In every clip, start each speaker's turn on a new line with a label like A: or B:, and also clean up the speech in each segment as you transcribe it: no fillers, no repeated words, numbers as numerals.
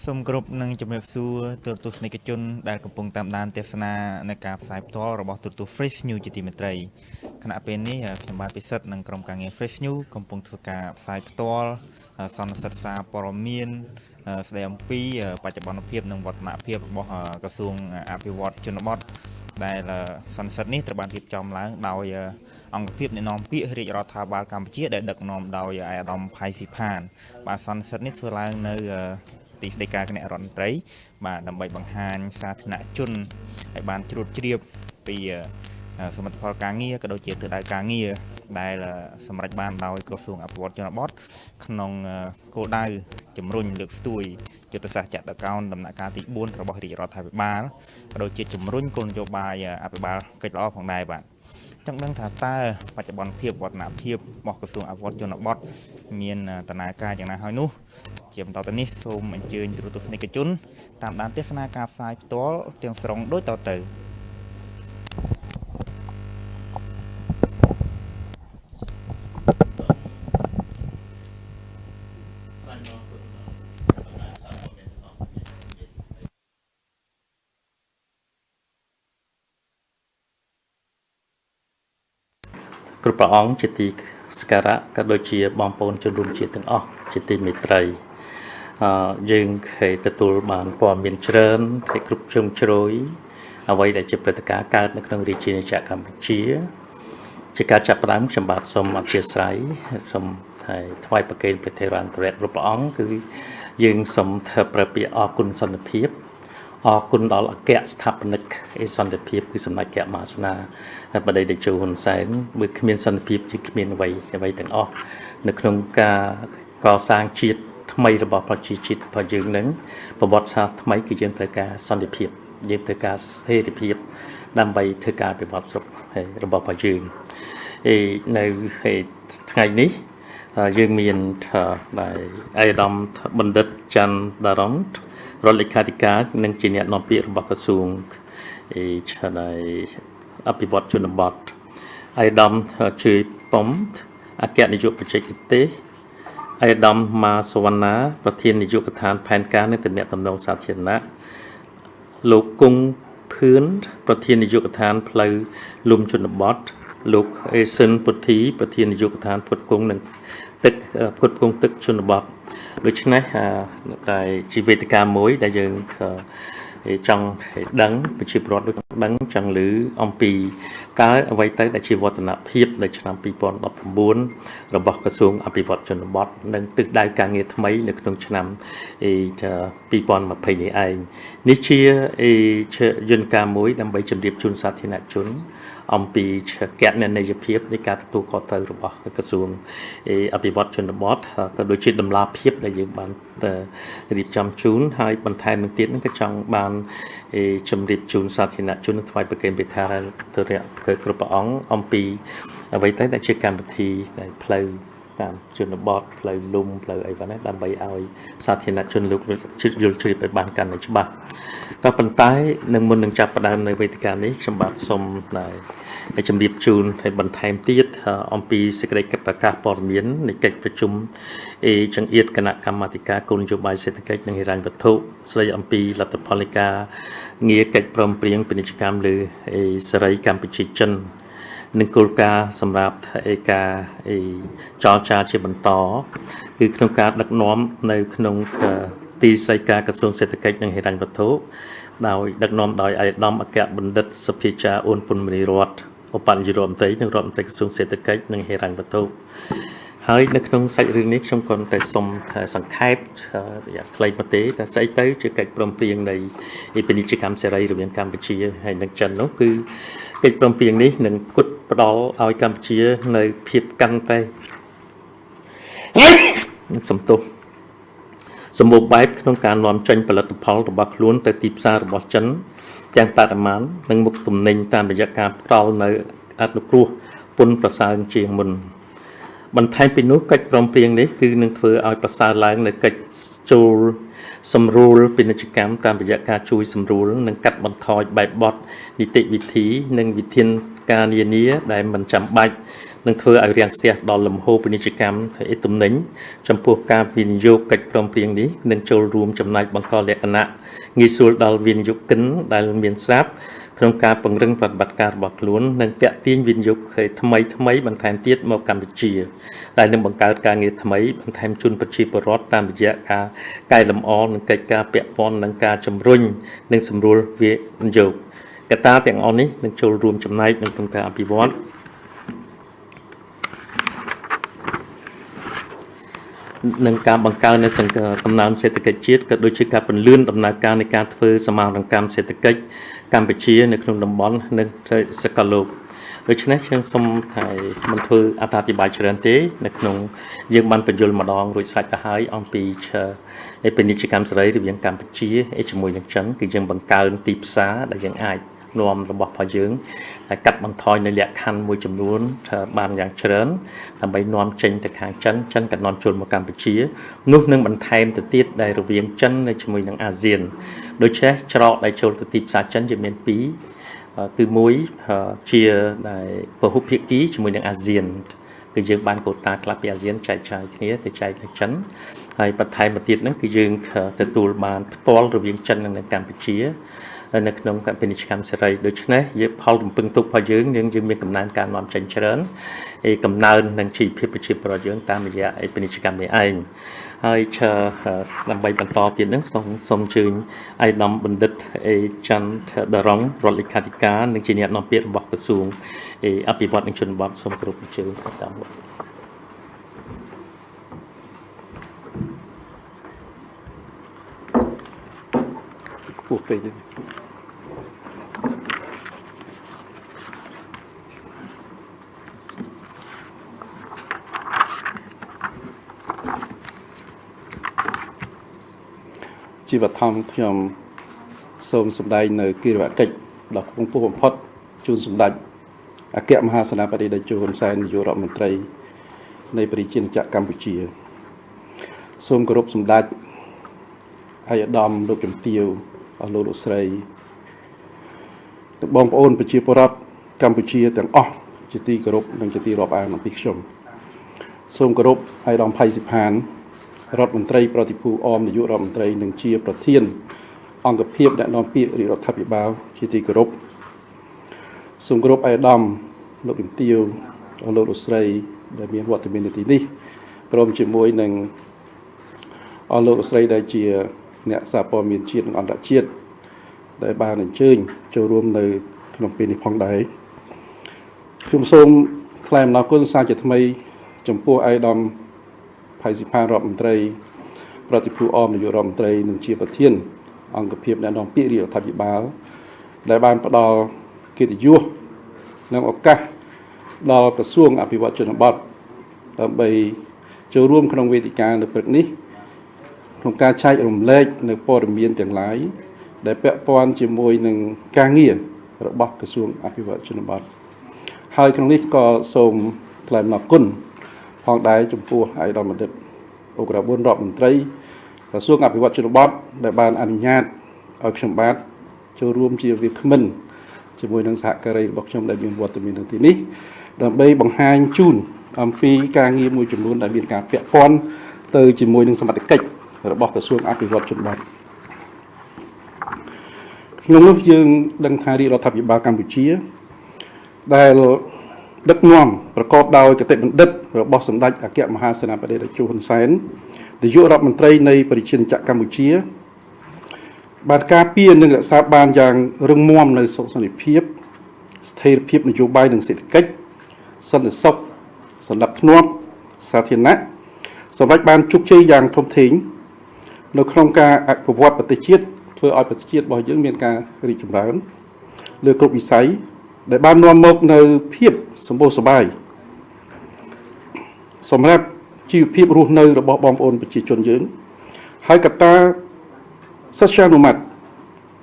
A: សូមគោរពនឹងជំរាបសួរទូរទស្សនិកជនដែលកំពុងតាមដានទស្សនានៃការផ្សាយផ្ទាល់របស់ទូរទស្សន៍ Fresh News ជាទីមេត្រីខណៈពេលនេះខ្ញុំបាទពិសិដ្ឋនិងក្រុមការងារ Fresh News កំពុងធ្វើការផ្សាយផ្ទាល់សន្និសីទសារព័ត៌មានស្ដីអំពីបច្ចុប្បន្នភាពនិងវឌ្ឍនភាពរបស់ក្រសួងអភិវឌ្ឍជនបទដែលសន្និសីទនេះត្រូវបានរៀបចំឡើងដោយអង្គភាពអ្នកនាំពាក្យរាជរដ្ឋាភិបាលកម្ពុជាដែលដឹកនាំដោយឯកឧត្តមផៃស៊ីផានបាទសន្និសីទនេះធ្វើឡើងនៅទីស្តីការគណៈរដ្ឋមន្ត្រីបាទដើម្បីបង្ហាញសាធារណជនឲ្យបានជ្រួតជ្រាបពីសមិទ្ធផលការងារក៏ដូចជាទិសដៅការងារដែលសម្រេចបានដោយក្រសួងអភិវឌ្ឍជនបទក្នុងគោលដៅជំរុញលើកស្ទួយយុទ្ធសាស្ត្រចតុកោណដំណាក់កាលទី4របស់រាជរដ្ឋាភិបាលក៏ដូចជាជំរុញគោលនយោបាយអភិបាលកិច្ចល្អផងដែរបាទចង់ដឹងថាតើបច្ចុប្បន្នភាពវឌ្ឍនភាពរបស់ក្រសួងអភិវឌ្ឍជនបទមានដំណើរការយ៉ាងណាហើយនោះជាបន្តទៅនេះសូមអញ្ជើញទូរទស្សនិកជនតាមដានទស្សនាការផ្សាយផ្ទាល់ទាំងស្រុងដូចតទៅ
B: គ្រប់ព្រះអង្គជាទីសក្ការៈក៏ដូចជាបងប្អូនជនរួមជាតិទាំងអស់ជាទីមេត្រីយើងគេទទួលបានព័ត៌មានច្រើនតែគ្រប់ជ្រុងជ្រោយអ្វីដែលជាព្រឹត្តិការណ៍កើតនៅក្នុងរាជាណាចក្រកម្ពុជាជាការចាប់ផ្ដើមខ្ញុំបាទសូមអធិស្ឋានសូមថ្វាយប្រគេនព្រះថេរានុព្រះគ្រប់ព្រះអង្គគឺយើងសូមធ្វើព្រះពាក្យអរគុណសន្តិភាពអរគុណដល់អគ្គស្ថាបនិកឯសន្តិភាពគឺសម្ដេចអគ្គមហាសេនាបតីតេជោហ៊ុនសែនបើគ្មានសន្តិភាពជាគ្មានអ្វីទាំងអស់នៅក្នុងការកសាងជាតិថ្មីរបស់ប្រជាជាតិរបស់យើងនឹងប្រវត្តិសាស្ត្រថ្មីគឺយើងត្រូវការសន្តិភាពយើងត្រូវការស្ថិរភាពដើម្បីធ្វើការវិវត្តស្រុករបស់យើងនៅថ្ងៃនេះយើងមានដែលអាយដាមបណ្ឌិតច័ន្ទដារ៉ុនរដ្ឋលេខាធិការនិងជាអ្នកនាំពាក្យរបស់ក្រសួងអភិវឌ្ឍជនបទអាយដាមជឿប៉ុមអគ្គនាយកបច្ចេកទេសអាយដាមម៉ាសវណ្ណាប្រធាននាយកដ្ឋានផែនការនិងទំនាក់ទំនងសាធារណៈលោកគង់ភឿនប្រធាននាយកដ្ឋានផ្លូវលំជនបទលោកអេសិនពុទ្ធីប្រធាននាយកដ្ឋានផ្គត់ផ្គង់និងទឹកផ្គត់ផ្គង់ទឹកជនបទដូច្នេះតែជាវេទិកាមួយដែលយើងចង់ដឹងប្រជាពលរដ្ឋដឹងចង់ឮអំពីតើអ្វីទៅដែលជាវឌ្ឍនភាពនៅឆ្នាំ2019របស់ក្រសួងអភិវឌ្ឍជនបទនិងទិសដៅការងារថ្មីនៅក្នុងឆ្នាំ2020នេះឯងនេះជាយន្តការមួយដើម្បីជម្រាបជូនសាធារណជនអំពីគណនេយ្យភាពនៃការទទួលខុសត្រូវរបស់ក្រសួងអភិវឌ្ឍជនបទក៏ដូចជាតម្លាភាពដែលយើងបានរៀបចំជូនហើយបន្ថែមនឹងទៀតនឹងក៏ចង់បានជម្រាបជូនសាធារណជនថ្វាយប្រគេនព្រះថេរានុព្រះគ្រប់ព្រះអង្គអំពីអ្វីទៅដែលជាកម្មវិធីដែលផ្លូវតាមជនបទផ្លូវលំផ្លូវអីវ៉ាន់ដើម្បីឲ្យសាធារណជនលោកយល់ជ្រាបឲ្យបានកាន់តែច្បាស់ក៏ប៉ុន្តែនឹងមុននឹងចាប់ផ្ដើមនៅវេទិកានេះខ្ញុំបាទសូមជម្រាបជូនឲ្យបន្ថែមទៀតអំពីសេចក្តីប្រកាសព័ត៌មាននៃកិច្ចប្រជុំចង្អៀតគណៈកម្មាធិការគោលនយោបាយសេដ្ឋកិច្ចនិងហិរញ្ញវត្ថុស្ដីអំពីលទ្ធផលនៃការងារកិច្ចព្រមព្រៀងពាណិជ្ជកម្មលើសេរីកម្ពុជាចិននិងគោលការណ៍សម្រាប់ការចរចាជាបន្តគឺក្នុងការដឹកនាំនៅក្នុងទីស្តីការក្រសួងសេដ្ឋកិច្ចនិងហិរញ្ញវត្ថុដោយដឹកនាំដោយអាយដាមអគ្គបណ្ឌិតសុភាចាអ៊ុនពុនមនីរតឧបនាយករដ្ឋមន្ត្រីនិងរដ្ឋមន្ត្រីក្រសួងសេដ្ឋកិច្ចនិងហិរញ្ញវត្ថុហើយនៅក្នុងសាច់រឿងនេះខ្ញុំក៏តែសូមសង្ខេបខ្លីមកទេតែស្អីទៅជាកិច្ចព្រមព្រៀងនៃពាណិជ្ជកម្មសេរីរវាងកម្ពុជាហើយនិងចិននោះគឺកិច្ចព្រមព្រៀងនេះនឹងផ្គត់ផ្ដល់ឲ្យកម្ពុជានៅភាពកាន់តែសម្បូរបែបក្នុងការនាំចេញផលិតផលរបស់ខ្លួនទៅទីផ្សាររបស់ចិនទាំងបរិមាណនិងមុខទំនិញតាមរយៈការផ្ដល់នៅអនុគ្រោះពន្ធប្រសើរជាងមុនបន្ថែមពីនោះកិច្ចព្រមព្រៀងនេះគឺនឹងធ្វើឲ្យប្រសើរឡើងនៅកិច្ចចូលសម្រួលពាណិជ្ជកម្មតាមរយៈការជួយសម្រួលនិងកាត់បន្ថយបែបបទនីតិវិធីនិងវិធានការនានាដែលមិនចាំបាច់ នឹងធ្វើឲ្យរាំងស្ទះដល់លំហូរពាណិជ្ជកម្មទំនិញចំពោះការវិនិយោគកិច្ចព្រមព្រៀងនេះនឹងចូលរួមចំណែកបង្កលក្ខណៈងាយស្រួលដល់វិនិយោគិនដែលមានស្រាប់ក្នុងការពង្រឹងប្រតិបត្តិការរបស់ខ្លួននិងទាក់ទាញវិនិយោគថ្មីបន្ថែមទៀតមកកម្ពុជាដែលនឹងបង្កើតការងារថ្មីបន្ថែមជូនប្រជាពលរដ្ឋតាមរយៈការកែលម្អនិងកិច្ចការពាក់ព័ន្ធនឹងការជំរុញនិងសម្រួលវិនិយោគកត្តាទាំងអស់នេះនឹងចូលរួមចំណែកក្នុងការអភិវឌ្ឍនឹងការបង្កើននៃកំណើនសេដ្ឋកិច្ចជាតិក៏ដូចជាការពន្លឿនដំណើរការនៃការធ្វើសមាហរណកម្មសេដ្ឋកិច្ចកម្ពុជានៅក្នុងតំបន់និងសកលលោកដូច្នេះខ្ញុំសូមថាមិនធ្វើអត្ថាធិប្បាយច្រើនទេនៅក្នុងយើងបានបញ្យល់ម្ដងរួចស្រេចទៅហើយអំពីពាណិជ្ជកម្មសេរីរវាងកម្ពុជាជាមួយនឹងចិនគឺយើងបង្កើនទីផ្សារដែលយើងអាចនាំរបស់របស់យើងហើយកាត់បន្ថយនៅលក្ខខណ្ឌមួយចំនួនបានយ៉ាងច្រើនដើម្បីនាំចេញទៅខាងចិនក៏នាំចូលមកកម្ពុជានោះនឹងបន្ថែមទៅទៀតដែលរវាងចិននៅជាមួយនឹងអាស៊ានដូច្នេះច្រកដែលចូលទៅទីផ្សារចិនជាមានពីរគឺមួយជាដែលពហុភាគីជាមួយនឹងអាស៊ានគឺយើងបានកូតាខ្លះពីអាស៊ានចែកចាយគ្នាទៅចែកទៅចិនហើយបន្ថែមមកទៀតហ្នឹងគឺយើងទទួលបានផ្ទាល់រវាងចិននិងកម្ពុជានៅក្នុងពាណិជ្ជកម្មសេរីដូច្នេះយើងផលរំពឹងទុករបស់យើងមានកំណើនការនាំចេញច្រើនកំណើននិងជីវភាពប្រជាពលរដ្ឋយើងតាមរយៈពាណិជ្ជកម្មនេះឯងហើយដើម្បីបន្តទៀតហ្នឹងសូមអញ្ជើញអាយដាមបណ្ឌិតច័ន្ទដរងរដ្ឋលេខាធិការនិងជាអ្នកនាំពាក្យរបស់ក្រសួងអភិវឌ្ឍនិងជនបទសូមគោរពអញ្ជើញតាម
C: ពោះពេកទេជីវធម្មខ្ញុំសូមសម្ដែងនៅគិរិយាកិច្ចដ៏ខ្ពង់ខ្ពស់បំផុតជូនសម្ដេចអគ្គមហាសេនាបតីតេជោហ៊ុនសែននាយករដ្ឋមន្ត្រីនៃប្រជាជាតិកម្ពុជាសូមគោរពសម្ដេចអាយដាមលោកជំទាវអស់លោកលោកស្រីបងប្អូនប្រជាពលរដ្ឋកម្ពុជាទាំងអស់ជាទីគោរពនិងជាទីរាប់អានអំពីខ្ញុំសូមគោរពអាយដាមផៃសិផានរដ្ឋមន្ត្រីប្រតិភូអមនាយករដ្ឋមន្ត្រីនិងជាប្រធានអង្គភិបអ្នកនាំពាក្យរដ្ឋាភិបាលជាទីគោរពសូមគោរពអាយដាមលោកជំទាវអស់លោកលោកស្រីដែលមានវត្តមាននៅទីនេះព្រមជាមួយនឹងអស់លោកលោកស្រីដែលជាអ្នកសារព័ត៌មានជាតិនិងអន្តរជាតិដែលបានអញ្ជើញចូលរួមនៅក្នុងពេលនេះផងដែរខ្ញុំសូមថ្លែងអំណរគុណសារជាថ្មីចំពោះអាយដាមផៃសិផានរដ្ឋមន្ត្រីប្រតិភូអមនាយករដ្ឋមន្ត្រីនិងជាប្រធានអង្គភិបអ្នកនាំពាក្យរដ្ឋាភិបាលដែលបានផ្ដល់កិត្តិយសនិងឱកាសដល់ក្រសួងអភិវឌ្ឍជនបទដើម្បីចូលរួមក្នុងវេទិកានៅព្រឹកនេះក្នុងការចែករំលែកនៅព័ត៌មានទាំងឡាយដែលពាក់ព័ន្ធជាមួយនឹងការងាររបស់ក្រសួងអភិវឌ្ឍជនបទហើយក្នុងនេះក៏សូមថ្លែងអំណរគុណផងដែរចំពោះអាយដាមបណ្ឌិតអូក្រាប៊ុនរដ្ឋមន្ត្រីក្រសួងអភិវឌ្ឍជនបទដែលបានអនុញ្ញាតឲ្យខ្ញុំបាទចូលរួមជាវាគ្មិនជាមួយនឹងសហការីរបស់ខ្ញុំដែលមានវត្តមាននៅទីនេះដើម្បីបង្ហាញជូនអំពីការងារមួយចំនួនដែលមានការពាក់ព័ន្ធទៅជាមួយនឹងសមត្ថកិច្ចរបស់ក្រសួងអភិវឌ្ឍជនបទក្នុងនោះយើងដឹងថារាជរដ្ឋាភិបាលកម្ពុជាដែលដឹកនាំប្រកបដោយគតិបណ្ឌិតរបស់សម្ដេចអគ្គមហាសេនាបតីតេជោហ៊ុនសែននាយករដ្ឋមន្ត្រីនៃប្រជាជាតិកម្ពុជាបានការពារនិងរក្សាបានយ៉ាងរឹងមាំនៅសុខសន្តិភាពស្ថិរភាពនយោបាយនិងសេដ្ឋកិច្ចសន្តិសុខសណ្ដាប់ធ្នាប់សាធារណៈសម្រាប់បានជោគជ័យយ៉ាងធំធេងនៅក្នុងការអភិវឌ្ឍប្រទេសជាតិធ្វើឲ្យប្រទេសជាតិរបស់យើងមានការរីកចម្រើនលើគ្រប់វិស័យដែលបាននាំមកនៅភាពសម្បូរសប្បាយសម្រាប់ជីវភាពរស់នៅរបស់បងប្អូនប្រជាជនយើងហើយកត្តាសិទ្ធិមនុស្ស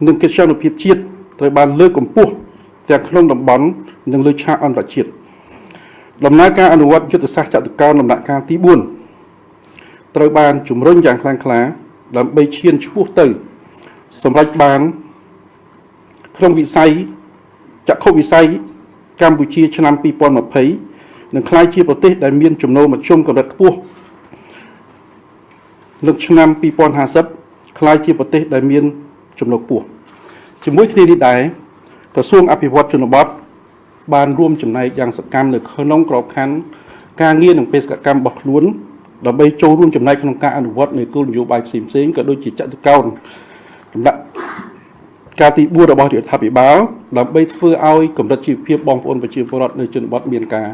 C: និងកិច្ចការភាពជាតិត្រូវបានលើកកម្ពស់ទាំងក្នុងតំបន់និងលើឆាកអន្តរជាតិដំណើរការអនុវត្តយុទ្ធសាស្ត្រចតុកោណដំណាក់កាលទី4ត្រូវបានជំរុញយ៉ាងខ្លាំងក្លាដើម្បីឈានឆ្ពោះទៅសម្រាប់បានក្នុងវិស័យចក្ខុវិស័យកម្ពុជាឆ្នាំ2020 នឹងក្លាយជាប្រទេសដែលមានចំណូលមធ្យមកម្រិតខ្ពស់នៅឆ្នាំ2050ក្លាយជាប្រទេសដែលមានចំណូលខ្ពស់ជាមួយគ្នានេះដែរក្រសួងអភិវឌ្ឍជនបទបានរួមចំណែកយ៉ាងសកម្មនៅក្នុងក្របខ័ណ្ឌការងារនិងបេសកកម្មរបស់ខ្លួនដើម្បីចូលរួមចំណែកក្នុងការអនុវត្តនៃគោលនយោបាយផ្សេងៗក៏ដូចជាចតុកោណដំណាក់ការទី4របស់រដ្ឋាភិបាលដើម្បីធ្វើឲ្យកម្រិតជីវភាពបងប្អូនប្រជាពលរដ្ឋនៅជនបទមានការ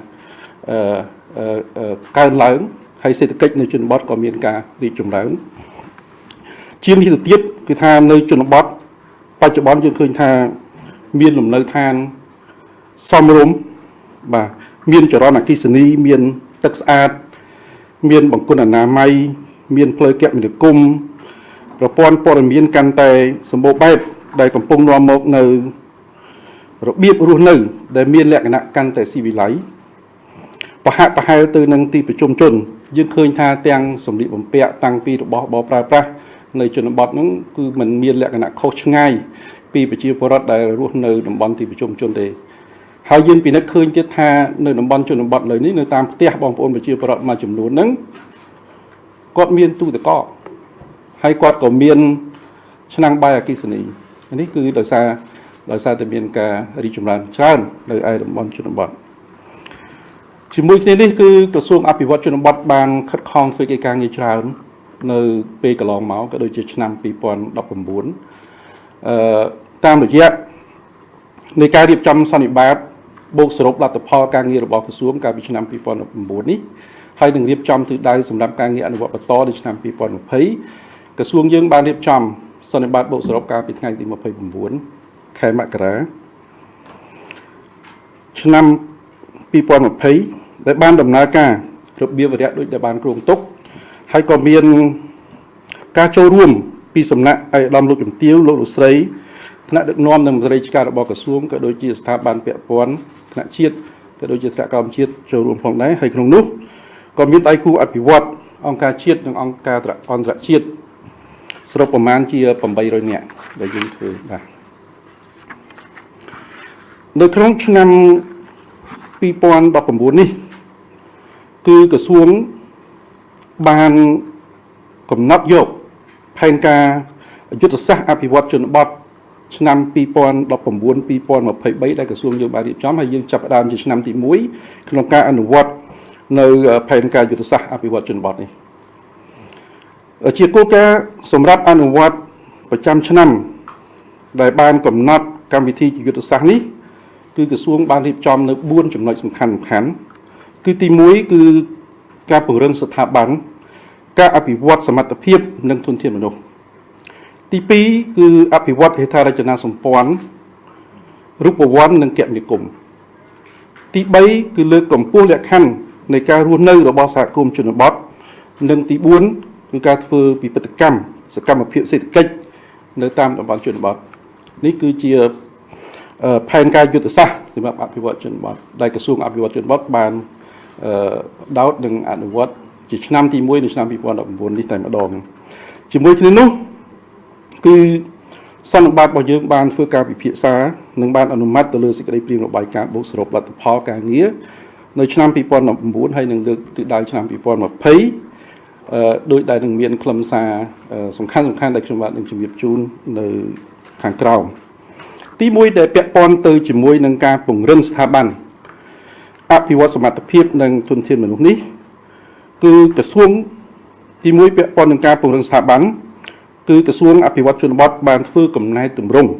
C: កើនឡើងហើយសេដ្ឋកិច្ចនៅជនបទក៏មានការរីកចម្រើនជាងនេះទៅទៀតគឺថានៅជនបទបច្ចុប្បន្នយើងឃើញថាមានលំនៅឋានសមរម្យបាទមានចរន្តអគ្គិសនីមានទឹកស្អាតមានបង្គន់អនាម័យមានផ្លូវគមនាគមន៍ប្រព័ន្ធព័ត៌មានកាន់តែសម្បូរបែបដែលកំពុងនាំមកនៅរបៀបរស់នៅដែលមានលក្ខណៈកាន់តែស៊ីវិល័យប្រហាក់ប្រហែលទៅនឹងទីប្រជុំជនយើងឃើញថាទាំងសម្លៀកបំពាក់តាំងពីរបស់បបប្រើប្រាស់នៅជនបទហ្នឹងគឺมันមានលក្ខណៈខុសឆ្ងាយពីប្រជាពលរដ្ឋដែលរស់នៅតំបន់ទីប្រជុំជនទេហើយយើងពិនិត្យឃើញទៀតថានៅតំបន់ជនបទលើនេះនៅតាមផ្ទះបងប្អូនប្រជាពលរដ្ឋមួយចំនួនហ្នឹងគាត់មានទូទឹកកកហើយគាត់ក៏មានឆ្នាំងបាយអគ្គិសនីនេះគឺដោយសារតែមានការរីកចម្រើនច្រើននៅឯតំបន់ជនបទជាមួយគ្នានេះគឺក្រសួងអភិវឌ្ឍជនបទបានខិតខំធ្វើកិច្ចការងារច្រើននៅពេលកន្លងមកក៏ដូចជាឆ្នាំ2019តាមរយៈនៃការរៀបចំសន្និបាតបូកសរុបលទ្ធផលការងាររបស់ក្រសួងកាលពីឆ្នាំ2019នេះហើយនឹងរៀបចំទិសដៅសម្រាប់ការងារអនុវត្តបន្តនៅឆ្នាំ2020ក្រសួងយើងបានរៀបចំសន្និបាតបូកសរុបកាលពីថ្ងៃទី29ខែមករាឆ្នាំ2020ដែលបានដំណើរការរបៀបវរៈដូចដែលបានគ្រោងទុកហើយក៏មានការចូលរួមពីសំណាក់ឯកឧត្តមលោកជំទាវលោកលោកស្រីថ្នាក់ដឹកនាំនិងមន្ត្រីរាជការរបស់ក្រសួងក៏ដូចជាស្ថាប័នពាក់ព័ន្ធថ្នាក់ជាតិក៏ដូចជាថ្នាក់ក្រោមជាតិចូលរួមផងដែរហើយក្នុងនោះក៏មានដៃគូអភិវឌ្ឍអង្គការជាតិនិងអង្គការអន្តរជាតិសរុបប្រមាណជា800នាក់ដែលយើងធ្វើបាទនៅក្នុងឆ្នាំ2019នេះគឺក្រសួងបានកំណត់យកផែនការយុទ្ធសាស្ត្រអភិវឌ្ឍជនបទឆ្នាំ2019-2023ដែលក្រសួងយើងបានរៀបចំហើយយើងចាប់ផ្ដើមជាឆ្នាំទី1ក្នុងការអនុវត្តនៅផែនការយុទ្ធសាស្ត្រអភិវឌ្ឍជនបទនេះជាគោលការណ៍សម្រាប់អនុវត្តប្រចាំឆ្នាំដែលបានកំណត់កម្មវិធីយុទ្ធសាស្ត្រនេះគឺក្រសួងបានរៀបចំនៅ4ចំណុចសំខាន់គឺទី1គឺការពង្រឹងស្ថាប័នការអភិវឌ្ឍសមត្ថភាពនិងធនធានមនុស្សទី2គឺអភិវឌ្ឍហេដ្ឋារចនាសម្ព័ន្ធរូបវន្តនិងគមនាគមន៍ទី3គឺលើកកម្ពស់លក្ខខណ្ឌនៃការរស់នៅរបស់សហគមន៍ជនបទនិងទី4គឺការធ្វើពិពិធកម្មសកម្មភាពសេដ្ឋកិច្ចនៅតាមតំបន់ជនបទនេះគឺជាផែនការយុទ្ធសាស្ត្រសម្រាប់អភិវឌ្ឍជនបទដែលក្រសួងអភិវឌ្ឍជនបទបានដោតនិងអនុវត្តជាឆ្នាំទី1នៅឆ្នាំ2019នេះតែម្ដងជាមួយគ្នានោះគឺសន្និបាតរបស់យើងបានធ្វើការពិភាក្សានិងបានអនុម័តទៅលើសេចក្តីព្រាងរបាយការណ៍បូកសរុបលទ្ធផលការងារនៅឆ្នាំ2019ហើយនឹងលើកទិសដៅឆ្នាំ2020ដោយដែលនឹងមានខ្លឹមសារសំខាន់ដែលខ្ញុំបាទនឹងជម្រាបជូននៅខាងក្រោមទី1ដែលពាក់ព័ន្ធទៅជាមួយនឹងការពង្រឹងស្ថាប័នអភិវឌ្ឍសមត្ថភាពនិងធនធានមនុស្សនេះគឺក្រសួងទី1ពាក់ព័ន្ធនឹងការពង្រឹងស្ថាប័នគឺក្រសួងអភិវឌ្ឍជនបទបានធ្វើកំណែទម្រង់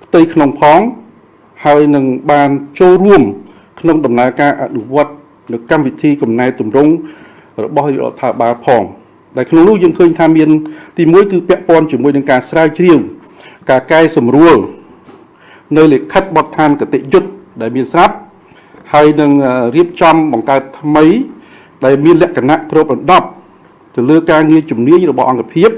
C: ផ្ទៃក្នុងផងហើយនឹងបានចូលរួមក្នុងដំណើរការអនុវត្តនៅកម្មវិធីកំណែទម្រង់របស់រដ្ឋាភិបាលផងដែលក្នុងនោះយើងឃើញថាមានទី1គឺពាក់ព័ន្ធជាមួយនឹងការស្រាវជ្រាវការកែសម្រួលនៅលិខិតបទដ្ឋានគតិយុត្តដែលមានស្រាប់ហើយនឹងរៀបចំបង្កើតថ្មីដែលមានលក្ខណៈគ្របដណ្ដប់ទៅលើការងារជំនាញរបស់អង្គភាព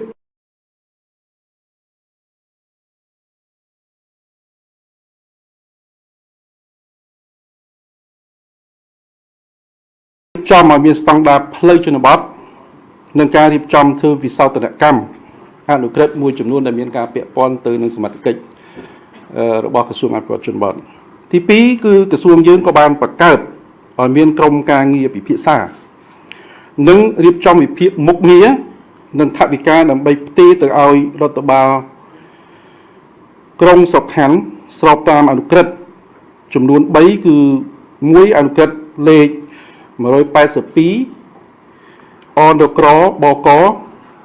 C: ចំឲ្យមានស្តង់ដារផ្លូវជនបទនិងការរៀបចំធ្វើវិសោធនកម្មអនុក្រឹត្យមួយចំនួនដែលមានការពាក់ព័ន្ធទៅនឹងសមត្ថកិច្ចរបស់ក្រសួងអភិវឌ្ឍជនបទទី2គឺក្រសួងយើងក៏បានបង្កើត ឲ្យមានក្រុមការងារពិភាក្សានិងរៀបចំវិភាគមុខងារនិងថវិកាដើម្បីផ្ទេរទៅឲ្យរដ្ឋបាលក្រុងស្រុកខណ្ឌស្របតាមអនុក្រឹត្យចំនួន3គឺ1អនុក្រឹត្យលេខ182អនក្របក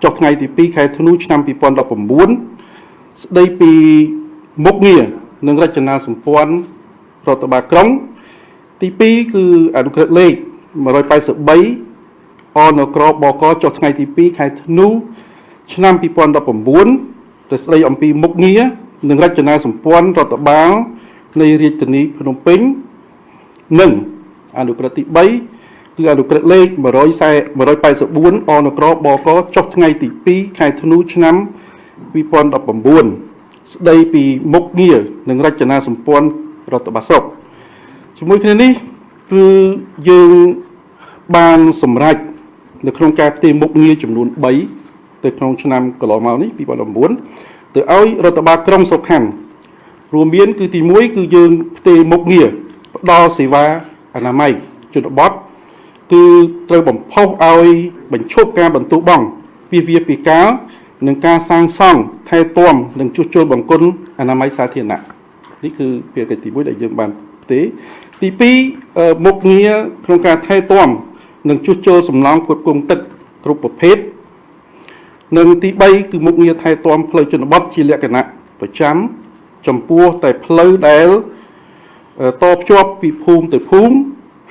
C: ចុះថ្ងៃទី2ខែធ្នូឆ្នាំ2019ស្ដីពីមុខងារនិងរចនាសម្ព័ន្ធរដ្ឋបាលក្រុងទី2គឺអនុក្រឹត្យលេខ183អនក្របកចុះថ្ងៃទី2ខែធ្នូឆ្នាំ2019ដែលស្ដីអំពីមុខងារនិងរចនាសម្ព័ន្ធរដ្ឋបាលនៃរាជធានីភ្នំពេញនិងអនុក្រឹត្យទី3គឺអនុក្រឹត្យលេខ184អនក្របកចុះថ្ងៃទី2ខែធ្នូឆ្នាំ2019ស្ដីពីមុខងារនិងរចនាសម្ព័ន្ធរដ្ឋបាលស្រុកជាមួយគ្នានេះគឺយើងបានសម្រេចនៅក្នុងការផ្ទេរមុខងារចំនួន3ទៅក្នុងឆ្នាំកន្លងមកនេះ2019ទៅឲ្យរដ្ឋបាលក្រុងស្រុកខណ្ឌរួមមានគឺទី1គឺយើងផ្ទេរមុខងារផ្ដល់សេវាអនាម័យជនបទគឺត្រូវបំផុសឲ្យបញ្ឈប់ការបន្ទោបង់ពីវាពីការនិងការសាងសង់ថែទាំនិងជួសជុលបង្គន់អនាម័យសាធារណៈនេះគឺភារកិច្ចទី1ដែលយើងបានផ្ទេរទី2មុខងារក្នុងការថែទាំនិងជួសជុលសំណង់ផ្គត់ផ្គង់ទឹកគ្រប់ប្រភេទនិងទី3គឺមុខងារថែទាំផ្លូវជនបទជាលក្ខណៈប្រចាំចំពោះតែផ្លូវដែលតភ្ជាប់ពីភូមិទៅភូមិ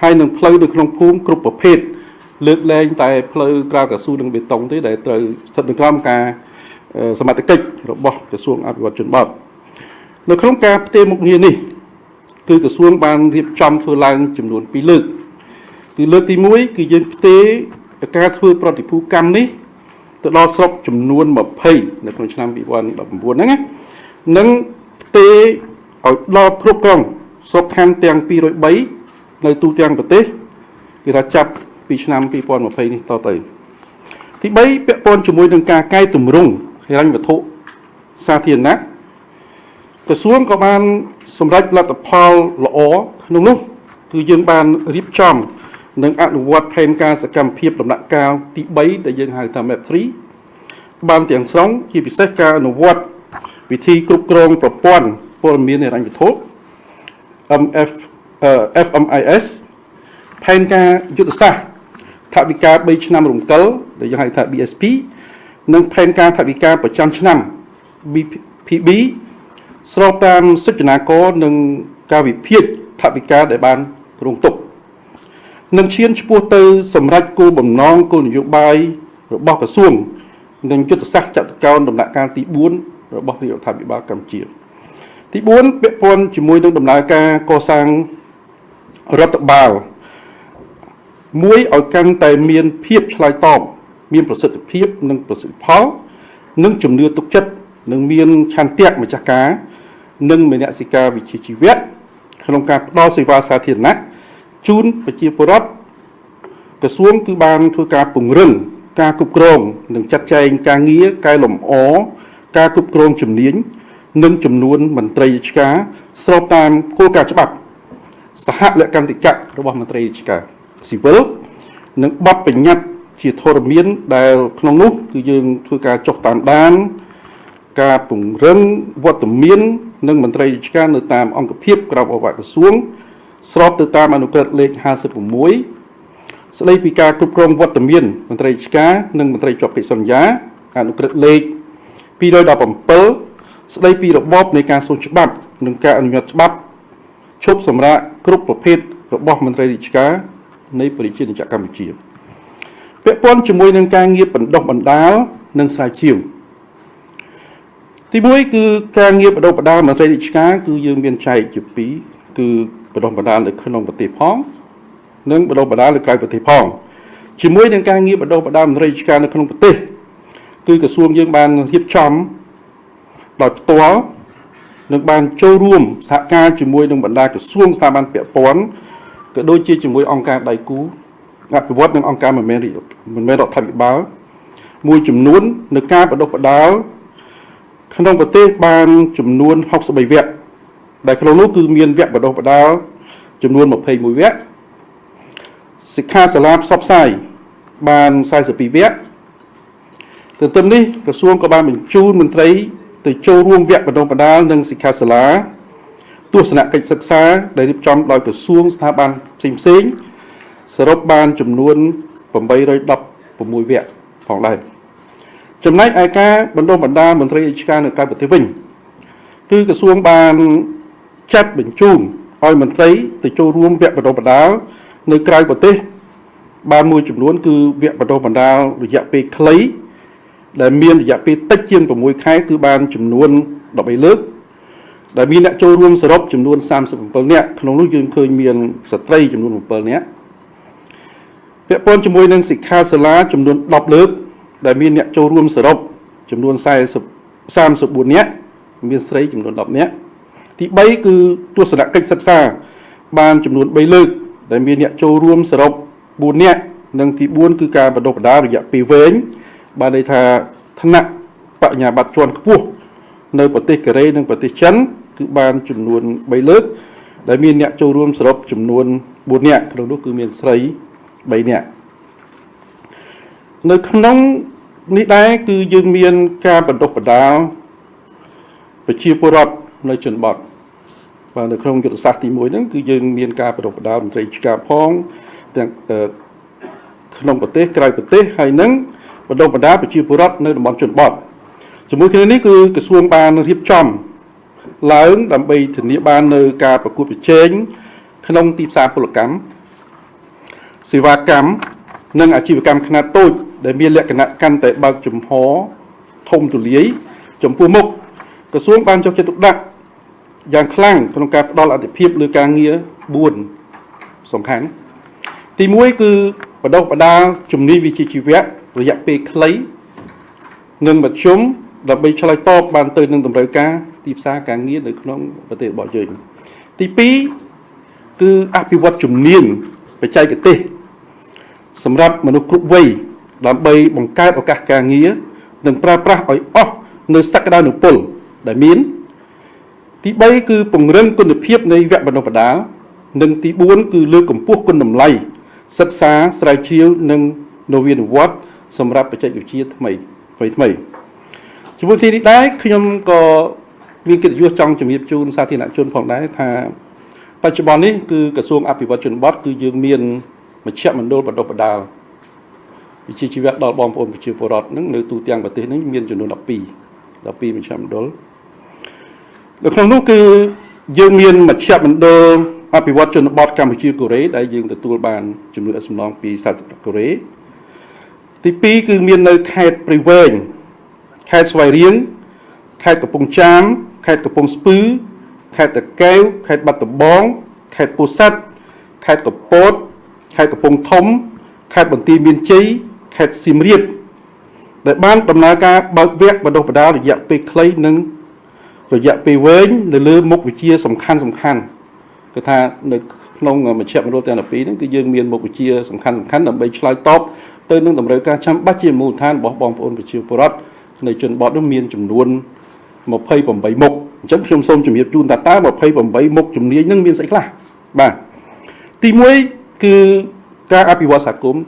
C: ហើយនឹងផ្លូវនៅក្នុងភូមិគ្រប់ប្រភេទលើកលែងតែផ្លូវក្រៅកស៊ូនិងបេតុងទេដែលត្រូវស្ថិតនៅក្រោមការសមត្ថកិច្ចរបស់ក្រសួងអភិវឌ្ឍជនបទនៅក្នុងការផ្ទេរមុខងារនេះគឺក្រសួងបានរៀបចំធ្វើឡើងចំនួន2លើកគឺលើកទី1គឺយើងផ្ទេរការធ្វើប្រតិភូកម្មនេះទៅដល់ស្រុកចំនួន20នៅក្នុងឆ្នាំ2019ហ្នឹងណានិងផ្ទេរឲ្យដល់គ្រប់ក្រុងស្រុកខណ្ឌទាំង203នៅទូទាំងប្រទេសគឺថាចាប់ពីឆ្នាំ2020នេះតទៅទី3ពាក់ព័ន្ធជាមួយនឹងការកែតម្រង់ហិរញ្ញវត្ថុសាធារណៈក្រសួងក៏បានសម្រេចលទ្ធផលល្អក្នុងនោះគឺយើងបានរៀបចំនិងអនុវត្តផែនការសកម្មភាពដំណាក់កាលទី3ដែលយើងហៅថា MAP 3បានទាំងស្រុងជាពិសេសការអនុវត្តវិធីគ្រប់គ្រងប្រព័ន្ធព័ត៌មានហិរញ្ញវត្ថុ FMIS ផែនការយុទ្ធសាស្ត្រថវិកា3ឆ្នាំរំកិលដែលយើងហៅថា BSP និងផែនការថវិកាប្រចាំឆ្នាំ BPB ស្របតាមសិទ្ធិនាករនិងការវិភាគថវិកាដែលបានគ្រោងទុកនឹងឈានឆ្ពោះទៅសម្រេចគោលបំណងគោលនយោបាយរបស់ក្រសួងនិងយុទ្ធសាស្ត្រចតុកោណដំណាក់កាលទី4របស់រាជរដ្ឋាភិបាលកម្ពុជាទី4ពាក់ព័ន្ធជាមួយនឹងដំណើរការកសាងរដ្ឋបាលមួយឲ្យកាន់តែមានភាពឆ្លើយតបមានប្រសិទ្ធភាពនិងប្រសិទ្ធផលនិងជំនឿទុកចិត្តនិងមានឆន្ទៈម្ចាស់ការនិងមនសិការវិជ្ជាជីវៈក្នុងការផ្ដល់សេវាសាធារណៈជូនប្រជាពលរដ្ឋក្រសួងគឺបានធ្វើការពង្រឹងការគ្រប់គ្រងនិងចាត់ចែងការងារកែលម្អការគ្រប់គ្រងជំនាញនិងចំនួនមន្ត្រីរាជការស្របតាមគោលការណ៍ច្បាប់សហលក្ខន្តិកៈរបស់មន្ត្រីរាជការស៊ីវិលនិងបទបញ្ញត្តិជាធរមានដែលក្នុងនោះគឺយើងធ្វើការចុះតាមដានការពង្រឹងវត្តមាននិងមន្ត្រីរាជការនៅតាមអង្គភាពក្រៅអវក្រសួងស្របទៅតាមអនុក្រឹត្យលេខ56ស្ដីពីការគ្រប់គ្រងវត្តមានមន្ត្រីរាជការនិងមន្ត្រីជាប់កិច្ចសន្យាអនុក្រឹត្យលេខ217ស្ដីពីរបបនៃការសូត្រច្បាប់និងការអនុញ្ញាតច្បាប់ឈប់សម្រាកគ្រប់ប្រភេទរបស់មន្ត្រីរាជការនៃប្រជាជាតិកម្ពុជាពាក់ព័ន្ធជាមួយនឹងការងារបណ្ដុះបណ្ដាលនិងស្រាវជ្រាវទី1គឺការងារបណ្ដុះបណ្ដាលមន្ត្រីរាជការគឺយើងមានចែកជា2គឺបណ្ដុះបណ្ដាលនៅក្នុងប្រទេសផងនិងបណ្ដុះបណ្ដាលនៅក្រៅប្រទេសផងជាមួយនឹងការងារបណ្ដុះបណ្ដាលមន្ត្រីរាជការនៅក្នុងប្រទេសគឺក្រសួងយើងបានរៀបចំដោយផ្ទាល់និងបានចូលរួមសហការជាមួយនឹងបណ្ដាក្រសួងស្ថាប័នពាក់ព័ន្ធក៏ដូចជាជាមួយអង្គការដៃគូអភិវឌ្ឍនិងអង្គការមិនមែនរដ្ឋាភិបាលមួយចំនួននៅការបណ្ដុះបណ្ដាលក្នុងប្រទេសបានចំនួន63វគ្គដែលក្នុងនោះគឺមានវគ្គបណ្ដុះបណ្ដាលចំនួន21វគ្គ សិក្ខាសាលាផ្សព្វផ្សាយបាន42វគ្គទន្ទឹមនេះក្រសួងក៏បានបញ្ជូនមន្ត្រីទៅចូលរួមវគ្គបណ្ដុះបណ្ដាលនិងសិក្ខាសាលាទស្សនកិច្ចសិក្សាដែលរៀបចំដោយក្រសួងស្ថាប័នផ្សេងៗសរុបបានចំនួន816វគ្គផងដែរចំណែកឯការបណ្ដុះបណ្ដាលមន្ត្រីរាជការនៅក្រៅប្រទេសវិញគឺក្រសួងបានចាត់បញ្ជូនឲ្យមន្ត្រីទៅចូលរួមវគ្គបណ្ដុះបណ្ដាលនៅក្រៅប្រទេសបានមួយចំនួនគឺវគ្គបណ្ដុះបណ្ដាលរយៈពេលខ្លីដែលមានរយៈពេលតិចជាង6ខែគឺបានចំនួន13លើកដែលមានអ្នកចូលរួមសរុបចំនួន37នាក់ក្នុងនោះយើងឃើញមានស្ត្រីចំនួន7នាក់ពាក់ព័ន្ធជាមួយនឹងសិក្ខាសាលាចំនួន10លើកដែលមានអ្នកចូលរួមសរុបចំនួន34នាក់មានស្រីចំនួន10នាក់ទី3គឺទស្សនកិច្ចសិក្សាបានចំនួន3លើកដែលមានអ្នកចូលរួមសរុប4នាក់និងទី4គឺការបណ្ដុះបណ្ដាលរយៈពេលវែងបានន័យថាថ្នាក់បញ្ញាបត្រជាន់ខ្ពស់នៅប្រទេសកូរ៉េនិងប្រទេសចិនគឺបានចំនួន3លើកដែលមានអ្នកចូលរួមសរុបចំនួន4នាក់ក្នុងនោះគឺមានស្រី3នាក់នៅក្នុងនេះដែរគឺយើងមានការបណ្ដុះបណ្ដាលប្រជាពលរដ្ឋនៅជនបទបាទនៅក្នុងយុទ្ធសាស្ត្រទី1ហ្នឹងគឺយើងមានការបណ្ដុះបណ្ដាលមន្ត្រីរាជការផងទាំងក្នុងប្រទេសក្រៅប្រទេសហើយនឹងបណ្ដុះបណ្ដាលប្រជាពលរដ្ឋនៅតំបន់ជនបទជាមួយគ្នានេះគឺក្រសួងបានរៀបចំឡើងដើម្បីធានាបាននៅការប្រកួតប្រជែងក្នុងទីផ្សារពលកម្មសេវាកម្មនិងអាជីវកម្មខ្នាតតូចដែលមានលក្ខណៈកាន់តែបើកចំហធំទូលាយចំពោះមុខក្រសួងបានយកចិត្តទុកដាក់យ៉ាងខ្លាំងក្នុងការផ្ដល់អាទិភាពលើការងារ4សំខាន់ទី1គឺបណ្ដុះបណ្ដាលជំនាញវិជ្ជាជីវៈរយៈពេលខ្លីនិងមធ្យមដើម្បីឆ្លើយតបបានទៅនឹងតម្រូវការទីផ្សារការងារនៅក្នុងប្រទេសរបស់យើងទី2គឺអភិវឌ្ឍជំនាញបច្ចេកទេសសម្រាប់មនុស្សគ្រប់វ័យដើម្បីបង្កើតឱកាសការងារនិងប្រើប្រាស់ឲ្យអស់នៅសក្តានុពលដែលមានទី3គឺពង្រឹងគុណភាពនៃវគ្គបណ្ដុះបណ្ដាលនិងទី4គឺលើកកម្ពស់គុណតម្លៃសិក្សាស្រាវជ្រាវនិងនវានុវត្តន៍សម្រាប់បច្ចេកវិទ្យាថ្មីជាមួយគ្នានេះដែរខ្ញុំក៏មានកិត្តិយសចង់ជំរាបជូនសាធារណជនផងដែរថាបច្ចុប្បន្ននេះគឺក្រសួងអភិវឌ្ឍជនបទគឺយើងមានមជ្ឈមណ្ឌលបណ្ដុះបណ្ដាលវិជ្ជាជីវៈដល់បងប្អូនប្រជាពលរដ្ឋនឹងនៅទូទាំងប្រទេសនេះមានចំនួន12មជ្ឈមណ្ឌលនៅក្នុងនោះគឺយើងមានមជ្ឈមណ្ឌលអភិវឌ្ឍជនបទកម្ពុជាកូរ៉េដែលយើងទទួលបានជំនួយសំណងពីសាធារណរដ្ឋកូរ៉េទី2គឺមាននៅខេត្តព្រៃវែងខេត្តស្វាយរៀងខេត្តកំពង់ចាមខេត្តកំពង់ស្ពឺខេត្តតាកែវខេត្តបាត់ដំបងខេត្តពោធិ៍សាត់ខេត្តកំពតខេត្តកំពង់ធំខេត្តបន្ទាយមានជ័យខេត្តសៀមរាបដែលបានដំណើរការបើកវគ្គបណ្ដុះបណ្ដាលរយៈពេលខ្លីនិងរយៈពេលវែងនៅលើមុខវិជ្ជាសំខាន់គឺថានៅក្នុងមជ្ឈមណ្ឌលទាំង12ហ្នឹងគឺយើងមានមុខវិជ្ជាសំខាន់ដើម្បីឆ្លើយតបទៅនឹងតម្រូវការចាំបាច់ជាមូលដ្ឋានរបស់បងប្អូនប្រជាពលរដ្ឋនៅជនបទនោះមានចំនួន28មុខអញ្ចឹងខ្ញុំសូមជម្រាបជូនថាតើ28មុខជំនាញហ្នឹងមានស្អីខ្លះបាទទី1គឺការអភិវឌ្ឍសហគមន៍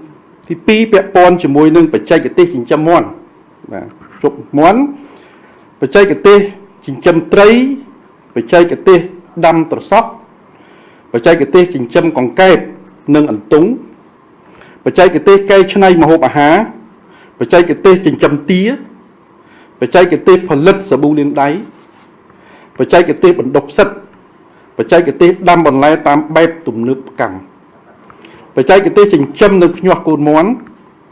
C: ទី2ពាក់ព័ន្ធជាមួយនឹងបច្ចេកទេសចិញ្ចឹមមាន់បាទជប់មាន់បច្ចេកទេសចិញ្ចឹមត្រីបច្ចេកទេសដាំត្រសក់បច្ចេកទេសចិញ្ចឹមកង្កែបនិងអន្ទង់បច្ចេកទេសកែច្នៃម្ហូបអាហារបច្ចេកទេសចិញ្ចឹមទាបច្ចេកទេសផលិតសាប៊ូលាងដៃបច្ចេកទេសបណ្ដុះផ្សិតបច្ចេកទេសដាំបន្លែតាមបែបទំនើបកម្មបច្ចេកទេសចិញ្ចឹមនិងភ្ញាស់កូនមាន់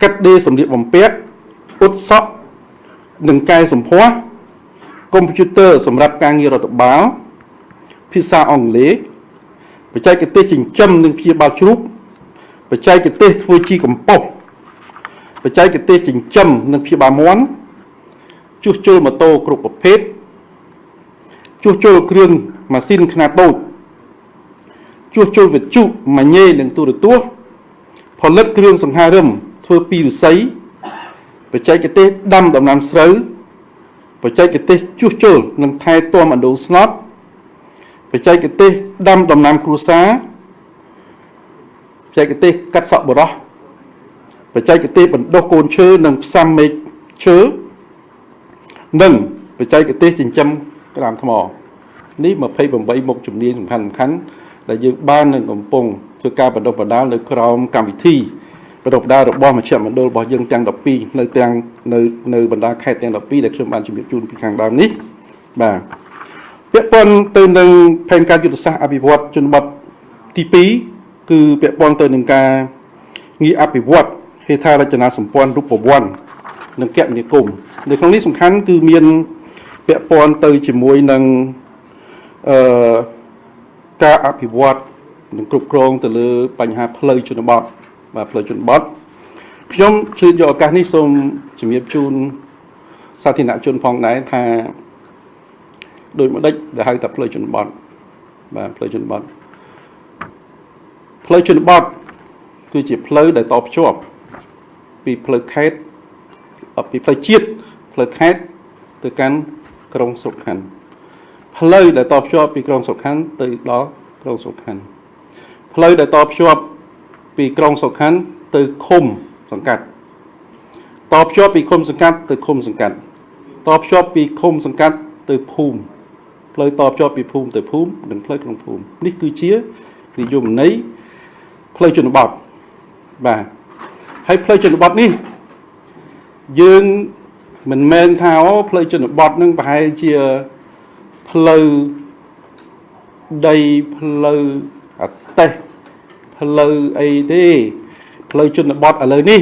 C: កាត់ដេរសម្លៀកបំពាក់អ៊ុតសក់និងកែសម្ផស្សកុំព្យូទ័រសម្រាប់ការងាររដ្ឋបាលភាសាអង់គ្លេសបច្ចេកទេសចិញ្ចឹមនិងព្យាបាលជ្រូកបច្ចេកទេសធ្វើជីកំប៉ុស្តបច្ចេកទេសចិញ្ចឹមនិងព្យាបាលមាន់ជួសជុលម៉ូតូគ្រប់ប្រភេទជួសជុលគ្រឿងម៉ាស៊ីនខ្នាតតូចជួសជុលវិទ្យុម៉ាញ៉េនិងទូរទស្សន៍ផលិតគ្រឿងសង្ហារឹមធ្វើពីឫស្សីបច្ចេកទេសដាំដំណាំស្រូវបច្ចេកទេសជួសជុលនិងថែទាំអណ្ដូងស្នប់បច្ចេកទេសដាំដំណាំគ្រួសារ บច្ចេកទេសកាត់សក់បរោះបច្ចេកទេសបណ្ដុះកូនឈើនិងផ្សំមែកឈើនិងបច្ចេកទេសចិញ្ចឹមក្តាមថ្មនេះ28មុខជំនាញសំខាន់ដែលយើងបាននឹងកំពុងធ្វើការបណ្ដុះបណ្ដាលនៅក្រោមកម្មវិធីបណ្ដុះបណ្ដាលរបស់មជ្ឈមណ្ឌលរបស់យើងទាំង12នៅបណ្ដាខេត្តទាំង12ដែលខ្ញុំបានជម្រាបជូនពីខាងដើមនេះបាទពាក់ព័ន្ធទៅនឹងផែនការយុទ្ធសាស្ត្រអភិវឌ្ឍជនបទទី2គឺពាក់ព័ន្ធទៅនឹងការងារអភិវឌ្ឍហេដ្ឋារចនាសម្ព័ន្ធរូបវន្តនិងគមនាគមន៍នៅក្នុងនេះសំខាន់គឺមានពាក់ព័ន្ធទៅជាមួយនឹងការអភិវឌ្ឍនិងគ្រប់គ្រងទៅលើបញ្ហាផ្លូវជនបទបាទផ្លូវជនបទខ្ញុំជឿយកឱកាសនេះសូមជំរាបជូនសាធារណជនផងដែរថាដោយមួយដែលហៅថាផ្លូវជនបទបាទផ្លូវជនបទគឺជាផ្លូវដែលតភ្ជាប់ពីផ្លូវខេត្តពីផ្លូវជាតិផ្លូវខេត្តទៅកាន់ក្រុងសុខខណ្ឌផ្លូវដែលតភ្ជាប់ពីក្រុងសុខខណ្ឌទៅដល់ក្រុងសុខខណ្ឌផ្លូវដែលតភ្ជាប់ពីក្រុងសុខខណ្ឌទៅឃុំសង្កាត់តភ្ជាប់ពីឃុំសង្កាត់ទៅឃុំសង្កាត់តភ្ជាប់ពីឃុំសង្កាត់ទៅភូមិផ្លូវតភ្ជាប់ពីភូមិទៅភូមិនិងផ្លូវក្នុងភូមិនេះគឺជានិយមន័យផ្លូវជនបទបាទហើយផ្លូវជនបទនេះយើងមិនមែនថាផ្លូវជនបទនឹងប្រហែលជាផ្លូវដីផ្លូវអទេសផ្លូវអីទេផ្លូវជនបទឥឡូវនេះ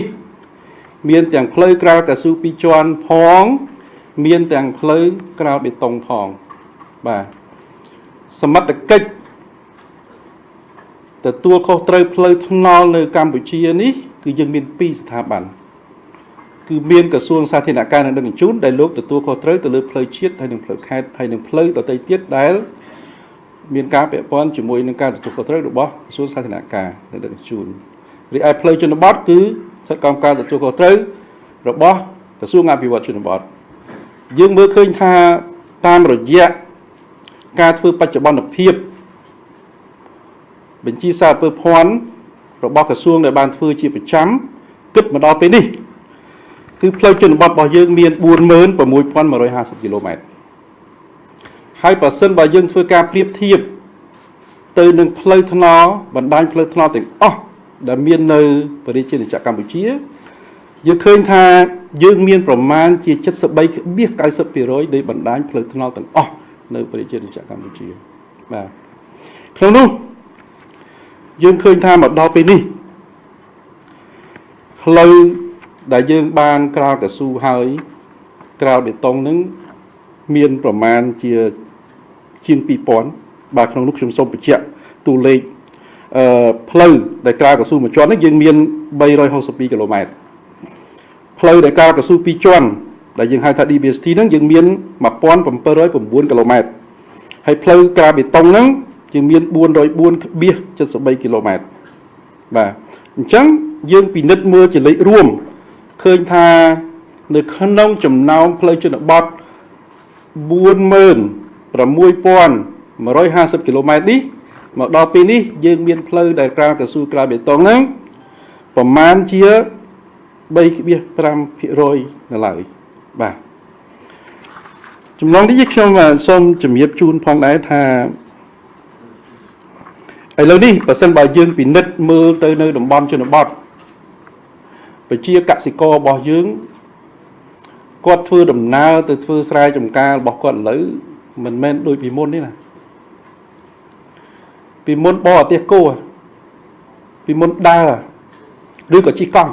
C: មានទាំងផ្លូវក្រៅកស៊ូ2ជាន់ផងមានទាំងផ្លូវក្រៅបេតុងផងបាទសមត្ថកិច្ចទទួលខុសត្រូវផ្លូវថ្នល់នៅកម្ពុជានេះគឺយើងមាន2ស្ថាប័នគឺមានក្រសួងសាធារណការនិងដឹកជញ្ជូនដែលលោកទទួលខុសត្រូវទៅលើផ្លូវជាតិហើយនិងផ្លូវខេត្តហើយនិងផ្លូវដទៃទៀតដែលមានការពាក់ព័ន្ធជាមួយនឹងការទទួលខុសត្រូវរបស់ក្រសួងសាធារណការនិងដឹកជញ្ជូនរីឯផ្លូវជនបទគឺស្ថិតក្រោមការទទួលខុសត្រូវរបស់ក្រសួងអភិវឌ្ឍជនបទយើងមើលឃើញថាតាមរយៈការធ្វើបច្ចុប្បន្នភាពបញ្ជីសារពើភ័ណ្ឌរបស់ក្រសួងដែលបានធ្វើជាប្រចាំគិតមកដល់ពេលនេះគឺផ្លូវជនបទរបស់យើងមាន 46,150 គីឡូម៉ែត្រហើយបើសិនបើយើងធ្វើការប្រៀបធៀបទៅនឹងផ្លូវថ្នល់បណ្ដាញផ្លូវថ្នល់ទាំងអស់ដែលមាននៅប្រជាជាតិកម្ពុជាយើងឃើញថាយើងមានប្រមាណជា 73.90% នៃបណ្ដាញផ្លូវថ្នល់ទាំងអស់នៅប្រជាជាតិកម្ពុជាបាទក្នុងនោះយើងឃើញថាមកដល់ពេលនេះផ្លូវដែលយើងបានក្រាលកស៊ូហើយក្រាលបេតុងនឹងមានប្រមាណជាជាង 2000 បាទក្នុងនោះខ្ញុំសូមបញ្ជាក់តួលេខផ្លូវដែលក្រាលកស៊ូមួយជាន់នេះយើងមាន 362 គីឡូម៉ែត្រផ្លូវដែលក្រាលកស៊ូ2ជាន់ដែលយើងហៅថា DBST ហ្នឹងយើងមាន 1709 គីឡូម៉ែត្រហើយផ្លូវក្រាលបេតុងហ្នឹងយើងមាន 404.73 គីឡូម៉ែត្របាទអញ្ចឹងយើងពិនិត្យមើលជាលេខរួមឃើញថានៅក្នុងចំណោមផ្លូវជនបទ 46,150 គីឡូម៉ែត្រនេះមកដល់ពេលនេះយើងមានផ្លូវដែលក្រាលកស៊ូក្រាលបេតុងហ្នឹងប្រមាណជា 3.5% នៅឡើយបាទចំណងនេះខ្ញុំសូមជំរាបជូនផងដែរថាឥឡូវនេះបើសិនបើយើងពិនិត្យមើលទៅនៅតំបន់ជនបទប្រជាកសិកររបស់យើងគាត់ធ្វើដំណើរទៅធ្វើស្រែចម្ការរបស់គាត់ឥឡូវមិនមែនដូចពីមុនទេណាពីមុនបោះអាទិះគោពីមុនដើរឬក៏ជិះកង់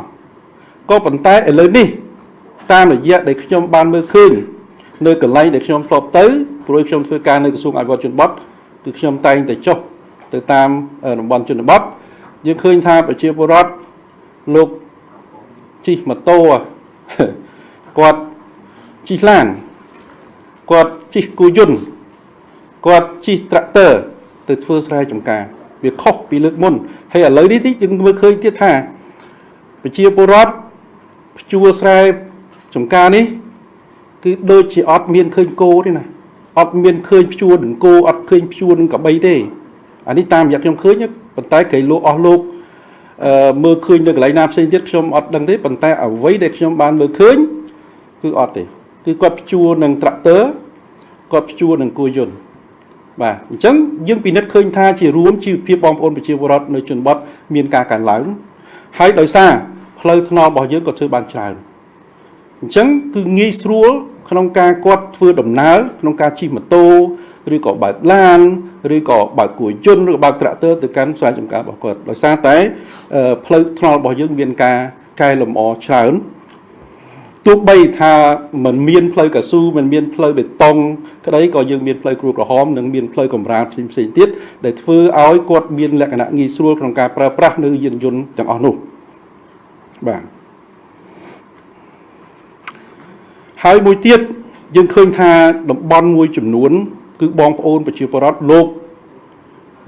C: ក៏ប៉ុន្តែឥឡូវនេះតាមរយៈដែលខ្ញុំបានមើលឃើញនៅកន្លែងដែលខ្ញុំធ្លាប់ទៅព្រោះខ្ញុំធ្វើការនៅក្រសួងអភិវឌ្ឍជនបទគឺខ្ញុំតែងតែចុះទៅតាមតំបន់ជនបទយើងឃើញថាប្រជាពលរដ្ឋលោកជិះម៉ូតូគាត់ជិះឡានគាត់ជិះគោយន្តគាត់ជិះត្រាក់ទ័រទៅធ្វើស្រែចម្ការវាខុសពីលើកមុនហើយឥឡូវនេះយើងមើលឃើញទៀតថាប្រជាពលរដ្ឋភ្ជួរស្រែចម្ការនេះគឺដូចជាអត់មានឃើញគោទេណាអត់មានឃើញភ្ជួរនឹងគោអត់ឃើញភ្ជួរនឹងក្របីទេអានេះតាមរយៈខ្ញុំឃើញប៉ុន្តែគេលោកអស់លោក មើលឃើញនៅកន្លែងណាផ្សេងទៀតខ្ញុំអត់ដឹងទេប៉ុន្តែអ្វីដែលខ្ញុំបានមើលឃើញគឺអត់ទេគឺគាត់ព្យួរនឹងត្រាក់ទ័រគាត់ព្យួរនឹងគោយន្តបាទអញ្ចឹងយើងពិនិត្យឃើញថាជារួមជីវភាពបងប្អូនប្រជាពលរដ្ឋនៅជនបទមានការកើនឡើងហើយដោយសារផ្លូវថ្នល់របស់យើងក៏ធ្វើបានច្រើនអញ្ចឹងគឺងាយស្រួលក្នុងការគាត់ធ្វើដំណើរក្នុងការជិះម៉ូតូឬក៏បើកឡានឬក៏បើកគួយយន្តឬក៏បើកត្រាក់ទ័រទៅកាន់ស្រែចម្ការរបស់គាត់ដោយសារតែផ្លូវថ្នល់របស់យើងមានការកែលម្អច្រើនទោះបីថាมันមានផ្លូវកៅស៊ូมันមានផ្លូវបេតុងក្តីក៏យើងមានផ្លូវគ្រួក្រហមនិងមានផ្លូវកម្រាលផ្សេងៗទៀតដែលធ្វើឲ្យគាត់មានលក្ខណៈងាយស្រួលក្នុងការប្រើប្រាស់នៅយានយន្តទាំងអស់នោះបាទហើយមួយទៀតយើងឃើញថាតំបន់មួយចំនួនគឺបងប្អូនប្រជាពលរដ្ឋលោក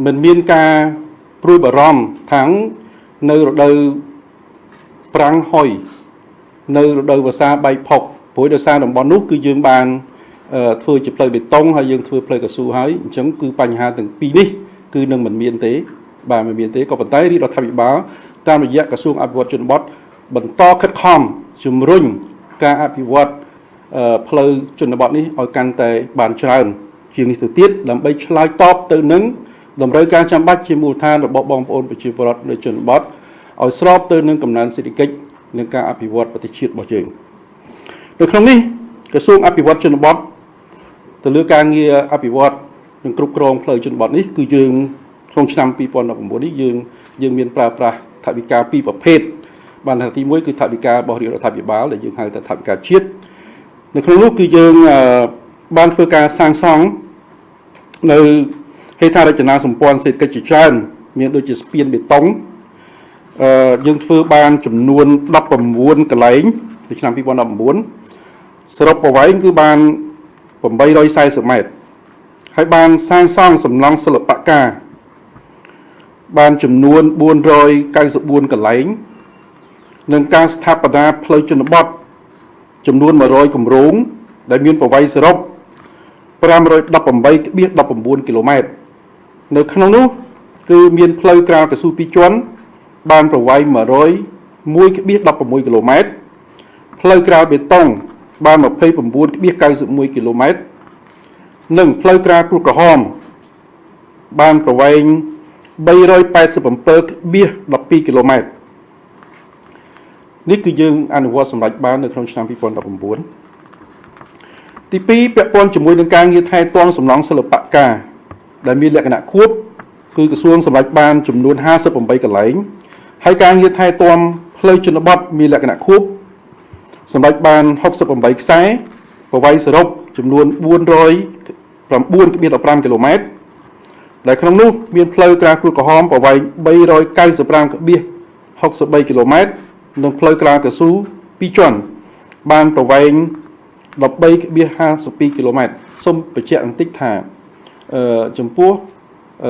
C: មិនមានការព្រួយបារម្ភថាំងនៅរដូវប្រាំងហុយនៅរដូវវស្សាបែកផុកព្រោះដោយសារតំបន់នោះគឺយើងបានធ្វើជាផ្លូវបេតុងហើយយើងធ្វើផ្លូវកៅស៊ូហើយអញ្ចឹងគឺបញ្ហាទាំងពីរនេះគឺនឹងមិនមានទេបាទមិនមានទេក៏ប៉ុន្តែរាជរដ្ឋាភិបាលតាមរយៈក្រសួងអភិវឌ្ឍជនបទបន្តខិតខំជំរុញការអភិវឌ្ឍផ្លូវជនបទនេះឲ្យកាន់តែបានច្រើនជាងនេះទៅទៀតដើម្បីឆ្លើយតបទៅនឹងតម្រូវការចាំបាច់ជាមូលដ្ឋានរបស់បងប្អូនប្រជាពលរដ្ឋនៅជនបទឲ្យស្របទៅនឹងកំណើនសេដ្ឋកិច្ចនិងការអភិវឌ្ឍប្រទេសជាតិរបស់យើងនៅក្នុងនេះក្រសួងអភិវឌ្ឍជនបទទៅលើការងារអភិវឌ្ឍនិងគ្រប់គ្រងផ្លូវជនបទនេះគឺយើងក្នុងឆ្នាំ2019នេះយើងមានប្រើប្រាស់ថវិកាពីរប្រភេទបានថាទី1គឺថវិការបស់រាជរដ្ឋាភិបាលដែលយើងហៅថាថវិកាជាតិនៅក្នុងនោះគឺយើងបានធ្វើការសាងសង់នៅហេដ្ឋារចនាសម្ព័ន្ធសេដ្ឋកិច្ចជាច្រើនមានដូចជាស្ពានបេតុងយើងធ្វើបានចំនួន19កន្លែងនៅឆ្នាំ2019សរុបប្រវែងគឺបាន840ម៉ែត្រហើយបានសាងសង់សំណង់សិល្បកម្មបានចំនួន494កន្លែងនិងការស្ថាបនាផ្លូវជនបទចំនួន100គម្រោងដែលមានប្រវែងសរុប518.19 គីឡូម៉ែត្រនៅក្នុងនោះគឺមានផ្លូវក្រាលកៅស៊ូ2ជាន់បានប្រវែង101.16 គីឡូម៉ែត្រផ្លូវក្រាលបេតុងបាន29.91 គីឡូម៉ែត្រនិងផ្លូវក្រាលគ្រួក្រហមបានប្រវែង387.12 គីឡូម៉ែត្រនេះគឺយើងអនុវត្តសម្រាប់បាននៅក្នុងឆ្នាំ2019ទី2ពាក់ព័ន្ធជាមួយនឹងការងារថែទាំសំណង់សិល្បកម្មដែលមានលក្ខណៈខួបគឺក្រសួងសម្រាប់បានចំនួន58កន្លែងហើយការងារថែទាំផ្លូវជនបទមានលក្ខណៈខួបសម្រាប់បាន68ខ្សែប្រវែងសរុបចំនួន409.15 គីឡូម៉ែត្រដែលក្នុងនោះមានផ្លូវក្រាលគ្រួក្រហមប្រវែង395.63 គីឡូម៉ែត្រនិងផ្លូវក្រាលកៅស៊ូ2ជាន់បានប្រវែង13.52 គីឡូម៉ែត្រសូមបញ្ជាក់បន្តិចថាចំពោះ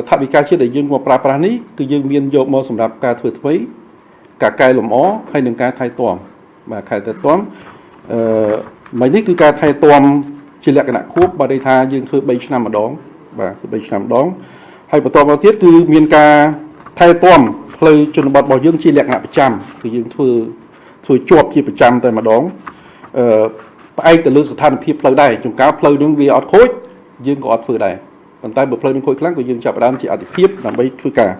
C: ថវិកាជាតិដែលយើងមកប្រើប្រាស់នេះគឺយើងមានយកមកសម្រាប់ការធ្វើថ្មីការកែលម្អហើយនឹងការថែទាំបាទខែថែទាំមិននេះគឺការថែទាំជាលក្ខណៈខួបបើន័យថាយើងធ្វើ3ឆ្នាំម្ដងបាទធ្វើ3ឆ្នាំម្ដងហើយបន្តមកទៀតគឺមានការថែទាំផ្លូវជនបទរបស់យើងជាលក្ខណៈប្រចាំគឺយើងធ្វើជាប់ជាប្រចាំតែម្ដងផ្អែកទៅលើស្ថានភាពផ្លូវដែរជួនកាលផ្លូវនឹងវាអត់ខូចយើងក៏អត់ធ្វើដែរប៉ុន្តែបើផ្លូវនឹងខូចខ្លាំងក៏យើងចាប់ផ្ដើមជាអតិភិបដើម្បីធ្វើការ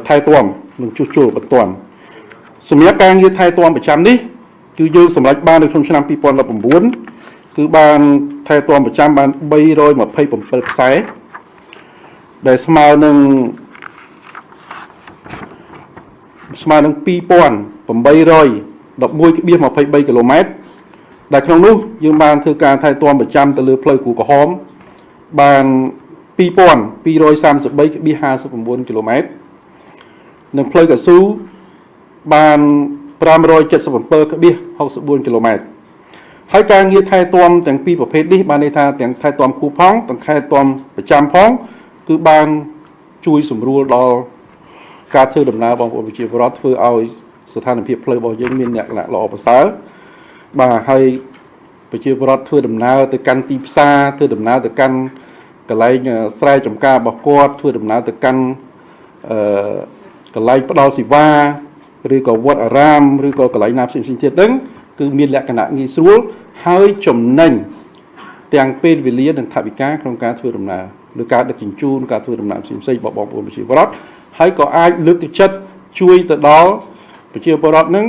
C: ថែទាំនិងជួសជុលបន្ទាន់សម្រាប់ការងារថែទាំប្រចាំនេះគឺយើងសម្រេចបាននៅក្នុងឆ្នាំ2019គឺបានថែទាំប្រចាំបាន327ខ្សែដែលស្មើនឹង2811.23 គីឡូម៉ែត្រដែលក្នុងនោះយើងបានធ្វើការថែទាំប្រចាំទៅលើផ្លូវគូក្រហមបាន2233.59 គីឡូម៉ែត្រនិងផ្លូវកៅស៊ូបាន577.64 គីឡូម៉ែត្រហើយការងារថែទាំទាំងពីរប្រភេទនេះបានន័យថាទាំងថែទាំគូផងទាំងថែទាំប្រចាំផងគឺបានជួយសម្រួលដល់ការធ្វើដំណើរបងប្អូនប្រជាពលរដ្ឋធ្វើឲ្យស្ថានភាពផ្លូវរបស់យើងមានលក្ខណៈល្អប្រសើរបាទហើយប្រជាពលរដ្ឋធ្វើដំណើរទៅកាន់ទីផ្សារធ្វើដំណើរទៅកាន់កន្លែងស្រែចម្ការរបស់គាត់ធ្វើដំណើរទៅកាន់ កន្លែងផ្ដល់សេវាឬក៏វត្តអារាមឬក៏កន្លែងណាផ្សេងៗទៀតហ្នឹងគឺមានលក្ខណៈងាយស្រួលហើយចំណេញទាំងពេលវេលានិងថវិកាក្នុងការធ្វើដំណើរឬការដឹកជញ្ជូនការធ្វើដំណើរផ្សេងៗរបស់បងប្អូនប្រជាពលរដ្ឋហើយក៏អាចលើកទឹកចិត្តជួយទៅដល់ប្រជាពលរដ្ឋហ្នឹង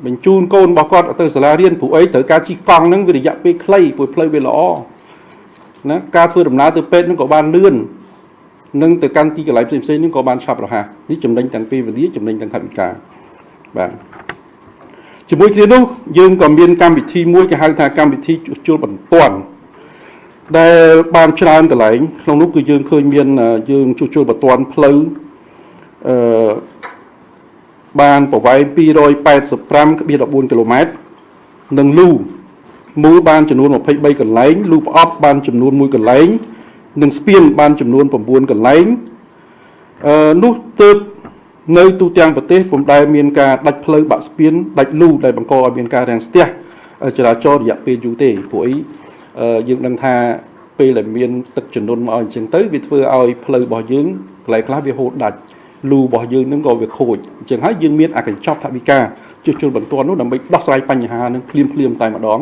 C: បញ្ជូនកូនរបស់គាត់ទៅសាលារៀនព្រោះអីត្រូវការជិះកង់ហ្នឹងវារយៈពេលខ្លីព្រោះផ្លូវវាល្អណាការធ្វើដំណើរទៅពេទ្យហ្នឹងក៏បានលឿននិងទៅកាន់ទីកន្លែងផ្សេងៗហ្នឹងក៏បានឆាប់រហ័សនេះចំណេញទាំងពេលវេលាចំណេញទាំងថវិកាបាទជាមួយគ្នានោះយើងក៏មានកម្មវិធីមួយគេហៅថាកម្មវិធីជួសជុលបន្ទាន់ដែលបានច្រើនកន្លែងក្នុងនោះគឺយើងឃើញមានយើងជួសជុលបន្ទាន់ផ្លូវបានប្រវែង285.14 គីឡូម៉ែត្រនិងលូមូលបានចំនួន23កន្លែងលូប្រអប់បានចំនួន1កន្លែងនិងស្ពានបានចំនួន9កន្លែងនោះទើបនៅទូទាំងប្រទេសពុំដែលមានការដាច់ផ្លូវបាក់ស្ពានដាច់លូដែលបង្កឲ្យមានការរាំងស្ទះចរាចរណ៍រយៈពេលយូរទេព្រោះអីយើងដឹងថាពេលដែលមានទឹកជំនន់មកអញ្ចឹងទៅវាធ្វើឲ្យផ្លូវរបស់យើងកន្លែងខ្លះវាហូរដាច់លូរបស់យើងនឹងក៏វាខូចអញ្ចឹងហើយយើងមានអកញ្ចប់ថវិកាជួសជុលបន្ទាន់នោះដើម្បីដោះស្រាយបញ្ហានឹងភ្លាមតែម្ដង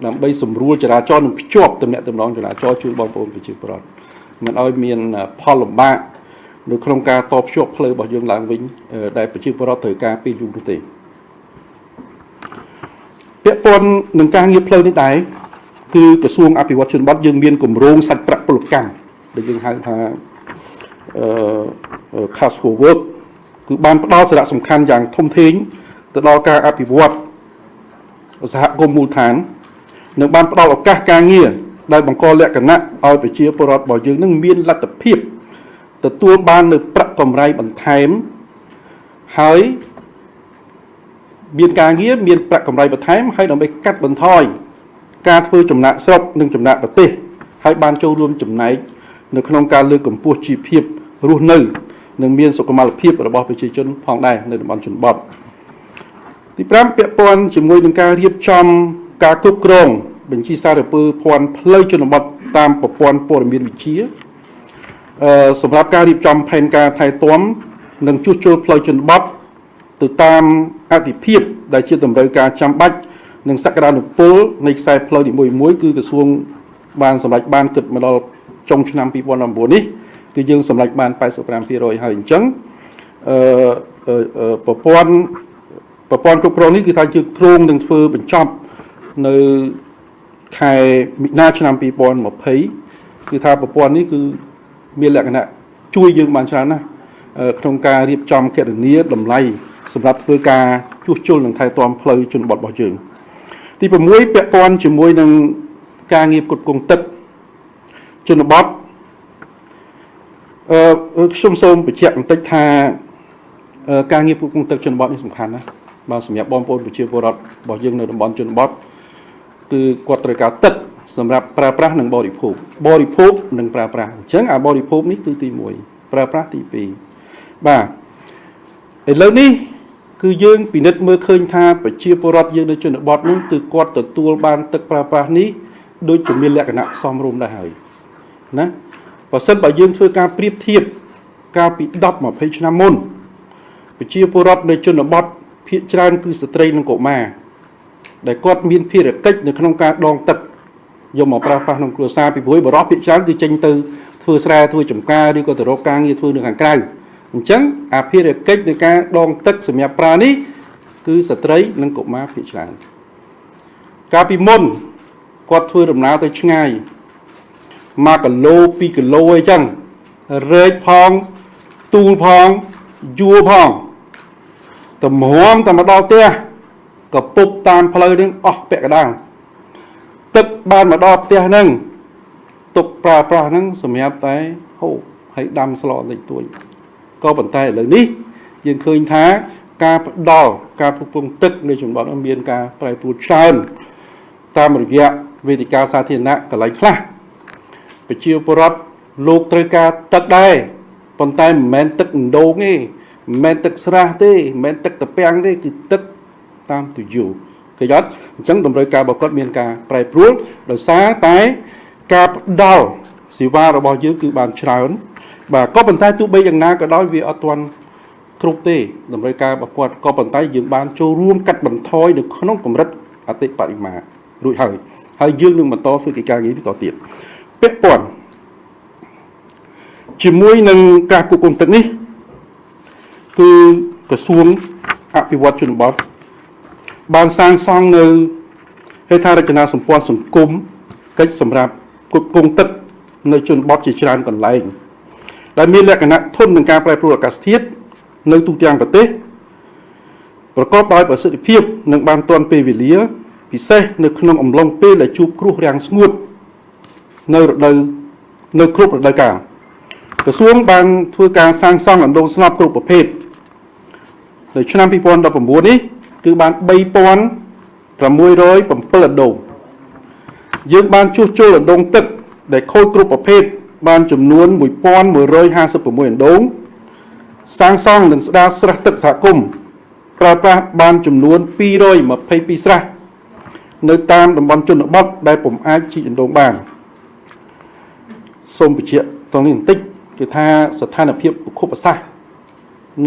C: ដើម្បីសម្រួលចរាចរណ៍និងភ្ជាប់ទំនាក់ទំនងចរាចរណ៍ជួយបងប្អូនប្រជាពលរដ្ឋមិនឲ្យមានផលលំបាកនៅក្នុងការតភ្ជាប់ផ្លូវរបស់យើងឡើងវិញដែលប្រជាពលរដ្ឋត្រូវការពេលយូរនោះទេពាក់ព័ន្ធនឹងការងារផ្លូវនេះដែរគឺក្រសួងអភិវឌ្ឍជនបទយើងមានគម្រោងសាច់ប្រាក់ពលកម្មដែលយើងហៅថាcash for work គឺបានផ្ដល់សារៈសំខាន់យ៉ាងធំធេងទៅដល់ការអភិវឌ្ឍសហគមន៍មូលដ្ឋាននិងបានផ្ដល់ឱកាសការងារដែលបង្កលក្ខណៈឲ្យប្រជាពលរដ្ឋរបស់យើងនឹងមានលទ្ធភាពទទួលបាននៅប្រាក់កម្រៃបន្ថែមហើយមានការងារមានប្រាក់កម្រៃបន្ថែមហើយដើម្បីកាត់បន្ថយការធ្វើចំណាកស្រុកនិងចំណាកប្រទេសហើយបានចូលរួមចំណែកនៅក្នុងការលើកកម្ពស់ជីវភាពរស់នៅនិងមានសុខុមាលភាពរបស់ប្រជាជនផងដែរនៅតំបន់ជនបទទី5ពាក់ព័ន្ធជាមួយនឹងការរៀបចំការគ្រប់គ្រងបញ្ជីសារពើភ័ណ្ឌផ្លូវជនបទតាមប្រព័ន្ធព័ត៌មានវិទ្យាសម្រាប់ការរៀបចំផែនការថែទាំនិងជួសជុលផ្លូវជនបទទៅតាមអតិភិបដែលជាតម្រូវការចាំបាច់និងសក្តានុពលនៃខ្សែផ្លូវនីមួយៗគឺក្រសួងបានសម្រេចបានគិតមកដល់ចុងឆ្នាំ2019នេះគឺយើងសម្រេចបាន 85% ហើយអញ្ចឹងប្រព័ន្ធគ្រប់គ្រងនេះគឺថាយើងគ្រោងនឹងធ្វើបញ្ចប់នៅខែមិនិនាឆ្នាំ2020គឺថាប្រព័ន្ធនេះគឺមានលក្ខណៈជួយយើងបានច្រើនណាស់ក្នុងការរៀបចំគណនាតម្លៃសម្រាប់ធ្វើការជួសជុលនិងថែទាំផ្លូវជនបទរបស់យើងទី6ពាក់ព័ន្ធជាមួយនឹងការងារផ្គត់ផ្គង់ទឹកជនបទខ្ញុំសូមបញ្ជាក់បន្តិចថាការងារផ្គត់ផ្គង់ទឹកជនបទនេះសំខាន់ណាស់បាទសម្រាប់បងប្អូនប្រជាពលរដ្ឋរបស់យើងនៅតំបន់ជនបទគឺគាត់ត្រូវការទឹកសម្រាប់ប្រើប្រាស់និងបរិភោគនិងប្រើប្រាស់អញ្ចឹងអាបរិភោគនេះគឺទី1ប្រើប្រាស់ទី2បាទឥឡូវនេះគឺយើងពិនិត្យមើលឃើញថាប្រជាពលរដ្ឋយើងនៅជនបទនោះគឺគាត់ទទួលបានទឹកប្រើប្រាស់នេះដូចជាមានលក្ខណៈសមរម្យដែរហើយណាបើសិនបើយើងធ្វើការប្រៀបធៀបកាលពី10-20ឆ្នាំមុនប្រជាពលរដ្ឋនៅជនបទភាគច្រើនគឺស្ត្រីនិងកុមារដែលគាត់មានភារកិច្ចនៅក្នុងការដងទឹកយកមកប្រើប្រាស់ក្នុងគ្រួសារពីព្រោះបរិបទភាគច្រើនគឺចេញទៅធ្វើស្រែធ្វើចម្ការឬក៏ទៅរកការងារធ្វើនៅខាងក្រៅអញ្ចឹងអាភារកិច្ចនៃការដងទឹកសម្រាប់ប្រើនេះគឺស្ត្រីនិងកុមារភាគច្រើនកាលពីមុនគាត់ធ្វើដំណើរទៅឆ្ងាយ1គីឡូ2គីឡូអីចឹងរែកផងទូលផងយួរផងតម្រាំតែមកដល់ផ្ទះក៏ពុបតាមផ្លូវនឹងអស់ពាក់កណ្ដាលទឹកបានមកដល់ផ្ទះហ្នឹងទុកប្រើប្រាស់ហ្នឹងសម្រាប់តែហូបហើយដាំស្លតិចតួចក៏ប៉ុន្តែឥឡូវនេះយើងឃើញថាការផ្ដល់ការផ្គត់ផ្គង់ទឹកនៅជនបទមានការប្រែប្រួលច្រើនតាមរយៈវេទិកាសាធារណៈកន្លែងខ្លះប្រជាពលរដ្ឋលោកត្រូវការទឹកដែរប៉ុន្តែមិនមែនទឹកដងទេមិនមែនទឹកស្រះទេមិនមែនទឹកត្រពាំងទេគឺទឹកតាមទុយូគេយល់អញ្ចឹងតម្រូវការរបស់គាត់មានការប្រែប្រួលដោយសារតែការផ្ដល់សេវារបស់យើងគឺបានច្រើនបាទក៏ប៉ុន្តែទោះបីយ៉ាងណាក៏ដោយវាអត់ទាន់ គ្រប់ទេតម្រូវការរបស់គាត់ក៏ប៉ុន្តែយើងបានចូលរួមកាត់បន្ថយនៅក្នុងកម្រិតអតិបរមារួចហើយយើងនឹងបន្តធ្វើកិច្ចការងារនេះតទៀតពាក់ព័ន្ធជាមួយនឹងការគ្រប់គ្រងទឹកនេះគឺក្រសួងអភិវឌ្ឍជនបទបានសាងសង់នៅហេដ្ឋារចនាសម្ព័ន្ធសង្គមកិច្ចសម្រាប់គ្រប់គ្រងទឹកនៅជនបទជាច្រើនកន្លែងដែលមានលក្ខណៈធន់នឹងការប្រែប្រួលអាកាសធាតុនៅទូទាំងប្រទេសប្រកបដោយប្រសិទ្ធភាពនិងបានទាន់ពេលវេលាពិសេសនៅក្នុងអំឡុងពេលដែលជួបគ្រោះរាំងស្ងួតនៅគ្រប់រដូវកាលក្រសួងបានធ្វើការសាងសង់អណ្ដូងស្នប់គ្រប់ប្រភេទនៅឆ្នាំ2019នេះគឺបាន3607អណ្ដូងយើងបានជួសជុលអណ្ដូងទឹកដែលខូចគ្រប់ប្រភេទបានចំនួន1156អណ្ដូងសាងសង់និងស្ដារស្រះទឹកសហគមន៍ប្រើប្រាស់បានចំនួន222ស្រះនៅតាមតំបន់ជនបទដែលពុំអាចជីកអណ្ដូងបានសូមបញ្ជាក់តនេះបន្តិចគឺថាស្ថានភាពភូមិសាស្ត្រ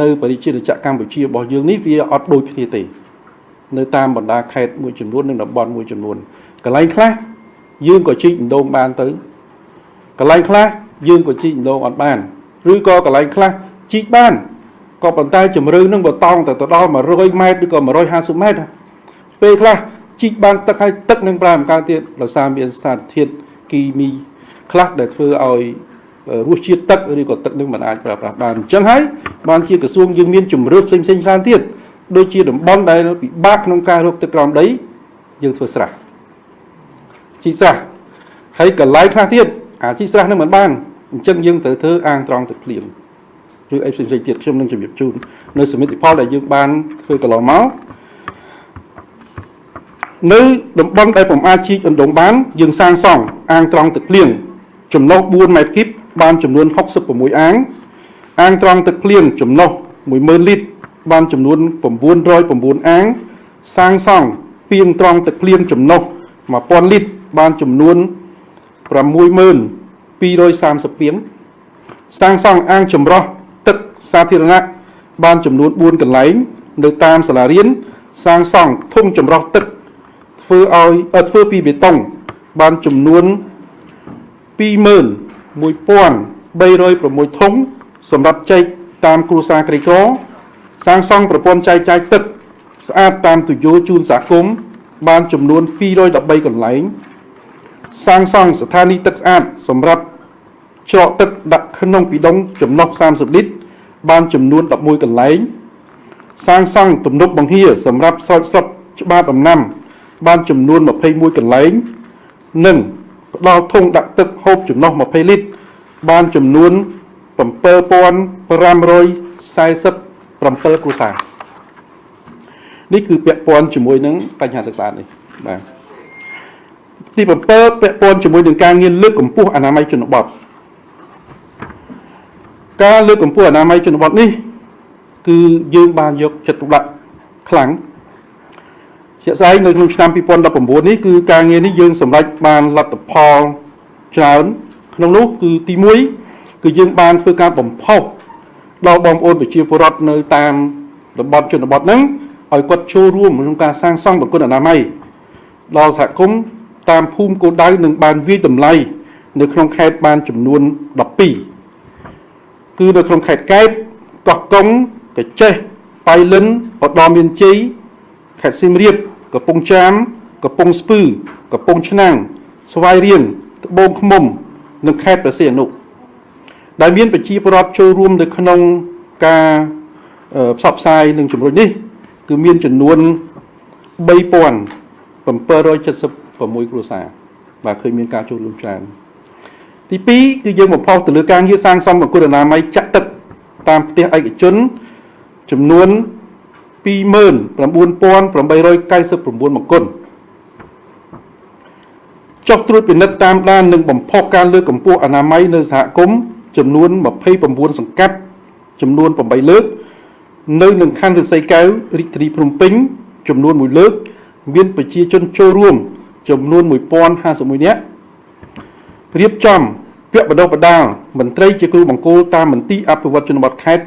C: នៅប្រជាជាតិកម្ពុជារបស់យើងនេះវាអត់ដូចគ្នាទេនៅតាមបណ្ដាខេត្តមួយចំនួននិងតំបន់មួយចំនួនកន្លែងខ្លះយើងក៏ជីកអណ្ដូងបានទៅកន្លែងខ្លះយើងក៏ជីកអណ្ដូងអត់បានឬក៏កន្លែងខ្លះជីកបានក៏ប៉ុន្តែជំរឿននឹងបតង់ទៅដល់100ម៉ែត្រឬក៏150ម៉ែត្រពេលខ្លះជីកបានទឹកហើយទឹកនឹងប្រើមិនកើតទៀតដោយសារមានសារធាតុគីមីខ្លះដែលធ្វើឲ្យរសជាតិទឹកឬក៏ទឹកនឹងមិនអាចប្រើប្រាស់បានអញ្ចឹងហើយបានជាក្រសួងយើងមានជំរឿនផ្សេងៗច្រើនទៀតដូចជាតំបន់ដែលពិបាកក្នុងការរកទឹកក្រោមដីយើងធ្វើស្រះជីកស្រះហើយកន្លែងខ្លះទៀតអាជីកស្រះនឹងមិនបានអញ្ចឹងយើងត្រូវធ្វើអាងត្រង់ទឹកភ្លៀងឬអីផ្សេងៗទៀតខ្ញុំនឹងជម្រាបជូននៅសមិទ្ធផលដែលយើងបានធ្វើកន្លងមកនៅតំបន់ដែលពុំអាចជីកអណ្ដូងបានយើងសាងសង់អាងត្រង់ទឹកភ្លៀងចំណុះ4ម៉ែត្រគីបបានចំនួន66អាងត្រង់ទឹកភ្លៀងចំណុះ10000លីត្របានចំនួន909អាងសាងសង់ពាងត្រង់ទឹកភ្លៀងចំណុះ1000លីត្របានចំនួន60230ពាងសាងសង់អាងចម្រោះទឹកសាធារណៈបានចំនួន4កន្លែងនៅតាមសាលារៀនសាងសង់ធុងចម្រោះទឹកធ្វើពីបេតុងបានចំនួន21306ធុងសម្រាប់ចែកតាមគ្រួសារក្រីក្រសាងសង់ប្រព័ន្ធចែកចាយទឹកស្អាតតាមទយោជូនសហគមន៍បានចំនួន213កន្លែងសាងសង់ស្ថានីយ៍ទឹកស្អាតសម្រាប់ច្រកទឹកដាក់ក្នុងប៊ីដុងចំណុះ30លីត្របានចំនួន11កន្លែងសាងសង់ទំនប់បង្ហៀសម្រាប់ស្រោចស្រពច្បារដំណាំបានចំនួន21កន្លែងនិងផ្ដល់ធុងដាក់ទឹកហូបចំណុះ20លីត្របានចំនួន7547គ្រួសារនេះគឺពាក់ព័ន្ធជាមួយនឹងបញ្ហាទឹកស្អាតនេះបាទទី7ពាក់ព័ន្ធជាមួយនឹងការងារលើកកម្ពស់អនាម័យជនបទការលើកកម្ពស់អនាម័យជនបទនេះគឺយើងបានយកចិត្តទុកដាក់ខ្លាំងជាក់ស្ដែងនៅក្នុងឆ្នាំ2019នេះគឺការងារនេះយើងសម្រេចបានលទ្ធផលច្រើនក្នុងនោះគឺទី1គឺយើងបានធ្វើការបំផុសដល់បងប្អូនប្រជាពលរដ្ឋនៅតាមតំបន់ជនបទហ្នឹងឲ្យគាត់ចូលរួមក្នុងការសាងសង់បង្គន់អនាម័យដល់សហគមន៍តាមភូមិគោលដៅនឹងបានវាយតម្លៃនៅក្នុងខេត្តបានចំនួន12គឺនៅក្នុងខេត្តកែបកោះកុងកញ្ចេះប៉ៃលិនឧត្តរមានជ័យខេត្តសៀមរាបកំពង់ចាមកំពង់ស្ពឺកំពង់ឆ្នាំងស្វាយរៀងត្បូងឃ្មុំនិងខេត្តព្រះសីហនុដែលមានប្រជាពលរដ្ឋចូលរួមនៅក្នុងការផ្សព្វផ្សាយនឹងជំរុញនេះគឺមានចំនួន3776គ្រួសារបាទឃើញមានការចូលរួមច្រើនទី2គឺយើងបំផុសទៅលើការងារសាងសង់បង្គន់អនាម័យចាក់ទឹកតាមផ្ទះឯកជនចំនួន29899បង្គន់ចុះត្រួតពិនិត្យតាមដាននិងបំផុសការលើកកម្ពស់អនាម័យនៅសហគមន៍ចំនួន29សង្កាត់ចំនួន8លើកនៅនឹងខណ្ឌរិស័យកែវរាជធានីភ្នំពេញចំនួន1លើកមានប្រជាជនចូលរួមចំនួន1051នាក់រៀបចំពាក់បណ្ដុះបណ្ដាលមន្ត្រីជាគ្រូបង្គោលតាមមន្ទីរអភិវឌ្ឍជនបទខេត្ត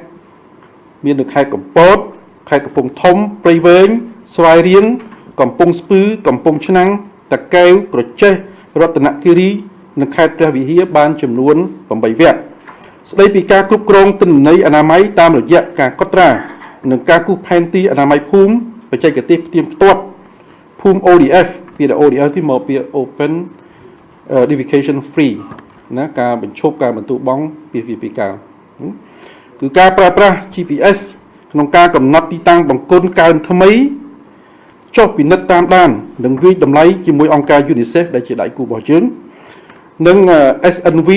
C: មាននៅខេត្តកំពតខេត្តកំពង់ធំព្រៃវែងស្វាយរៀងកំពង់ស្ពឺកំពង់ឆ្នាំងតាកែវក្រចេះរតនគិរីនិងខេត្តព្រះវិហារបានចំនួន8វគ្គស្ដីពីការគ្រប់គ្រងទិន្នន័យអនាម័យតាមរយៈការកត់ត្រានិងការគូសផែនទីអនាម័យភូមិបច្ចេកទេសផ្ទៀងផ្ទាត់ភូមិ ODF ពី ODF ទីមកពី Open Defecation Free ណាការបញ្ឈប់ការបន្ទោបង់ពីការគឺការប្រើប្រាស់ GPS ក្នុងការកំណត់ទីតាំងបង្គន់កើនថ្មីចុះពិនិត្យតាមដាននិងវិយតម្លៃជាមួយអង្គការ UNICEF ដែលជាដៃគូរបស់យើងនិង SNV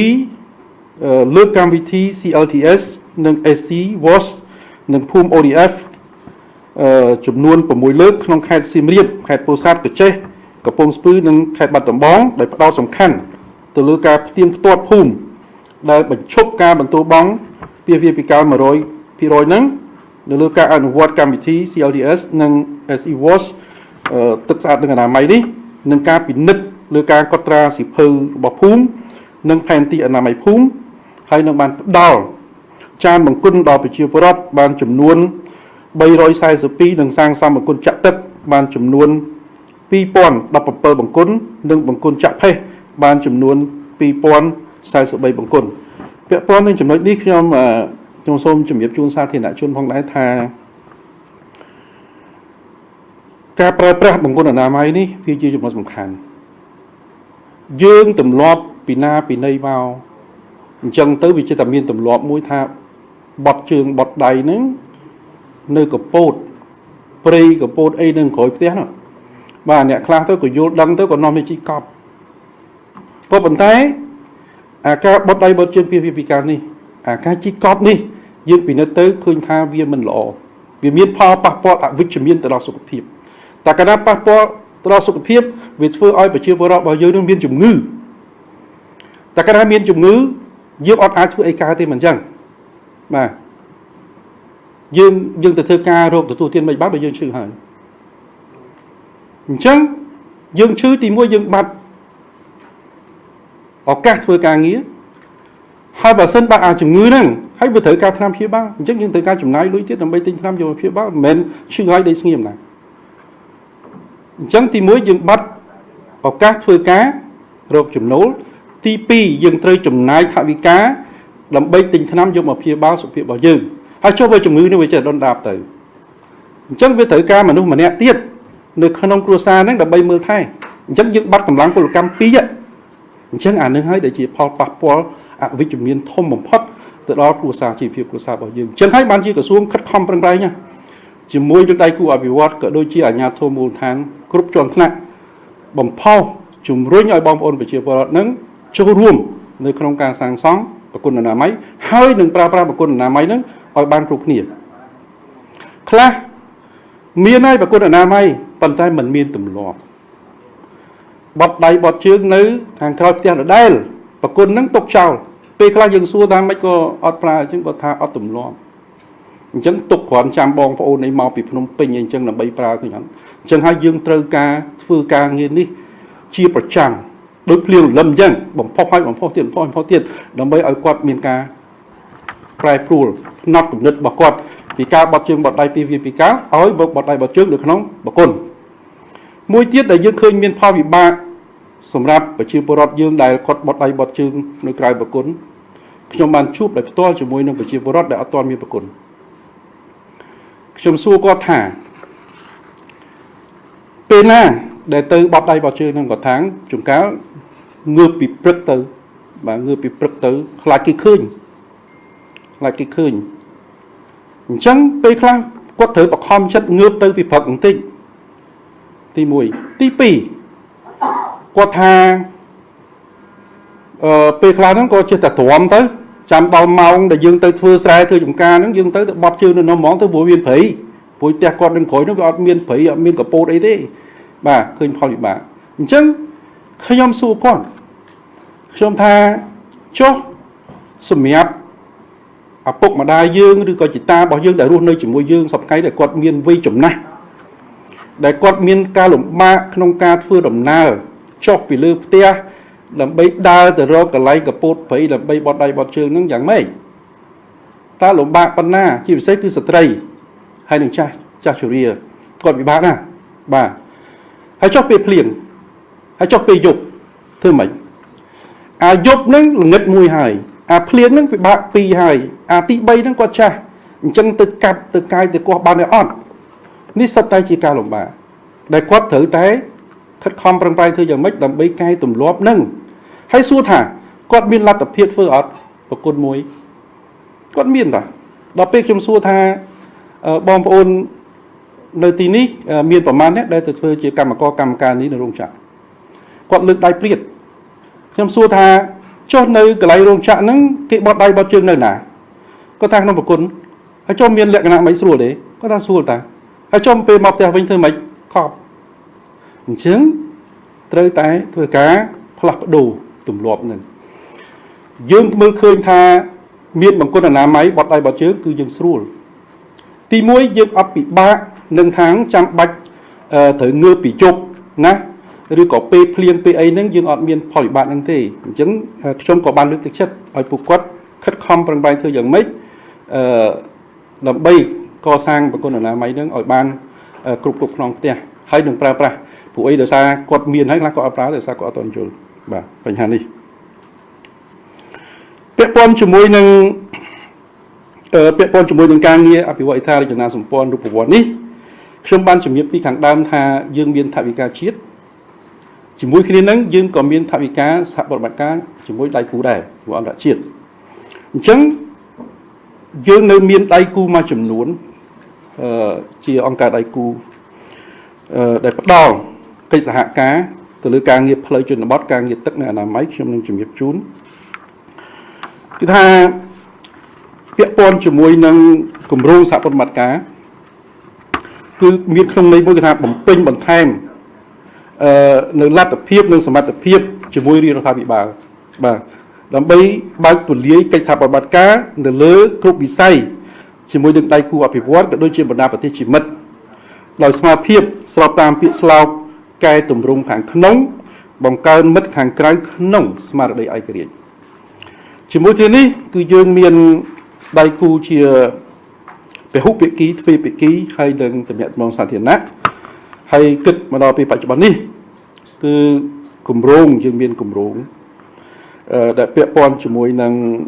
C: លើកកម្មវិធី CLTS និង SC WASH និងភូមិ ODF ចំនួន6លើកក្នុងខេត្តសៀមរាបខេត្តពោធិ៍សាត់កោះចេះកំពង់ស្ពឺនិងខេត្តបាត់ដំបងដែលផ្ដោតសំខាន់ទៅលើការផ្ទៀងផ្ទាត់ភូមិដែលបញ្ឈប់ការបន្ទោបង់ពីកាល 100% ហ្នឹងនៅលើការអនុវត្តកម្មវិធី CLTS និង SC WASH ទឹកស្អាតនិងអនាម័យនេះនិងការពិនិត្យលើការកត់ត្រាសៀវភៅរបស់ភូមិនិងផែនទីអនាម័យភូមិហើយនឹងបានផ្ដល់ចានបង្គន់ដល់ប្រជាពលរដ្ឋបានចំនួន342និងសាងសង់បង្គន់ចាក់ទឹកបានចំនួន2017បង្គន់និងបង្គន់ចាក់ផេះបានចំនួន2043បង្គន់ពាក់ព័ន្ធនឹងចំណុចនេះខ្ញុំសូមជម្រាបជូនសាធារណជនផងដែរថាការប្រើប្រាស់បង្គន់អនាម័យនេះវាជាចំណុចសំខាន់យើងទម្លាប់ពីណាពីណីមកអញ្ចឹងទៅវាជាតែមានទម្លាប់មួយថាបត់ជើងបត់ដៃហ្នឹងនៅកពតព្រៃកពតអីនឹងក្រោយផ្ទះនោះបាទអ្នកខ្លះទៅក៏យល់ដឹងទៅក៏នាំទៅជីកប់ក៏ប៉ុន្តែអាការបត់ដៃបត់ជើងពីការនេះអាការជីកប់នេះយើងពិនិត្យទៅឃើញថាវាមិនល្អវាមានផលប៉ះពាល់អវិជ្ជមានទៅដល់សុខភាពតែកាលណាប៉ះពាល់ទៅដល់សុខភាពវាធ្វើឲ្យប្រជាពលរដ្ឋរបស់យើងនឹងមានជំងឺតែកាលណាមានជំងឺយើងអត់អាចធ្វើអីកើតទេមិនអញ្ចឹងបាទយើងទៅធ្វើការរោគទទួលទានមិនបានបើយើងឈឺហើយអញ្ចឹងយើងឈឺទីមួយយើងបាត់ឱកាសធ្វើការងារហើយបើសិនបើជំងឺហ្នឹងហើយវាត្រូវការថ្នាំព្យាបាលអញ្ចឹងយើងត្រូវការចំណាយលុយទៀតដើម្បីទិញថ្នាំយកមកព្យាបាលមិនមែនឈឺហើយដេកស្ងៀមណាអញ្ចឹងទីមួយយើងបាត់ឱកាសធ្វើការរកចំណូលទី2យើងត្រូវចំណាយថវិកាដើម្បីទិញថ្នាំយកមកព្យាបាលសុខភាពរបស់យើងហើយចុះបើជំងឺនេះវាចេះដុនដាបទៅអញ្ចឹងវាត្រូវការមនុស្សម្នាក់ទៀតនៅក្នុងគ្រួសារហ្នឹងដើម្បីមើលថែអញ្ចឹងយើងបាត់កម្លាំងពលកម្ម2អញ្ចឹងអានឹងហើយដែលជាផលប៉ះពាល់អវិជ្ជមានធំបំផុតទៅដល់គ្រួសារជីវភាពគ្រួសាររបស់យើងអញ្ចឹងហើយបានជាក្រសួងខិតខំប្រឹងប្រែងជាមួយនឹងដៃគូអភិវឌ្ឍក៏ដូចជាអាជ្ញាធរមូលដ្ឋានគ្រប់ជាន់ថ្នាក់បំផុសជំរុញឲ្យបងប្អូនប្រជាពលរដ្ឋនឹងចូលរួមនៅក្នុងការសាងសង់បង្គន់អនាម័យហើយនឹងប្រើប្រាស់បង្គន់អនាម័យនឹងឲ្យបានគ្រប់គ្នាខ្លះមានហើយបង្គន់អនាម័យប៉ុន្តែមិនមានទម្លាប់បត់ដៃបត់ជើងនៅខាងក្រោយផ្ទះដដែលបង្គន់នឹងຕົកចោលពេលខ្លះយើងសួរថាមិនក៏អត់ប្រើអញ្ចឹងគាត់ថាអត់ទម្លាប់អញ្ចឹងទុកគ្រាន់ចាំបងប្អូនឯងមកពីភ្នំពេញអញ្ចឹងដើម្បីប្រើឃើញអត់អញ្ចឹងហើយយើងត្រូវការធ្វើការងារនេះជាប្រចាំដូចភ្លៀងរលឹមអញ្ចឹងបំផុសហើយបំផុសទៀតដើម្បីឲ្យគាត់មានការប្រែប្រួលផ្នត់គំនិតរបស់គាត់ពីការបត់ជើងបត់ដៃពីកាលឲ្យបត់ដៃបត់ជើងនៅក្នុងបង្គន់មួយទៀតដែលយើងឃើញមានផលវិបាកសម្រាប់ប្រជាពលរដ្ឋយើងដែលគាត់បត់ដៃបត់ជើងនៅក្រៅបង្គន់ខ្ញុំបានជួបដោយផ្ទាល់ជាមួយនឹងប្រជាពលរដ្ឋដែលអត់ទាន់មានបង្គន់ខ្ញុំសួរគាត់ថាពេលណាដែលទៅបត់ដៃបត់ជើងនឹងគាត់ថាជួនកាលងើបពីព្រឹកទៅបាទងើបពីព្រឹកទៅខ្លាចគេឃើញអញ្ចឹងពេលខ្លះគាត់ត្រូវបខំចិត្តងើបទៅពីព្រឹកបន្តិចទី1ទី2គាត់ថាពេលខ្លះហ្នឹងក៏ចេះតែទ្រាំទៅចាំដល់ម៉ោងដែលយើងទៅធ្វើស្រែធ្វើចំការហ្នឹងយើងទៅបត់ជើងនៅនោះហ្មងទៅព្រោះមានព្រៃព្រោះផ្ទះគាត់នឹងក្រោយនោះវាអត់មានព្រៃអត់មានកពតអីទេបាទឃើញផលវិបាកអញ្ចឹងខ្ញុំសួរគាត់ខ្ញុំថាចុះសម្រាប់ឪពុកម្ដាយយើងឬក៏ជីតារបស់យើងដែលរស់នៅជាមួយយើងសពថ្ងៃដែលគាត់មានវ័យចំណាស់ដែលគាត់មានការលំបាកក្នុងការធ្វើដំណើរចុះពីលើផ្ទះដើម្បីដើរទៅរកកន្លែងកពតព្រៃដើម្បីបត់ដៃបត់ជើងនឹងយ៉ាងម៉េច ta lộn bạc bắn na chỉ phải cứ stray hay đừng cha chủ ria còn bị bạc na bà hãy cho pe liền hãy cho pe dục thưa mày dục nâng là ngất mùi hài liền nâng bị bạc pi hài tí bay nâng qua cha chân từ cặp từ cai từ qua ban này on ní sát tay chỉ ca lộn bà đại quát thử té khất khom bằng vai thưa giờ mấy đầm bay cai tùm lốp nâng hay xua thả quát miên la tập thiệt phơi ọt và côn muối quát miên ta đọc pe trong xua thả bom ôn nơi tí ní miênประมาณ đấy từ phơi chỉ cầm mà co cầm ca ní là rong chạ quát lực đại priệt trong xua thả cho nơi cái này rong chạ nâng cái bọt đai bọt chương nơi nà có thang nó một côn hay cho miên lệ cái nào mấy xua đấy có thang xua ta hay cho pe mọc theo vinh thơ mấy khọp chứng tới tái thôi cá phật đủ tùm lọp này dương mơ khơi tha miên bằng con là ná máy bọt đai bọt chương cứ dương xua tí muối dương ấp bị ba nâng tháng trăm bạch thời ngư bị chụp nè rồi có pe phliêng pe ấy nâng dương ọt miên phổi bạn nâng thế chứng trong có ban nước thực chất ở phục quất khất khom bằng bài thơ dạng mấy làm bay co sang bằng con là máy nâng ở ban cục cục nòng tia hay đừng pra phụ ấy được xa quật miên hay là có áp được xa có toàn chuột bà bệnh hàn đi biết pon chủng môi nâng biết pon chủng môi nâng càng nghe áp vậy tha để cho na sủng pon được phục ní trong ban chủng nghiệp đi khẳng đam tha dương miên thạ bị ca chiết chỉ mỗi khi nâng dương còn miên thạ bị cá sạp bọt bạc cá chỉ mỗi đại cú đẻ của ông đã chiết chứng dương nơi miên đại cú mà chủng nuốn chia ông cả đại cú để bắt đầu cây xã hạ cá từ lưới càng nghiệp lời chuyện là bót càng nghiệp tức là mấy trong những chủng nghiệp trún thứ hai biết pon chủng môi nâng cùng rong sạp bọt mặt cá cứ miên không lấy mỗi cái thằng bẩm pin bẩm thêm nơi lát tập phiếp nơi sầm tập phiếp chỉ môi đi nó bị bà làm bay bao tuần lưới cây sạp bọt mặt cá nơi lứa không bị say chỉ môi đừng đai cu ở phía vót cái đôi chân bẩn đá bẩn chỉ mất lời smart phiếp sọp tam phiếp slau cài tủm rung hàng nóng bằng cao mất hàng cái nóng smart ở đây ai cái chỉ môi thế này cứ dương miền đai cu chia về hút bị ký phê bị ký hay đừng tập nhận mong sản thiện nát hay cực mà đo bị phải chụp đi cứ cùng rong dương miền cùng rong đại bệ pon chỉ môi năng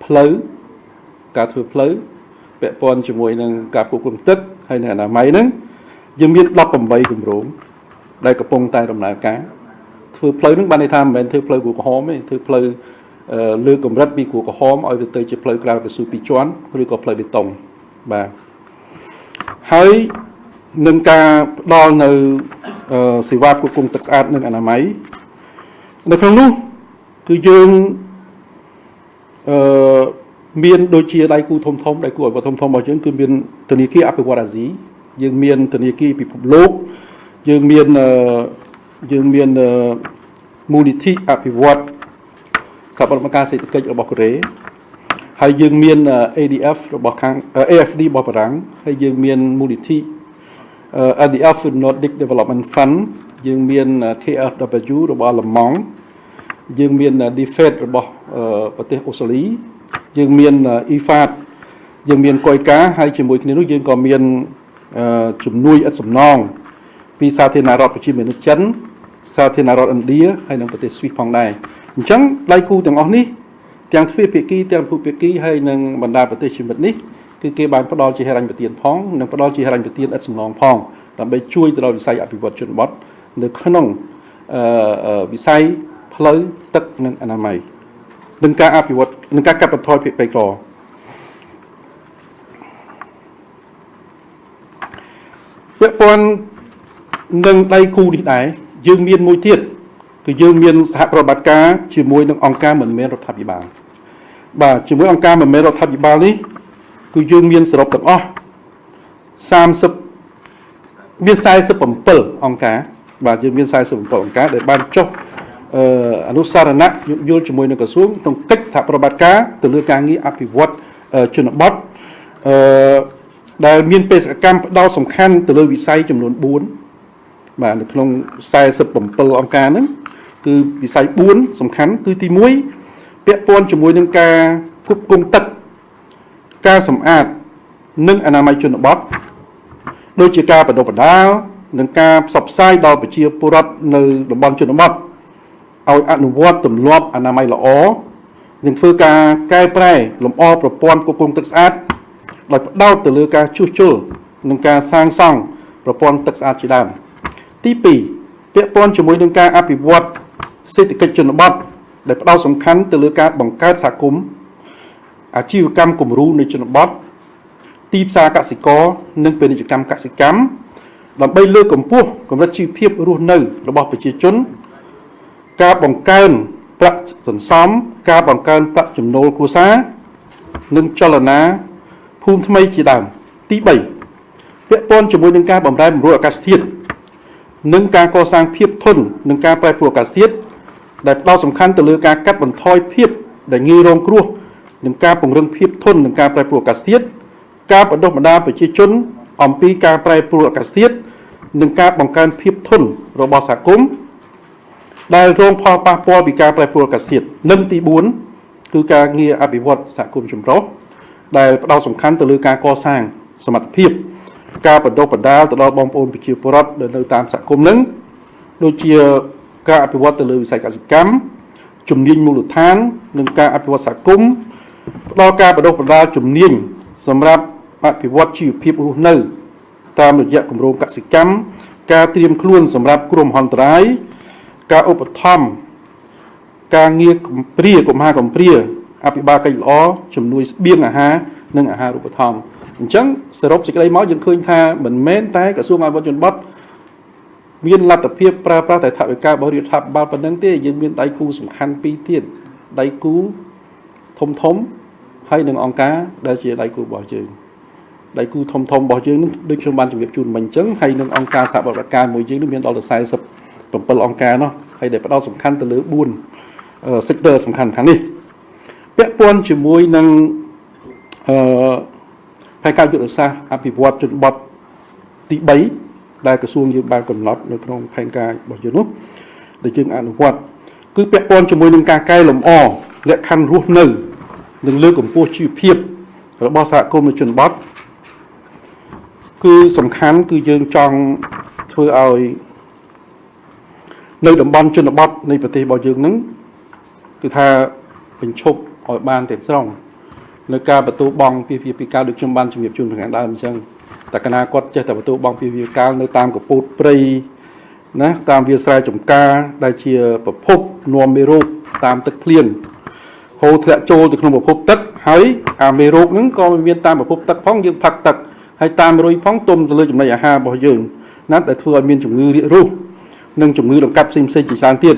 C: phơi cá thừa phơi bệ pon chỉ môi năng cá cục cùng tức hay là máy nứng dương miền đọc cầm bay cùng rong đây có pong tay đồng nào cá thừa phơi nứng ban này tham bên thừa phơi của hóm ấy thừa phơi lư cầm rất bị của hóm ở từ từ chỉ phơi cào từ suy bị choán rồi có phơi bị tông và hay nâng ca đo nơi sĩ vát của cùng tật át nâng ảnh máy nó không luôn cứ dương miền đôi chia đại cu thông đại cu và thông bảo chứng cứ miền từ này kia áp qua là gì dương miền từ này kia bị phục lốp dương miền munity áp qua các bạn ca sĩ tự ở bọc rễ hay dương miền ADF bọc hàng AFD bọc rắn hay dương miền munity ADF Nordic Development Fund យើងមាន KFW របស់លម៉ង់យើងមាន DFED របស់ប្រទេសអូស្ត្រាលីយើងមាន IFAD យើងមានកុយកាហើយជាមួយគ្នានោះយើងក៏មានជំនួយឥតសំណងពីសាធារណរដ្ឋប្រជាមានិតចិនសាធារណរដ្ឋឥណ្ឌាហើយនិងប្រទេសស្វីសផងដែរអញ្ចឹងដៃគូទាំងអស់នេះទាំងទ្វេភាគីទាំងភូភាគីហើយនិងបណ្ដាប្រទេសជាមិត្តនេះគឺគេបានផ្ដល់ជាហិរញ្ញប្បទានផងនិងផ្ដល់ជាហិរញ្ញប្បទានឥតសំណងផងដើម្បីជួយទៅដល់វិស័យអភិវឌ្ឍជនបទនៅក្នុងវិស័យផ្លូវទឹកនិងអនាម័យនឹងការអភិវឌ្ឍនឹងការកាត់បន្ថយភាពក្រីក្រពាក់ព័ន្ធនឹងដៃគូនេះដែរយើងមានមួយទៀតគឺយើងមានសហប្រតិបត្តិការជាមួយនឹងអង្គការមិនមែនរដ្ឋាភិបាលបាទជាមួយអង្គការមិនមែនរដ្ឋាភិបាលនេះគឺយើងមានសរុបទាំងអស់មាន47អង្គការបាទយើងមាន47អង្គការដែលបានចុះអនុសារណៈយល់ជាមួយនឹងក្រសួងក្នុងកិច្ចសហប្រតិបត្តិការទៅលើការងារអភិវឌ្ឍជនបទដែលមានបេសកកម្មផ្ដោតសំខាន់ទៅលើវិស័យចំនួន4បាទនៅក្នុង47អង្គការហ្នឹងគឺវិស័យ4សំខាន់គឺទី1ពាក់ព័ន្ធជាមួយនឹងការ គ្រប់គ្រងទឹកការសម្អាតនិងអនាម័យជនបទដូចជាការបដិបដាលនិងការផ្សព្វផ្សាយដល់ប្រជាពលរដ្ឋនៅតំបន់ជនបទឲ្យអនុវត្តទម្លាប់អនាម័យល្អនិងធ្វើការកែប្រែលម្អប្រព័ន្ធគ្រប់គ្រងទឹកស្អាតដោយផ្ដោតទៅលើការជួសជុលនិងការសាងសង់ប្រព័ន្ធទឹកស្អាតជាដើមទី2ពាក់ព័ន្ធជាមួយនឹងការអភិវឌ្ឍសេដ្ឋកិច្ចជនបទដែលផ្ដោតសំខាន់ទៅលើការបង្កើតសហគមន៍អាជីវកម្មគំរូនៅជនបទទីផ្សារកសិករនិងពាណិជ្ជកម្មកសិកម្មដើម្បីលើកកម្ពស់កម្រិតជីវភាពរស់នៅរបស់ប្រជាជនការបង្កើនប្រាក់សន្សំការបង្កើនប្រាក់ចំណូលគ្រួសារនិងចលនាភូមិថ្មីជាដើមទី3ពាក់ព័ន្ធជាមួយនឹងការបម្រែបម្រួលអាកាសធាតុនិងការកសាងភាពធន់នឹងការប្រែប្រួលអាកាសធាតុដែលផ្ដោតសំខាន់ទៅលើការកាត់បន្ថយភាពដែលងាយរងគ្រោះនិងការពង្រឹងភាពធន់នឹងការប្រែប្រួលអាកាសធាតុការបណ្ដុះបណ្ដាលប្រជាជនអំពីការប្រែប្រួលអាកាសធាតុនិងការបង្កើនភាពធន់របស់សហគមន៍ដែលរងផលប៉ះពាល់ពីការប្រែប្រួលអាកាសធាតុនិងទី4គឺការងារអភិវឌ្ឍសហគមន៍ចម្រុះដែលផ្ដោតសំខាន់ទៅលើការកសាងសមត្ថភាពការបណ្ដុះបណ្ដាលទៅដល់បងប្អូនប្រជាពលរដ្ឋដែលនៅតាមសហគមន៍នឹងដូចជាការអភិវឌ្ឍទៅលើវិស័យកសិកម្មជំនាញមូលដ្ឋាននិងការអភិវឌ្ឍសហគមន៍ផ្ដល់ការបណ្ដុះបណ្ដាលជំនាញសម្រាប់អភិវឌ្ឍជីវភាពរស់នៅតាមរយៈគម្រោងកសិកម្មការត្រៀមខ្លួនសម្រាប់គ្រោះមហន្តរាយការឧបត្ថម្ភការងារកំព្រាកុម្ភាកំព្រាអភិបាលកិច្ចល្អជំនួយស្បៀងអាហារនិងអាហារូបត្ថម្ភអញ្ចឹងសរុបសេចក្តីមកយើងឃើញថាមិនមែនតែក្រសួងអភិវឌ្ឍជនបទមានលទ្ធភាពប្រើប្រាស់តែថវិការបស់រដ្ឋាភិបាលប៉ុណ្ណឹងទេយើងមានដៃគូសំខាន់ពីរទៀតដៃគូធំហើយនឹងអង្គការដែលជាដៃគូរបស់យើងដៃគូធំរបស់យើងនឹងដូចខ្ញុំបានជម្រាបជូនមិញអញ្ចឹងហើយនឹងអង្គការសហប្រតិការមួយយើងនឹងមានដល់ទៅ47អង្គការនោះហើយដែលផ្ដោតសំខាន់ទៅលើ4 sector សំខាន់នេះពាក់ព័ន្ធជាមួយនឹងផែនការយុទ្ធសាស្ត្រអភិវឌ្ឍជនបទទី3ដែលក្រសួងយើងបានកំណត់នៅក្នុងផែនការរបស់យើងនោះដែលយើងអនុវត្តគឺពាក់ព័ន្ធជាមួយនឹងការកែលម្អលក្ខខណ្ឌរស់នៅនិងលើកកម្ពស់ជីវភាពរបស់សហគមន៍នៅជនបទគឺសំខាន់គឺយើងចង់ធ្វើឲ្យនៅតំបន់ជនបទនៃប្រទេសរបស់យើងនឹងគឺថាបញ្ឈប់ឲ្យបានទាំងស្រុងនៅការបន្ទោបង់ពីវាពីកាលដូចខ្ញុំបានជំរាបជូនខាងដើមអញ្ចឹងតែកណាគាត់ចេះតែបន្ទោបង់ពីវាកាលនៅតាមកពូតព្រៃណាតាមវាស្រែចម្ការដែលជាប្រភពនាំមេរោគតាមទឹកភ្លៀងហូរធ្លាក់ចូលទៅក្នុងប្រភពទឹកហើយអាមេរោគហ្នឹងក៏មានតាមប្រភពទឹកផងយើងផឹកទឹកហើយតាមរុយផងទុំទៅលើចំណីអាហាររបស់យើងណាដែលធ្វើឲ្យមានជំងឺរាគរូសនិងជំងឺដង្កាត់ផ្សេងៗជាច្រើនទៀត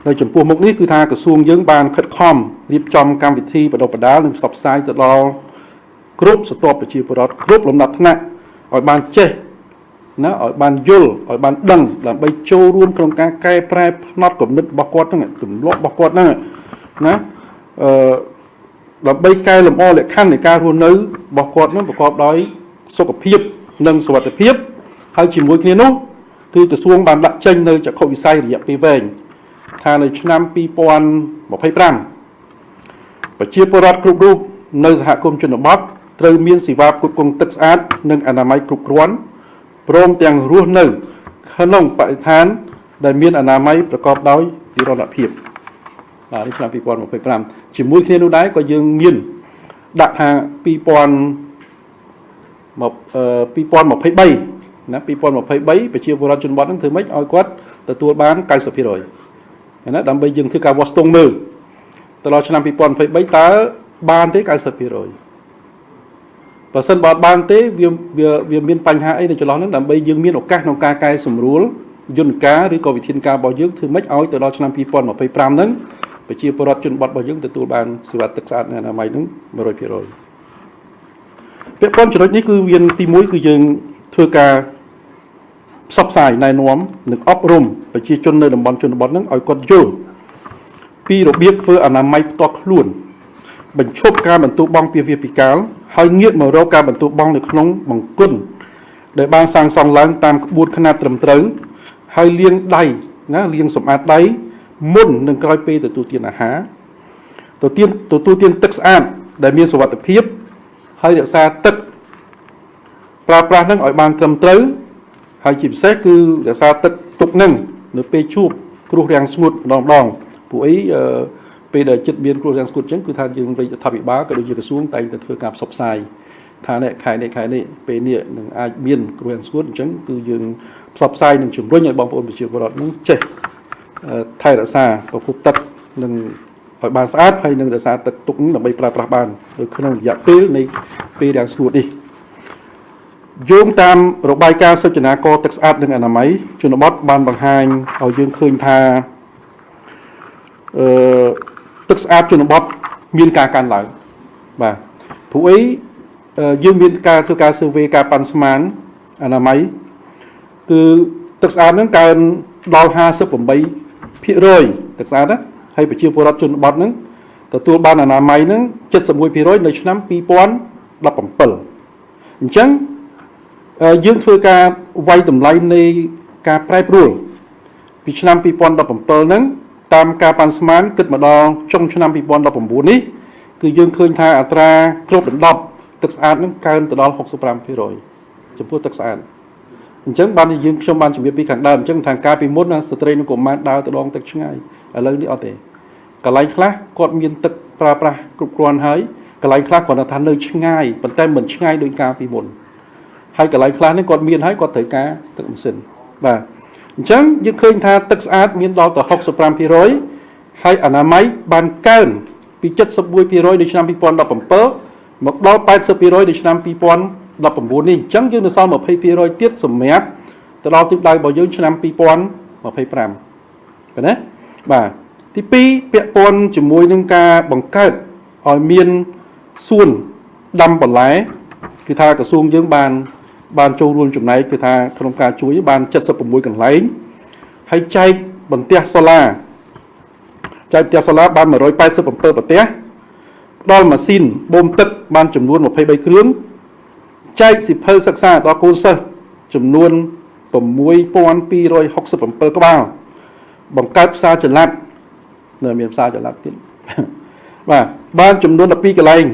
C: នៅចំពោះមុខនេះគឺថាក្រសួងយើងបានខិតខំរៀបចំកម្មវិធីបណ្ដុះបណ្ដាលនិងផ្សព្វផ្សាយទៅដល់គ្រប់ស្រទាប់ប្រជាពលរដ្ឋគ្រប់លំដាប់ថ្នាក់ឲ្យបានចេះណាឲ្យបានយល់ឲ្យបានដឹងដើម្បីចូលរួមក្នុងការកែប្រែផ្នត់គំនិតរបស់គាត់ហ្នឹងទម្លាប់របស់គាត់ហ្នឹងណាដើម្បីកែលម្អលក្ខខណ្ឌនៃការរស់នៅរបស់គាត់ហ្នឹងប្រកបដោយសុខភាពនិងសុវត្ថិភាពហើយជាមួយគ្នានោះគឺក្រសួងបានដាក់ចេញនៅចក្ខុវិស័យរយៈពេលវែងថានៅឆ្នាំ2025ប្រជាពលរដ្ឋគ្រប់រូបនៅសហគមន៍ជនបទត្រូវមានសេវាផ្គត់ផ្គង់ទឹកស្អាតនិងអនាម័យគ្រប់គ្រាន់ព្រមទាំងរស់នៅក្នុងបរិស្ថានដែលមានអនាម័យប្រកបដោយនិរន្តរភាពបាទនេះឆ្នាំ2025ជាមួយគ្នានោះដែរក៏យើងមានដាក់ថា2023ណា2023ប្រជាពលរដ្ឋជនបទនឹងធ្វើម៉េចឲ្យគាត់ទទួលបាន 90% ណាដើម្បីយើងធ្វើការវាស់ស្ទង់មើលទៅដល់ឆ្នាំ2023តើបានទេ 90% បើសិនបើបានទេវាមានបញ្ហាអីនៅចន្លោះហ្នឹងដើម្បីយើងមានឱកាសក្នុងការកែសម្រួលយន្តការឬក៏វិធានការរបស់យើងធ្វើម៉េចឲ្យទៅដល់ឆ្នាំ2025ហ្នឹងប្រជាពលរដ្ឋជនបទរបស់យើងទទួលបានសេវាទឹកស្អាតនិងអនាម័យហ្នឹង 100%ពាក់ព័ន្ធចំណុចនេះគឺមានទី1គឺយើងធ្វើការផ្សព្វផ្សាយណែនាំនិងអប់រំប្រជាជននៅតំបន់ជនបទហ្នឹងឲ្យគាត់យល់ពីរបៀបធ្វើអនាម័យផ្ទាល់ខ្លួនបញ្ឈប់ការបន្ទោបង់ពីវាពីកាលហើយងាកមករកការបន្ទោបង់នៅក្នុងបង្គន់ដែលបានសាងសង់ឡើងតាមក្បួនខ្នាតត្រឹមត្រូវហើយលាងដៃណាលាងសម្អាតដៃមុននិងក្រោយពេលទទួលទានអាហារ ទទួលទានទឹកស្អាតដែលមានសុវត្ថិភាពហើយរក្សាទឹកប្រើប្រាស់នឹងឲ្យបានត្រឹមត្រូវហើយជាពិសេសគឺរក្សាទឹកទុកនឹងនៅពេលជួបគ្រោះរាំងស្ងួតម្ដងពួកអីពេលដែលចិត្តមានគ្រោះរាំងស្ងួតអញ្ចឹងគឺថាយើងរដ្ឋាភិបាលក៏ដូចជាក្រសួងតែងតែធ្វើការផ្សព្វផ្សាយថានេះខែនេះពេលនេះនឹងអាចមានគ្រោះរាំងស្ងួតអញ្ចឹងគឺយើងផ្សព្វផ្សាយនិងជំរុញឲ្យបងប្អូនប្រជាពលរដ្ឋនឹងចេះថែរក្សាប្រភពទឹកនិងឲ្យបានស្អាតហើយនឹងរក្សាទឹកទុកដើម្បីប្រើប្រាស់បាននៅក្នុងរយៈពេលនៃពេលរាំងស្ងួតនេះយោងតាមរបាយការណ៍សុចនាករទឹកស្អាតនិងអនាម័យជនបទបានបង្ហាញឲ្យយើងឃើញថាទឹកស្អាតជនបទមានការកើនឡើងបាទព្រោះអីយើងមានការធ្វើការ survey ការប៉ាន់ស្មានអនាម័យគឺទឹកស្អាតហ្នឹងកើនដល់ 58% ទឹកស្អាតណាហើយប្រជាពលរដ្ឋជនបទហ្នឹងទទួលបានអនាម័យហ្នឹង 71% នៅឆ្នាំ 2017 អញ្ចឹងយើងធ្វើការវាយតម្លៃនៃការប្រែប្រួលពីឆ្នាំ 2017 ហ្នឹងតាមការប៉ាន់ស្មានគិតមកដល់ចុងឆ្នាំ 2019 នេះគឺយើងឃើញថាអត្រាគ្របដណ្ដប់ទឹកស្អាតហ្នឹងកើនទៅដល់ 65% ចំពោះទឹកស្អាតអញ្ចឹងបានខ្ញុំបានជំរាបពីខាងដើមអញ្ចឹងថាការពីមុនណាស្ត្រីនិងកុមារដើរទៅដងទឹកឆ្ងាយឥឡូវនេះអត់ទេកន្លែងខ្លះគាត់មានទឹកប្រើប្រាស់គ្រប់គ្រាន់ហើយកន្លែងខ្លះគាត់ថានៅឆ្ងាយប៉ុន្តែមិនឆ្ងាយដោយការពីមុនហើយកន្លែងខ្លះនេះគាត់មានហើយគាត់ត្រូវការទឹកម៉ាស៊ីនបាទអញ្ចឹងយើងឃើញថាទឹកស្អាតមានដល់ទៅ 65% ហើយអនាម័យបានកើនពី 71% នៅឆ្នាំ 2017 មកដល់ 80% នៅឆ្នាំ 2019 នេះអញ្ចឹងយើងនៅសល់ 20% ទៀតសម្រាប់ទៅដល់ទិសដៅរបស់យើងឆ្នាំ 2025 ឃើញណាបាទទី 2 ពាក់ព័ន្ធជាមួយនឹងការបង្កើតឲ្យមានសួនដាំបន្លែគឺថាក្រសួងយើងបានចូលរួមចំណែកគឺថាក្នុងការជួយបាន 76 កន្លែងហើយចែកបន្ទះសូឡាបាន 187 បន្ទះផ្ដល់ម៉ាស៊ីនបូមទឹកបានចំនួន 23 គ្រឿងចែកសិភៅសិក្សាដល់កូនសិស្សចំនួន 6267 ក្បាលបង្កើតផ្សារចល័តនៅមានផ្សារចល័តទៀតបាទបានចំនួន 12 កន្លែង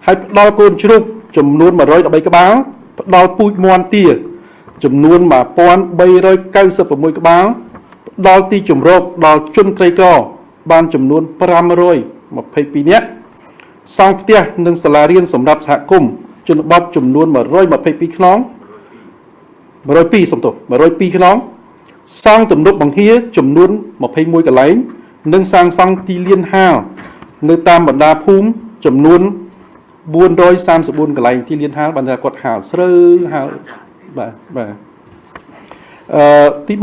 C: ហើយផ្ដល់កូនជ្រូកចំនួន 113 ក្បាលផ្ដល់ពូជមាន់ទាចំនួន 1396 ក្បាលផ្ដល់ទីជម្រកដល់ជនក្រីក្របានចំនួន 522 នាក់សង់ផ្ទះនិងសាលារៀនសម្រាប់សហគមន៍ជនបទចំនួន 122 ខ្នង 102 ខ្នងសង់ទំនប់បង្ហៀចំនួន 21 កន្លែងនិងសាងសង់ទីលានហាលនៅតាមបណ្ដាភូមិចំនួន 434 កន្លែងទីលានហាលបានថាគាត់ហាលស្រូវហាលបាទទី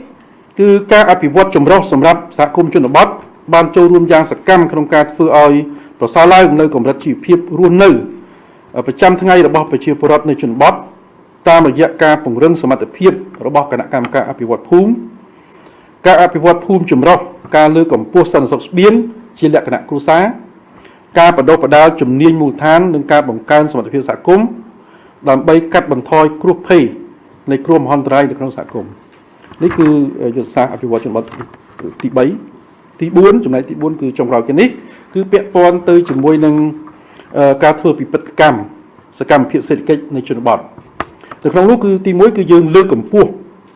C: 3គឺការអភិវឌ្ឍចម្រុះសម្រាប់សហគមន៍ជនបទបានចូលរួមយ៉ាងសកម្មក្នុងការធ្វើឲ្យប្រសើរឡើងនៅកម្រិតជីវភាពរស់នៅប្រចាំថ្ងៃរបស់ប្រជាពលរដ្ឋនៅជនបទតាមរយៈការពង្រឹងសមត្ថភាពរបស់គណៈកម្មការអភិវឌ្ឍភូមិការអភិវឌ្ឍភូមិចម្រុះការលើកកម្ពស់សន្តិសុខស្បៀងជាលក្ខណៈគ្រួសារការបណ្ដុះបណ្ដាលជំនាញមូលដ្ឋាននិងការបង្កើនសមត្ថភាពសហគមន៍ដើម្បីកាត់បន្ថយគ្រោះភ័យនៃគ្រោះមហន្តរាយនៅក្នុងសហគមន៍នេះគឺយុទ្ធសាស្ត្រអភិវឌ្ឍជនបទទី3ទី4ចំណែកទី4គឺចុងក្រោយគេនេះគឺពាក់ព័ន្ធទៅជាមួយនឹងការធ្វើពិពិធកម្មសកម្មភាពសេដ្ឋកិច្ចនៃជនបទនៅក្នុងនោះគឺទី1គឺយើងលើកកម្ពស់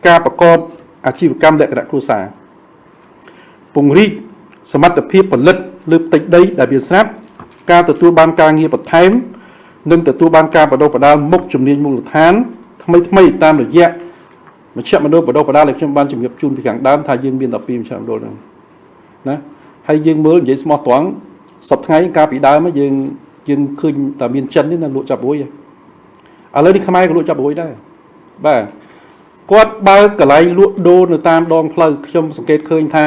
C: ការប្រកបអាជីវកម្មលក្ខណៈគ្រួសារពង្រីកសមត្ថភាពផលិតលើផ្ទៃដីដែលមានស្រាប់ការទទួលបានការងារបន្ថែមនិងទទួលបានការបណ្ដុះបណ្ដាលមុខជំនាញមូលដ្ឋានថ្មីតាមរយៈមជ្ឈមណ្ឌលបណ្ដុះបណ្ដាលដែលខ្ញុំបានជម្រាបជូនពីខាងដើមថាយើងមាន12មជ្ឈមណ្ឌលហ្នឹងណាហើយយើងមើលនិយាយស្មោះត្រង់សប្តាហ៍ថ្ងៃកាលពីដើមយើងឃើញតែមានចិននេះណាលក់ចាប់រួយឥឡូវនេះខ្មែរក៏លក់ចាប់រួយដែរបាទគាត់បើកកន្លែងលក់ដូរនៅតាមដងផ្លូវខ្ញុំសង្កេតឃើញថា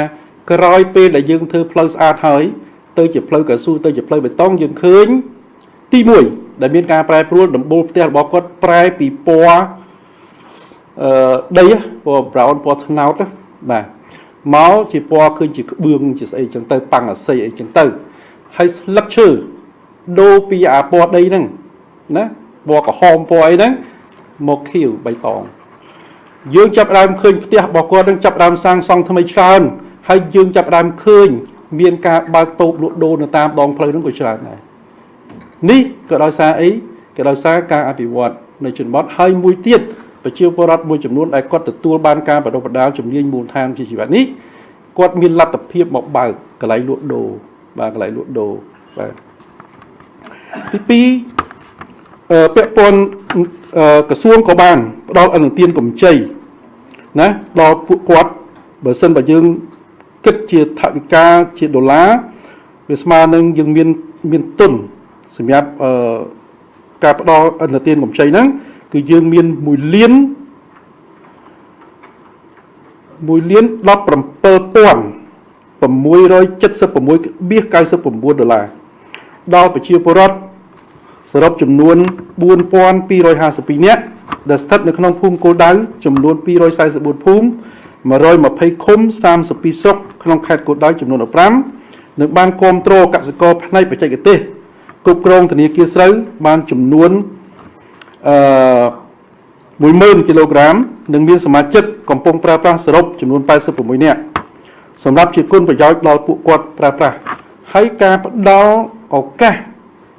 C: ក្រោយពេលដែលយើងធ្វើផ្លូវស្អាតហើយទៅជាផ្លូវកៅស៊ូទៅជាផ្លូវបេតុងយើងឃើញទី1ដែលមានការប្រែប្រួលដំបូលផ្ទះរបស់គាត់ប្រែពីពណ៌ដីពណ៌ brown ពណ៌ត្នោតបាទមកជាពណ៌ឃើញជាក្បឿងជាស្អីចឹងទៅប៉ាំងអាស័យអីចឹងទៅហើយស្លឹកឈើដូរពីអាពណ៌ដីហ្នឹងណាពណ៌ក្រហមពណ៌អីហ្នឹងមកខៀវបៃតងយើងចាប់ដើមឃើញផ្ទះរបស់គាត់នឹងចាប់ដើមសាងសង់ថ្មីច្រើនហើយយើងចាប់ដើមឃើញ មានការបើកតូបលក់ដូរនៅតាមដងផ្លូវហ្នឹងក៏ច្រើនដែរនេះក៏ដោយសារអីក៏ដោយសារការអភិវឌ្ឍនៅជនបទហើយមួយទៀតប្រជាពលរដ្ឋមួយចំនួនដែលគាត់ទទួលបានការបណ្ដុះបណ្ដាលជំនាញមូលដ្ឋានជាជីវៈនេះគាត់មានលទ្ធភាពមកបើកកន្លែងលក់ដូរបាទកន្លែងលក់ដូរបាទទី2ពាក់ព័ន្ធក្រសួងក៏បានផ្ដល់អនុទានកម្ចីណាដល់ពួកគាត់បើសិនបើយើងគិតជាថវិកាជាដុល្លារវាស្មើនឹងយើងមានទុនសម្រាប់ការផ្ដល់អនុទានកម្ចីហ្នឹងគឺយើងមាន1លាន1,17,676.99 ដុល្លារដល់ប្រជាពលរដ្ឋសរុបចំនួន 4,252 នាក់ដែលស្ថិតនៅក្នុងភូមិគោលដៅចំនួន244ភូមិ120ឃុំ32ស្រុកក្នុងខេត្តគោលដៅចំនួន15និងបានគាំទ្រកសិករផ្នែកបច្ចេកទេសគ្រប់គ្រងធនាគារស្រូវបានចំនួន10,000 គីឡូក្រាមនិងមានសមាជិកកំពុងប្រើប្រាស់សរុបចំនួន86នាក់សម្រាប់ជាគុណប្រយោជន៍ដល់ពួកគាត់ប្រើប្រាស់ហើយការផ្ដល់ឱកាស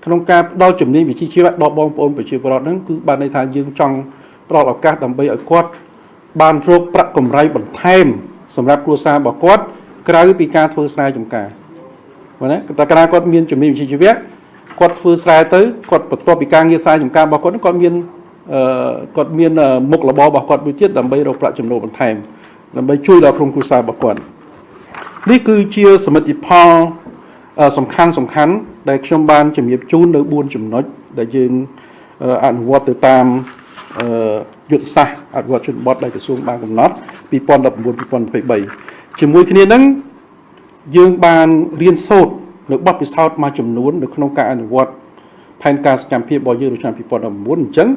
C: ក្នុងការផ្ដល់ជំនាញវិជ្ជាជីវៈដល់បងប្អូនប្រជាពលរដ្ឋហ្នឹងគឺបានន័យថាយើងចង់ផ្ដល់ឱកាសដើម្បីឲ្យគាត់បានរកប្រាក់កម្រៃបន្ថែមសម្រាប់គ្រួសាររបស់គាត់ក្រៅពីការធ្វើស្រែចម្ការបាទណាតែកាលណាគាត់មានជំនាញវិជ្ជាជីវៈគាត់ធ្វើស្រែទៅគាត់បន្ទាប់ពីការងារស្រែចម្ការរបស់គាត់គាត់មានមុខរបររបស់គាត់មួយទៀតដើម្បីរកប្រាក់ចំណូលបន្ថែមដើម្បីជួយដល់ក្រុមគ្រួសាររបស់គាត់នេះគឺជាសមិទ្ធផលសំខាន់ដែលខ្ញុំបានជំរាបជូននៅ4ចំណុចដែលយើងអនុវត្តទៅតាមយុទ្ធសាស្ត្រអភិវឌ្ឍជនបទដែលក្រសួងបានកំណត់2019-2023ជាមួយគ្នានឹងយើងបានរៀនសូត្រនៅបទពិសោធន៍មួយចំនួននៅក្នុងការអនុវត្តផែនការសកម្មភាពរបស់យើងនៅឆ្នាំ2019អញ្ចឹង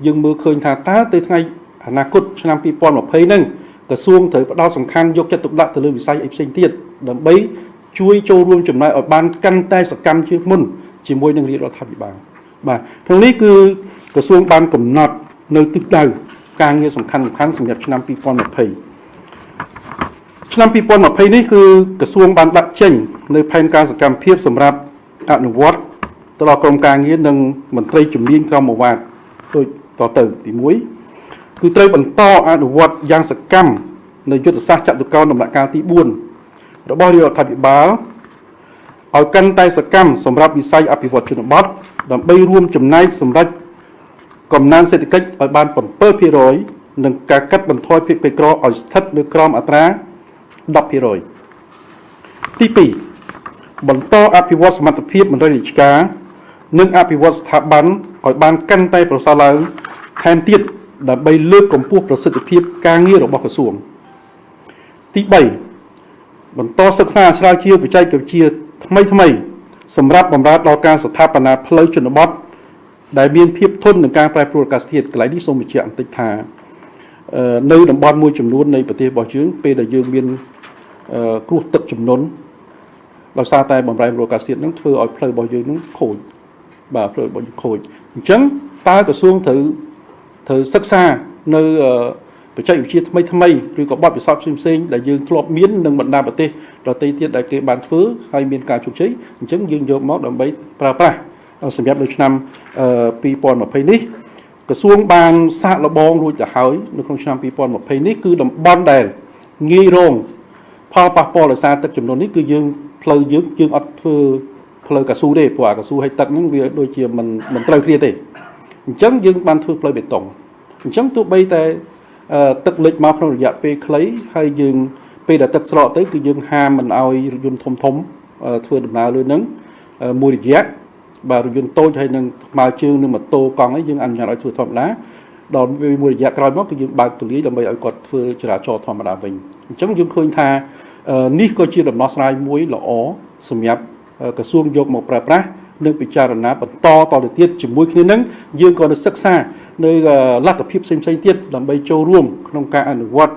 C: យើងមើលឃើញថាតើទៅថ្ងៃអនាគតឆ្នាំ2020ហ្នឹងក្រសួងត្រូវផ្ដោតសំខាន់យកចិត្តទុកដាក់ទៅលើវិស័យអីផ្សេងទៀតដើម្បីជួយចូលរួមចំណែកឲ្យបានកាន់តែសកម្មជាងមុនជាមួយនឹងរាជរដ្ឋាភិបាលបាទក្នុងនេះគឺក្រសួងបានកំណត់នៅទិសដៅការងារសំខាន់សម្រាប់ឆ្នាំ2020ឆ្នាំ2020នេះគឺក្រសួងបានដាក់ចេញនៅផែនការសកម្មភាពសម្រាប់អនុវត្តទៅដល់ក្រុមការងារនិងមន្ត្រីជំនាញក្រមអាវ៉ាតដូចតទៅទី1គឺត្រូវបន្តអនុវត្តយ៉ាងសកម្មនៅយុទ្ធសាស្ត្រចតុកោណដំណាក់កាលទី4របស់រាជរដ្ឋាភិបាលឲ្យកាន់តែសកម្មសម្រាប់វិស័យអភិវឌ្ឍជនបទដើម្បីរួមចំណែកសម្រាប់កំណើនសេដ្ឋកិច្ចឲ្យបាន 7% និងការកាត់បន្ថយភាពក្រីក្រឲ្យស្ថិតនៅក្រោមអត្រា 10% ទី2បន្តអភិវឌ្ឍសមត្ថភាពមន្ត្រីរាជការនិងអភិវឌ្ឍស្ថាប័នឲ្យបានកាន់តែប្រសើរឡើងថែមទៀតដើម្បីលើកកម្ពស់ប្រសិទ្ធភាពការងាររបស់ក្រសួងទី3បន្តសិក្សាស្រាវជ្រាវបច្ចេកវិទ្យាថ្មីសម្រាប់បម្រើដល់ការស្ថាបនាផ្លូវជនបទដែលមានភាពធន់នឹងការប្រែប្រួលអាកាសធាតុកន្លែងនេះសូមបញ្ជាក់បន្តិចថានៅតំបន់មួយចំនួននៃប្រទេសរបស់យើងពេលដែលយើងមានគ្រោះទឹកជំនន់ដោយសារតែបម្រែបម្រួលអាកាសធាតុនឹងធ្វើឲ្យផ្លូវរបស់យើងនឹងខូចបាទផ្លូវរបស់យើងខូចអញ្ចឹងតើក្រសួងត្រូវសិក្សានៅបច្ចេកវិទ្យាថ្មីឬក៏បទពិសោធន៍ផ្សេងៗដែលយើងធ្លាប់មាននឹងបណ្ដាប្រទេសដទៃទៀតដែលគេបានធ្វើហើយមានការជោគជ័យអញ្ចឹងយើងយកមកដើម្បីប្រើប្រាស់សម្រាប់នៅឆ្នាំ2020នេះក្រសួងបានសាកល្បងរួចទៅហើយនៅក្នុងឆ្នាំ2020នេះគឺតំបន់ដែលងាយរងផលប៉ះពាល់ដោយសារទឹកជំនន់នេះគឺយើងផ្លូវយើងអត់ធ្វើផ្លូវកៅស៊ូទេព្រោះអាកៅស៊ូឲ្យទឹកហ្នឹងវាដូចជាមិនត្រូវគ្នាទេអញ្ចឹងយើងបានធ្វើផ្លូវបេតុងអញ្ចឹងទោះបីតែទឹកលិចមកក្នុងរយៈពេលខ្លីហើយយើងពេលដែលទឹកស្រកទៅគឺយើងហាមមិនឲ្យរថយន្តធំធ្វើដំណើរលើហ្នឹងមួយរយៈបាទរថយន្តតូចហើយនឹងថ្មើរជើងនឹងម៉ូតូកង់អីយើងអនុញ្ញាតឲ្យធ្វើធម្មតាដល់មួយរយៈក្រោយមកគឺយើងបើកទូលាយដើម្បីឲ្យគាត់ធ្វើចរាចរណ៍ធម្មតាវិញអញ្ចឹងយើងឃើញថានេះក៏ជាដំណោះស្រាយមួយល្អសម្រាប់ក្រសួងយកមកប្រើប្រាស់និងពិចារណាបន្តទៅទៀតជាមួយគ្នានឹងយើងក៏នឹងសិក្សានៅលទ្ធភាពផ្សេងៗទៀតដើម្បីចូលរួមក្នុងការអនុវត្ត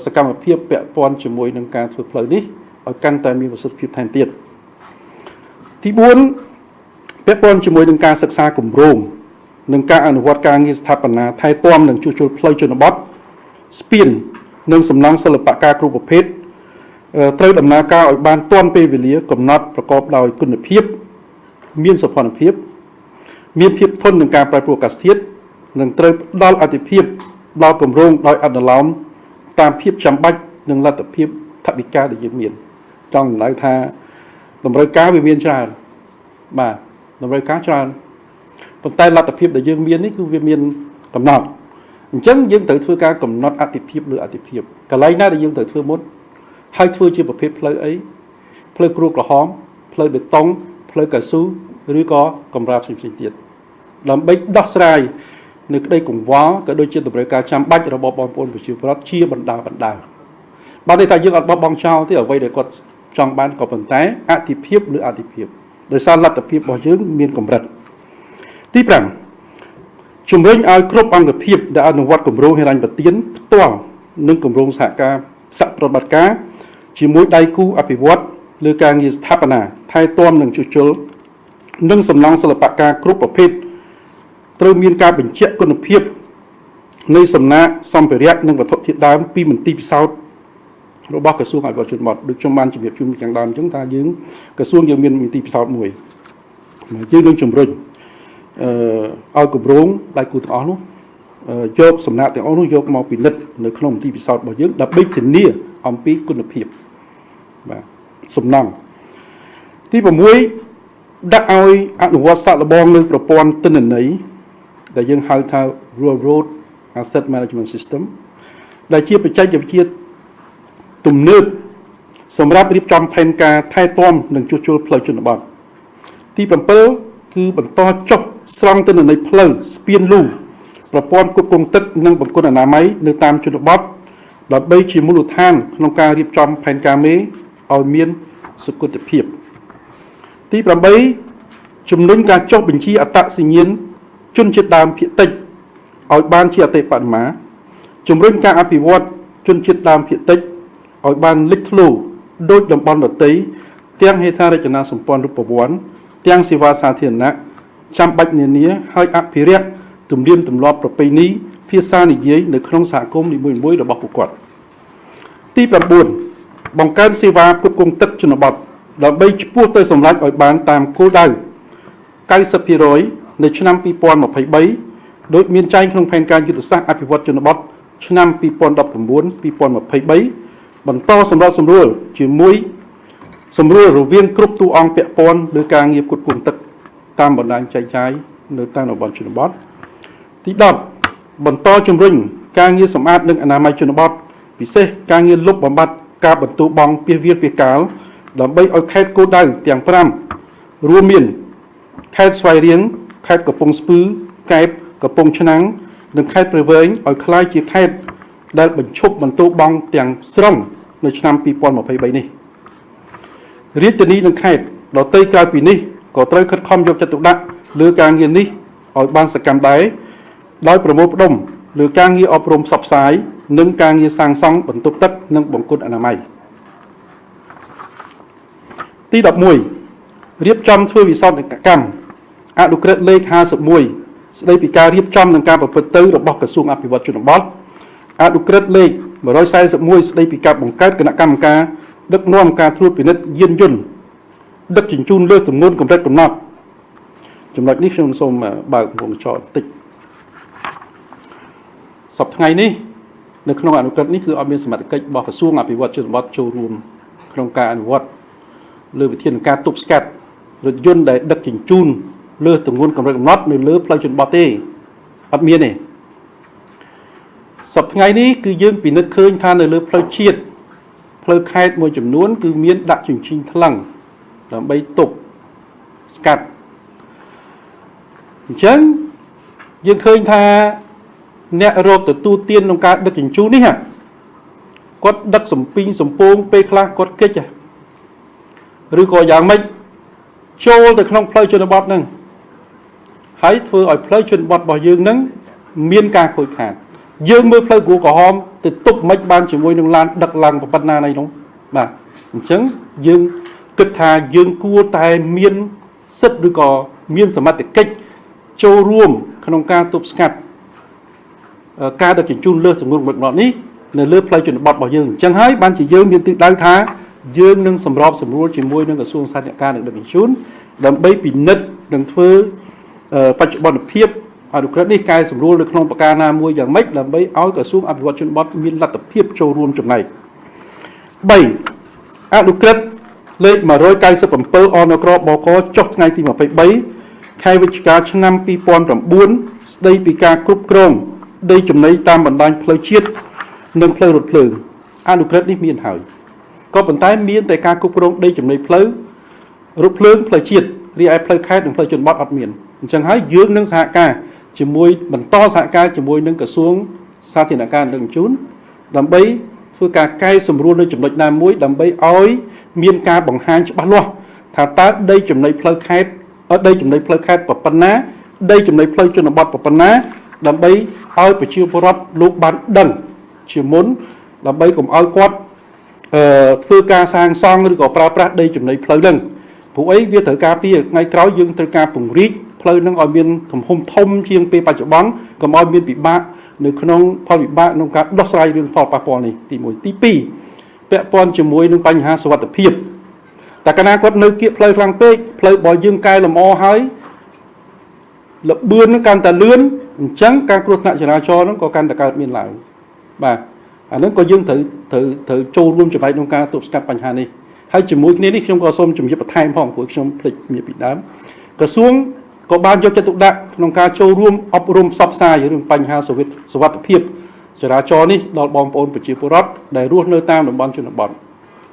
C: សកម្មភាពពាក់ព័ន្ធជាមួយនឹងការធ្វើផ្លូវនេះឲ្យកាន់តែមានប្រសិទ្ធភាពថែមទៀតទី4ពាក់ព័ន្ធជាមួយនឹងការសិក្សាគម្រោងនិងការអនុវត្តការងារស្ថាបនាថែទាំនិងជួសជុលផ្លូវជនបទស្ពាននិងសំណង់សិល្បៈការគ្រប់ប្រភេទ ត្រូវដំណើរការឲ្យបានទាន់ពេលវេលាកំណត់ប្រកបដោយគុណភាពមានសោភ័ណភាពមានភាពធន់នឹងការប្រែប្រួលអាកាសធាតុនិងត្រូវផ្ដល់អាទិភាពដល់គម្រោងដោយអនុលោមតាមភាពចាំបាច់និងលទ្ធភាពថវិកាដែលយើងមានចង់ដំណៅថាតម្រូវការវាមានច្រើនបាទតម្រូវការច្រើនប៉ុន្តែលទ្ធភាពដែលយើងមាននេះគឺវាមានកំណត់អញ្ចឹងយើងត្រូវធ្វើការកំណត់អតិភិបលើអតិភិបកន្លែងណាដែលយើងត្រូវធ្វើមុនហើយធ្វើជាប្រភេទផ្លូវអីផ្លូវគ្រូក្រហមផ្លូវបេតុងផ្លូវកៅស៊ូឬក៏កម្រាលផ្សេងៗទៀតដើម្បីដោះស្រាយនៅក្តីកង្វល់ក៏ដូចជាតម្រូវការចាំបាច់របស់បងប្អូនប្រជាពលរដ្ឋជាបណ្ដាបានន័យថាយើងអត់បោះបង់ចោលទេអ្វីដែលគាត់ចង់បានក៏ប៉ុន្តែអតិភិបឬអតិភិបដោយសារលទ្ធភាពរបស់យើងមានកម្រិតទី5ជំរុញឲ្យគ្រប់អង្គភាពដែលអនុវត្តគម្រោងហិរញ្ញប្បទានផ្ទាល់និងគម្រោងសហប្រតិបត្តិការជាមួយដៃគូអភិវឌ្ឍលើការងារស្ថាបនាថែទាំនិងជួសជុលនិងសំណង់សិល្បកម្មគ្រប់ប្រភេទត្រូវមានការបញ្ជាក់គុណភាពនៃសំណាក់សម្ភារៈនិងវត្ថុធាតុដើមពីមន្ទីរពិសោធន៍របស់ក្រសួងអភិវឌ្ឍជនបទដូចខ្ញុំបានជម្រាបជូនខាងដើមអញ្ចឹងថាយើងក្រសួងយើងមានមន្ទីរពិសោធន៍មួយយើងនឹងជំរុញឲ្យគម្រោងដៃគូទាំងអស់នោះយកសំណាក់ទាំងអស់នោះយកមកពិនិត្យនៅក្នុងមន្ទីរពិសោធន៍របស់យើងដើម្បីធានាអំពីគុណភាពបាទសំណង់ទី6ដាក់ឲ្យអនុវត្តសាកល្បងនៅប្រព័ន្ធទិន្នន័យដែលយើងហៅថា Railroad Asset Management System ដែលជាបច្ចេកវិទ្យាទំនើបសម្រាប់រៀបចំផែនការថែទាំនិងជួសជុលផ្លូវជនបទទី7គឺបន្តចុះស្រង់ទិន្នន័យផ្លូវស្ពានលូប្រព័ន្ធគ្រប់គ្រងទឹកនិងបង្គន់អនាម័យនៅតាមជនបទដើម្បីជាមូលដ្ឋានក្នុងការរៀបចំផែនការមេឲ្យមានសុគតិភាពទី8ជំរុញការចុះបញ្ជីអត្តសញ្ញាណជនជាតិដើមភាគតិចឲ្យបានជាអតិបរមាជំរុញការអភិវឌ្ឍជនជាតិដើមភាគតិចឲ្យបានលេចធ្លោដោយតំបន់ដទៃទាំងហេដ្ឋារចនាសម្ព័ន្ធរូបវន្តទាំងសេវាសាធារណៈចាំបាច់នានាហើយអភិរក្សទំនៀមទម្លាប់ប្រពៃណីភាសានិយាយនៅក្នុងសហគមន៍នីមួយៗរបស់ពួកគាត់ទី9បង្កើនសេវាគ្រប់គ្រងទឹកជនបទដើម្បីឆ្ពោះទៅសម្រេចឲ្យបានតាមគោលដៅ 90% នៅឆ្នាំ2023ដោយមានចែងក្នុងផែនការយុទ្ធសាស្ត្រអភិវឌ្ឍជនបទឆ្នាំ2019-2023បន្តសម្រាប់សម្រួលជាមួយសម្រួលរវាងគ្រប់តួអង្គពាក់ព័ន្ធលើការងារគ្រប់គ្រងទឹកតាមបណ្ដាញចែកចាយនៅតាមតំបន់ជនបទទី10បន្តជំរុញការងារសម្អាតនិងអនាម័យជនបទពិសេសការងារលុបបំបាត់ការបន្ទោបង់ពាសវាលពាសកាលដើម្បីឲ្យខេត្តគោលដៅទាំង5រួមមានខេត្តស្វាយរៀងខេត្តកំពង់ស្ពឺកែបកំពង់ឆ្នាំងនិងខេត្តព្រៃវែងឲ្យក្លាយជាខេត្តដែលបញ្ឈប់បន្ទោបង់ទាំងស្រុងនៅឆ្នាំ2023នេះរាជធានីនិងខេត្តដទៃក្រៅពីនេះក៏ត្រូវខិតខំយកចិត្តទុកដាក់លើការងារនេះឲ្យបានសកម្មដែរដោយប្រមូលផ្ដុំលើការងារអប់រំផ្សព្វផ្សាយនិងការងារសាងសង់បន្ទប់ទឹកនិងបង្គន់អនាម័យទី11រៀបចំធ្វើវិសោធនកម្មអនុក្រឹត្យលេខ51ស្ដីពីការរៀបចំនិងការប្រព្រឹត្តទៅរបស់ក្រសួងអភិវឌ្ឍជនបទអនុក្រឹត្យលេខ141ស្ដីពីការបង្កើតគណៈកម្មការដឹកនាំការត្រួតពិនិត្យយានយន្តដឹកជញ្ជូនលើទម្ងន់កម្រិតកំណត់ចំណុចនេះខ្ញុំសូមបើកវងចោលបន្តិចសប្តាហ៍ថ្ងៃនេះនៅក្នុងអនុក្រឹត្យនេះគឺអត់មានសមត្ថកិច្ចរបស់ក្រសួងអភិវឌ្ឍជនបទចូលរួមក្នុងការអនុវត្តលើវិធានការទប់ស្កាត់រថយន្តដែលដឹកជញ្ជូនលើទម្ងន់កម្រិតកំណត់នៅលើផ្លូវជនបទទេអត់មានទេសប្តាហ៍ថ្ងៃនេះគឺយើងពិនិត្យឃើញថានៅលើផ្លូវជាតិផ្លូវខេត្តមួយចំនួនគឺមានដាក់ជញ្ជីងថ្លឹងដើម្បីទប់ស្កាត់អញ្ចឹងយើងឃើញថាអ្នករកទទួលទានក្នុងការដឹកជញ្ជូននេះគាត់ដឹកសំពីងសំពងពេលខ្លះគាត់កិច្ចឬក៏យ៉ាងម៉េចចូលទៅក្នុងផ្លូវជនបទហ្នឹងហើយធ្វើឲ្យផ្លូវជនបទរបស់យើងហ្នឹងមានការខូចខាតយើងមើលផ្លូវគួរក្រហមទៅទប់មិនបានជាមួយនឹងឡានដឹកឡើងប៉ុណ្ណាណីនោះបាទអញ្ចឹងយើងគិតថាយើងគួរតែមានសិទ្ធិឬក៏មានសមត្ថកិច្ចចូលរួមក្នុងការទប់ស្កាត់ការដឹកជញ្ជូនលើសទម្ងន់កម្រិតកំណត់នេះ នៅលើផ្លូវជនបទរបស់យើងអញ្ចឹងហើយបានជាយើងមានទិសដៅថាយើងនឹងសម្របសម្រួលជាមួយនឹងក្រសួងសាធារណការនិងដឹកជញ្ជូនដើម្បីពិនិត្យនិងធ្វើបច្ចុប្បន្នភាពអនុក្រឹត្យនេះកែសម្រួលនៅក្នុងប្រការណាមួយយ៉ាងម៉េចដើម្បីឲ្យក្រសួងអភិវឌ្ឍជនបទមានលទ្ធភាពចូលរួមចំណែក 3 អនុក្រឹត្យលេខ197អនក្របកចុះថ្ងៃទី23ខែវិច្ឆិកាឆ្នាំ2009ស្ដីពីការគ្រប់គ្រងដីចំណីតាមបណ្ដាញផ្លូវជាតិនិងផ្លូវរថភ្លើងអនុក្រឹត្យនេះមានហើយក៏ប៉ុន្តែមានតែការគ្រប់គ្រងដីចំណីផ្លូវរថភ្លើងផ្លូវជាតិរីឯផ្លូវខេត្តនិងផ្លូវជនបទអត់មានអញ្ចឹងហើយយើងនឹងសហការជាមួយបន្តសហការជាមួយនឹងក្រសួងសាធារណការនិងដឹកជញ្ជូនដើម្បីធ្វើការកែសម្រួលនៅចំណុចណាមួយដើម្បីឲ្យមានការបង្ហាញច្បាស់លាស់ថាតើដីចំណីផ្លូវខេត្តដីចំណីផ្លូវខេត្តប៉ុណ្ណាដីចំណីផ្លូវជនបទប៉ុណ្ណាដើម្បីឲ្យប្រជាពលរដ្ឋលោកបានដឹងជាមុនដើម្បីកុំឲ្យគាត់ធ្វើការសាងសង់ឬក៏ប្រើប្រាស់ដីចំណីផ្លូវហ្នឹងព្រោះអីវាត្រូវការពីថ្ងៃក្រោយយើងត្រូវការពង្រីកផ្លូវហ្នឹងឲ្យមានទំហំធំជាងពេលបច្ចុប្បន្នកុំឲ្យមានពិបាកនៅក្នុងផលវិបាកក្នុងការដោះស្រាយរឿងផលប៉ះពាល់នេះទី1ទី2ពាក់ព័ន្ធជាមួយនឹងបញ្ហាសុវត្ថិភាពតែកាលណាគាត់នៅគៀកផ្លូវខ្លាំងពេកផ្លូវរបស់យើងកែលម្អហើយលបឿននឹងកាន់តែលឿនអញ្ចឹងការគ្រោះថ្នាក់ចរាចរណ៍ហ្នឹងក៏កាន់តែកើតមានឡើងបាទអាហ្នឹងក៏យើងត្រូវចូលរួមចំណែកក្នុងការទប់ស្កាត់បញ្ហានេះហើយជាមួយគ្នានេះខ្ញុំក៏សូមជំរាបបន្ថែមផងព្រោះខ្ញុំភ្លេចមានពីដើមក្រសួងក៏បានយកចិត្តទុកដាក់ក្នុងការចូលរួមអប់រំផ្សព្វផ្សាយរឿងបញ្ហាសុវត្ថិភាពចរាចរណ៍នេះដល់បងប្អូនប្រជាពលរដ្ឋដែលរស់នៅតាមតំបន់ជនបទ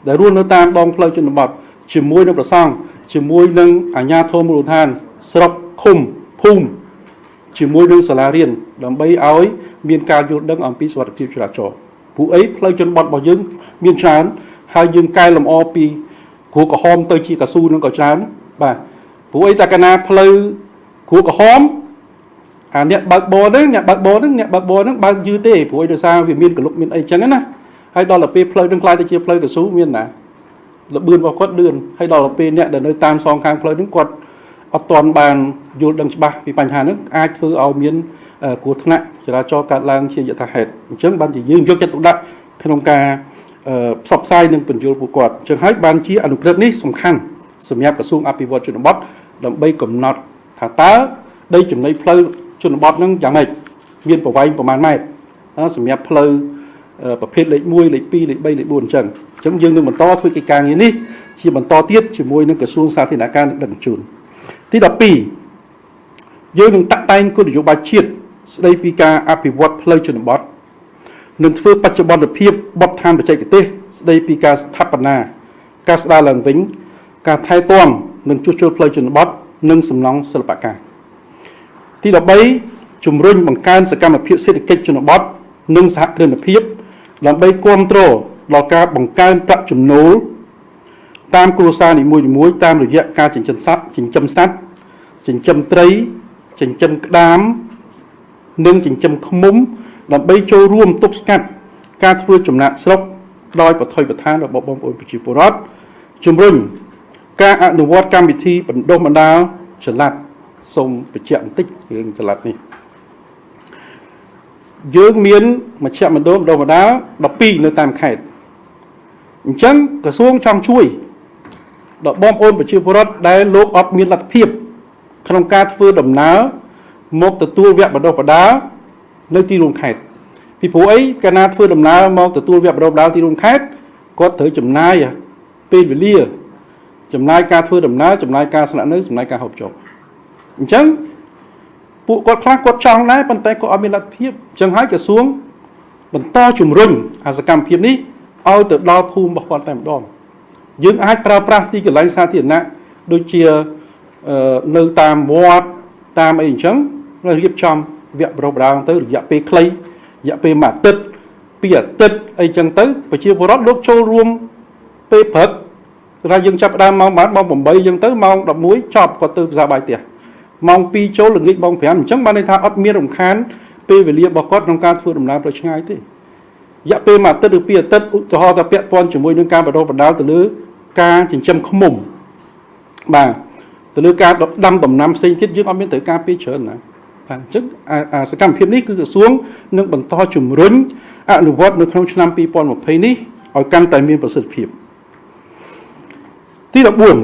C: ដែលរស់នៅតាមដងផ្លូវជនបទជាមួយនឹងប្រសង់ជាមួយនឹងអាជ្ញាធរមូលដ្ឋានស្រុកឃុំភូមិជាមួយនឹងសាលារៀនដើម្បីឲ្យមានការយល់ដឹងអំពីសុវត្ថិភាពចរាចរណ៍ព្រោះអីផ្លូវជនបទរបស់យើងមានច្រើនហើយយើងកែលម្អពីគ្រូក្រហមទៅជាកស៊ូនឹងក៏ច្រើនបាទព្រោះអីតែកាលណាផ្លូវគ្រូក្រហមអាអ្នកបើកបរហ្នឹងបើកយឺទេព្រោះឯដោយសារវាមានកលុកមានអីចឹងណាហើយដល់ទៅពេលផ្លូវនឹងខ្លាយទៅជាផ្លូវកស៊ូមានណាលបឿនរបស់គាត់លឿនហើយដល់ទៅពេលអ្នកដែលនៅតាមសងខាងផ្លូវហ្នឹងគាត់អត់ទាន់បានយល់ដឹងច្បាស់ពីបញ្ហាហ្នឹងអាចធ្វើឲ្យមានគ្រោះថ្នាក់ចរាចរណ៍កើតឡើងជាយថាហេតុអញ្ចឹងបានជាយើងយកចិត្តទុកដាក់ក្នុងការផ្សព្វផ្សាយនិងបញ្យល់ពួកគាត់អញ្ចឹងហើយបានជាអនុក្រឹត្យនេះសំខាន់សម្រាប់ក្រសួងអភិវឌ្ឍជនបទដើម្បីកំណត់ថាតើដីចំណីផ្លូវជនបទហ្នឹងយ៉ាងម៉េចមានប្រវែងប្រមាណម៉ែត្រសម្រាប់ផ្លូវប្រភេទលេខ1លេខ2លេខ3លេខ4អញ្ចឹងយើងនឹងបន្តធ្វើកិច្ចការងារនេះជាបន្តទៀតជាមួយនឹងក្រសួងសាធារណការនិងដឹកជញ្ជូនទី12យើងនឹងតាក់តែងគោលនយោបាយជាតិស្ដីពីការអភិវឌ្ឍផ្លូវជនបទនឹងធ្វើបច្ចុប្បន្នភាពបទដ្ឋានបច្ចេកទេសស្ដីពីការស្ថាបនាការស្ដារឡើងវិញការថែទាំនិងជួសជុលផ្លូវជនបទនិងសំណង់សិល្បកម្មទី13ជំរុញបង្កើនសកម្មភាពសេដ្ឋកិច្ចជនបទនិងសហគ្រិនភាពដើម្បីគាំទ្រដល់ការបង្កើនប្រាក់ចំណូលតាមគ្រួសារនីមួយៗតាមរយៈការចិញ្ចឹមសត្វចិញ្ចឹមត្រីចិញ្ចឹមក្តាមនិងចិញ្ចឹមឃ្មុំដើម្បីចូលរួមទប់ស្កាត់ការធ្វើចំណាកស្រុកដោយប្រថុយប្រឋានរបស់បងប្អូនប្រជាពលរដ្ឋជំរុញការអនុវត្តកម្មវិធីបណ្ដុះបណ្ដាលចល័តសូមបញ្ជាក់បន្តិចរឿងចល័តនេះយើងមានមជ្ឈមណ្ឌលបណ្ដុះបណ្ដាល12នៅតាមខេត្តអញ្ចឹងក្រសួងចង់ជួយដល់បងប្អូនប្រជាពលរដ្ឋដែលលោកអត់មានលទ្ធភាពក្នុងការធ្វើដំណើរមកទទួលវគ្គបណ្ដុះបណ្ដាលនៅទីរួមខេត្តពីព្រោះអីកាលណាធ្វើដំណើរមកទទួលវគ្គបណ្ដុះបណ្ដាលទីរួមខេត្តគាត់ត្រូវចំណាយពេលវេលាចំណាយការធ្វើដំណើរចំណាយការស្នាក់នៅចំណាយការហូបចុកអញ្ចឹងពួកគាត់ខ្លះគាត់ចង់ដែរប៉ុន្តែគាត់អត់មានលទ្ធភាពអញ្ចឹងហើយក្រសួងបន្តជំរុញអាសកម្មភាពនេះឲ្យទៅដល់ភូមិរបស់គាត់តែម្ដងយើងអាចប្រើប្រាស់ទីកន្លែងសាធារណៈដូចជានៅតាមវត្តតាមអីអញ្ចឹងរៀបចំវគ្គបណ្ដុះបណ្ដាលទៅរយៈពេលខ្លីរយៈពេលមួយអាទិត្យពីរអាទិត្យអីចឹងទៅប្រជាពលរដ្ឋលោកចូលរួមពេលព្រឹកថាយើងចាប់ផ្ដើមម៉ោង8ចឹងទៅម៉ោង11ចប់គាត់ទៅផ្សារបាយផ្ទះម៉ោង2ចូលល្ងាចម៉ោង5អញ្ចឹងបានន័យថាអត់មានរំខានពេលវេលារបស់គាត់ក្នុងការធ្វើដំណើរផ្លូវឆ្ងាយទេរយៈពេលមួយអាទិត្យឬពីរអាទិត្យឧទាហរណ៍ថាពាក់ព័ន្ធជាមួយនឹងការបណ្ដុះបណ្ដាលទៅលើការចិញ្ចឹមឃ្មុំបាទទៅលើការដាំដំណាំផ្សេងទៀតយើងអត់មានត្រូវការពេលច្រើនណាបាទអញ្ចឹងសកម្មភាពនេះគឺក្រសួងនឹងបន្តជំរុញ អនុវត្តនៅក្នុងឆ្នាំ2020នេះឲ្យកាន់តែមានប្រសិទ្ធភាពទី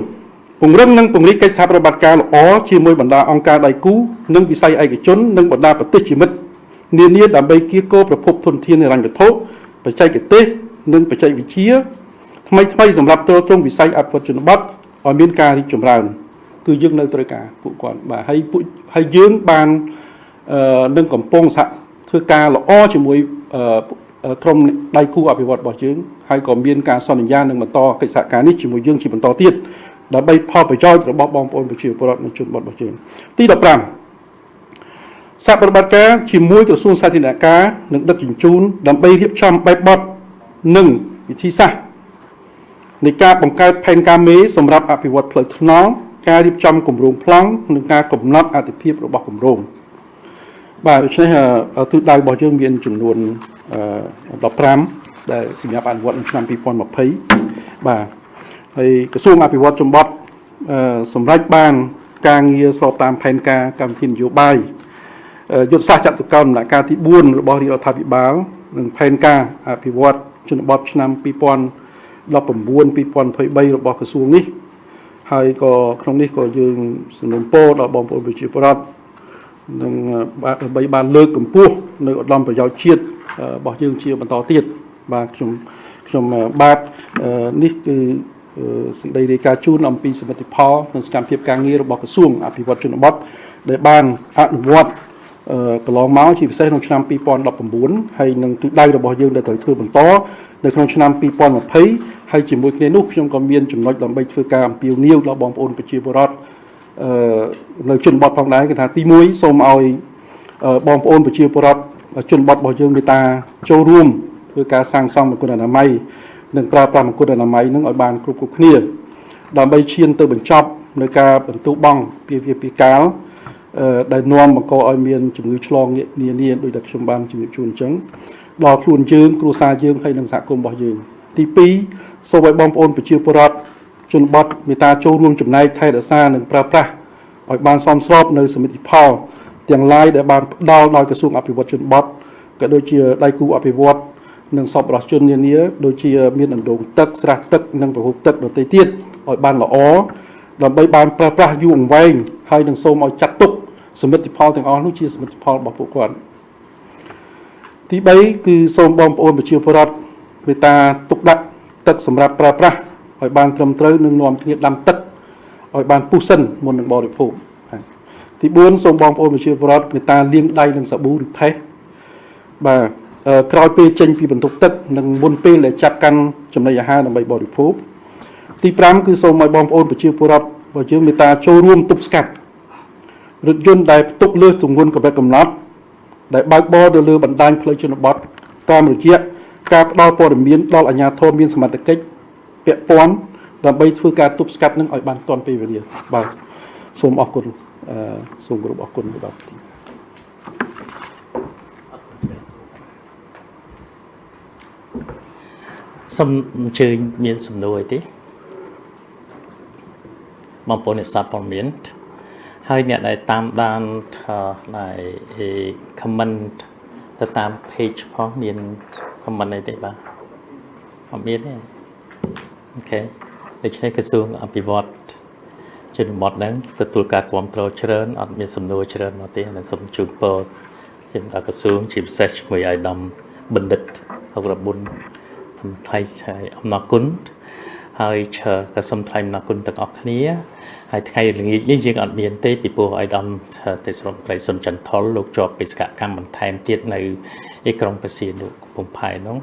C: 14ពង្រឹងនិងពង្រីកកិច្ចសហប្រតិបត្តិការល្អជាមួយបណ្ដាអង្គការដៃគូនិងវិស័យឯកជននិងបណ្ដាប្រទេសជាមិត្តនានាដើម្បីគៀកគរប្រភពធនធានហិរញ្ញវត្ថុបច្ចេកទេសនិងបច្ចេកវិទ្យាថ្មីសម្រាប់ទ្រទ្រង់វិស័យអភិវឌ្ឍជនបទឲ្យមានការរីកចម្រើនគឺយើងនៅត្រូវការពួកគាត់បាទហើយយើងបាននឹងកំពុងសហធ្វើការល្អជាមួយក្រុមដៃគូអភិវឌ្ឍរបស់យើងហើយក៏មានការសន្យានឹងបន្តកិច្ចសហការនេះជាមួយយើងជាបន្តទៀតដើម្បីផលប្រយោជន៍របស់បងប្អូនប្រជាពលរដ្ឋនិងជនបទរបស់យើងទី15សហប្រតិបត្តិការជាមួយក្រសួងសាធារណការនិងដឹកជញ្ជូនដើម្បីរៀបចំបែបបទនិងវិធីសាស្ត្រនៃការបង្កើតផែនការមេសម្រាប់អភិវឌ្ឍផ្លូវថ្នល់ការរៀបចំគម្រោងប្លង់និងការកំណត់អត្ថប្រយោជន៍របស់គម្រោងបាទដូច្នេះទិសដៅរបស់យើងមានចំនួន15ដែលសម្រាប់អនុវត្តនៅឆ្នាំ2020បាទហើយក្រសួងអភិវឌ្ឍជនបទសម្រាប់បានការងារស្របតាមផែនការកម្មវិធីនយោបាយយុទ្ធសាស្ត្រចតុកោណដំណាក់កាលទី4របស់រាជរដ្ឋាភិបាលនិងផែនការអភិវឌ្ឍជនបទឆ្នាំ2019-2023របស់ក្រសួងនេះហើយក៏ក្នុងនេះក៏យើងសំណូមពរដល់បងប្អូនប្រជាពលរដ្ឋនឹងដើម្បីបានលើកកម្ពស់នៅឧត្តមប្រយោជន៍ជាតិរបស់យើងជាបន្តទៀតបាទខ្ញុំបាទនេះគឺសេចក្តីរាយការណ៍ជូនអំពីសមិទ្ធផលនិងសកម្មភាពការងាររបស់ក្រសួងអភិវឌ្ឍជនបទដែលបានអនុវត្តកន្លងមកជាពិសេសក្នុងឆ្នាំ2019ហើយនឹងទិសដៅរបស់យើងដែលត្រូវធ្វើបន្តនៅក្នុងឆ្នាំ2020ហើយជាមួយគ្នានោះខ្ញុំក៏មានចំណុចដើម្បីធ្វើការអំពាវនាវដល់បងប្អូនប្រជាពលរដ្ឋនៅជនបទផងដែរគឺថាទី1សូមឲ្យបងប្អូនប្រជាពលរដ្ឋជនបទរបស់យើងមេត្តាចូលរួមធ្វើការសាងសង់មង្គលអនាម័យនិងប្រើប្រាស់មង្គលអនាម័យនឹងឲ្យបានគ្រប់គ្នាដើម្បីឈានទៅបញ្ចប់នៅការបន្ទុបង់ពីកាលដែលនាំបង្កឲ្យមានជំងឺឆ្លងនានាដោយដែលខ្ញុំបានជម្រាបជូនអញ្ចឹងដល់ខ្លួនយើងគ្រួសារយើងហើយនិងសហគមន៍របស់យើងទី2សូមឲ្យបងប្អូនប្រជាពលរដ្ឋជនបទមេត្តាចូលរួមចំណែកថែរក្សានិងប្រើប្រាស់ឲ្យបានសមស្របនៅសមិទ្ធផលទាំងឡាយដែលបានផ្ដល់ដោយក្រសួងអភិវឌ្ឍជនបទក៏ដូចជាដៃគូអភិវឌ្ឍនិងសប្បុរសជននានាដូចជាមានអណ្ដូងទឹកស្រះទឹកនិងប្រភពទឹកដទៃទៀតឲ្យបានល្អដើម្បីបានប្រើប្រាស់យូរអង្វែងហើយនឹងសូមឲ្យចាត់ទុកសមិទ្ធផលទាំងអស់នោះជាសមិទ្ធផលរបស់ពួកគាត់ទី3គឺសូមបងប្អូនប្រជាពលរដ្ឋមេត្តាទុកដាក់ទឹកសម្រាប់ប្រើប្រាស់ឲ្យបានត្រឹមត្រូវនិងនាំគ្នាដាំទឹកឲ្យបានពុះសិនមុននឹងបរិភោគទី4សូមបងប្អូនប្រជាពលរដ្ឋមេត្តាលាងដៃនឹងសាប៊ូឬផេះបាទក្រោយពេលចេញពីបន្ទប់ទឹកនិងមុនពេលដែលចាប់កាន់ចំណីអាហារដើម្បីបរិភោគទី5គឺសូមឲ្យបងប្អូនប្រជាពលរដ្ឋរបស់យើងមេត្តាចូលរួមទប់ស្កាត់រថយន្តដែលផ្ទុកលើសទម្ងន់កម្រិតកំណត់ដែលបើកបរទៅលើបណ្ដាញផ្លូវជនបទតាមរយៈការផ្ដល់ព័ត៌មានដល់អាជ្ញាធរមានសមត្ថកិច្ចពាក់ព័ន្ធដើម្បីធ្វើការទប់ស្កាត់នឹងឲ្យបានទាន់ពេលវេលាបាទសូមអរគុណសូមគោរពអរគុណដល់ទី
B: សូមអញ្ជើញមានសំណួរអីទេបងប្អូនអ្នកសាព័ត៌មានហើយអ្នកដែលតាមដានដែល comment ទៅតាម page ផងមាន comment អីទេបាទអត់មានទេអូខេដូច្នេះក្រសួងអភិវឌ្ឍជនបទហ្នឹងទទួលការគាំទ្រច្រើនអត់មានសំណួរច្រើនមកទេnênសូមជូនពរជាដល់ក្រសួងជាពិសេសជាមួយអាយដាមបណ្ឌិតអរបុនសូមថ្លែងអំណរគុណហើយក៏សូមថ្លែងអំណរគុណទាំងអស់គ្នាហើយថ្ងៃល្ងាចនេះយើងអត់មានទេពីព្រោះអាយដាមទេសរដ្ឋប្រៃសុនចន្ទថុលលោកជាប់បេសកកម្មបន្ថែមទៀតនៅឯក្រុងបេសៀនុកំពង់ផែនោះ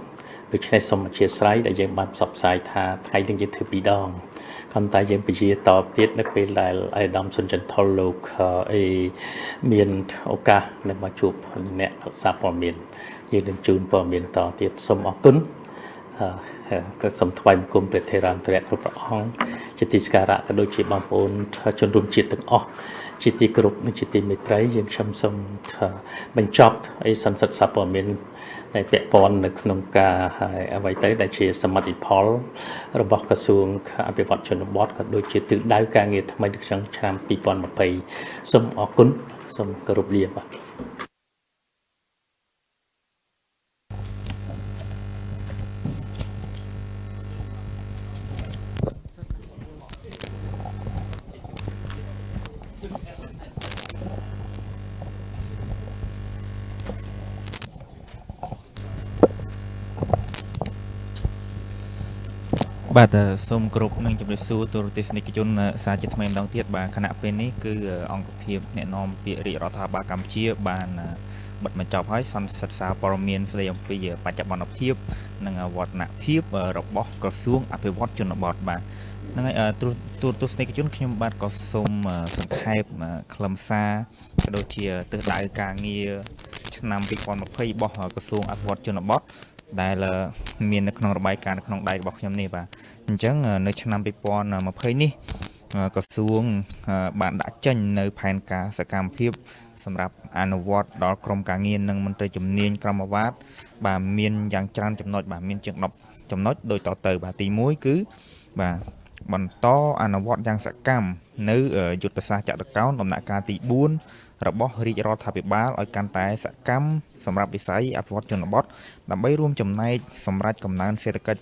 B: ដូច្នេះសូមអធិស្ឋានដែលយើងបានផ្សព្វផ្សាយថាថ្ងៃនេះយើងធ្វើពីរដងប៉ុន្តែយើងពជាតទៀតនៅពេលដែលអាយដាមសុនចន្ទថុលលោកមានឱកាសនឹងមកជួបអ្នកសារព័ត៌មានយើងនឹងជូនព័ត៌មានតទៀតសូមអរគុណក៏សូមថ្វាយបង្គំព្រះថេរានុព្រះគ្រប់ព្រះអង្គជាទីសក្ការៈក៏ដូចជាបងប្អូនជនរួមជាតិទាំងអស់ជាទីគោរពនិងជាទីមេត្រីយើងខ្ញុំសូមបញ្ចប់សន្និសីទសារព័ត៌មានដែលពាក់ព័ន្ធនៅក្នុងការអ្វីទៅដែលជាសមិទ្ធផលរបស់ក្រសួងអភិវឌ្ឍជនបទក៏ដូចជាទិសដៅការងារថ្មីនៅក្នុងឆ្នាំ2020សូមអរគុណសូមគោរពលាបាទ
A: បាទសូមគ្រប់នឹងជម្រាបសួរទូរទស្សនិកជនសារជាថ្មីម្ដងទៀតបាទគណៈពេលនេះគឺអង្គភាពអ្នកនាំពាក្យរាជរដ្ឋាភិបាលកម្ពុជាបានបិទបញ្ចប់ហើយសន្និសីទសារព័ត៌មានស្ដីអំពីបច្ចុប្បន្នភាពនិងវឌ្ឍនភាពរបស់ក្រសួងអភិវឌ្ឍជនបទបាទហ្នឹងហើយទូរទស្សនិកជនខ្ញុំបាទក៏សូមសង្ខេបខ្លឹមសារក៏ដូចជាទិសដៅការងារឆ្នាំ2020របស់ក្រសួងអភិវឌ្ឍជនបទដែលមាននៅក្នុងរបាយការណ៍នៅក្នុងដៃរបស់ខ្ញុំនេះបាទអញ្ចឹងនៅឆ្នាំ2020នេះក្រសួងបានដាក់ចេញនៅផែនការសកម្មភាពសម្រាប់អនុវត្តដល់ក្រមការងារនិងមន្ត្រីជំនាញក្រមអាវ៉ាតបាទមានយ៉ាងច្រើនចំណុចបាទមានជាង10ចំណុចដូចតទៅបាទទី1គឺបាទបន្តអនុវត្តយ៉ាងសកម្មនៅយុទ្ធសាស្ត្រចតុកោណដំណាក់កាលទី4របស់រាជរដ្ឋាភិបាលឲ្យកាន់តែសកម្មសម្រាប់វិស័យអភិវឌ្ឍជនបទដើម្បីរួមចំណែកសម្រាប់កំណើនសេដ្ឋកិច្ច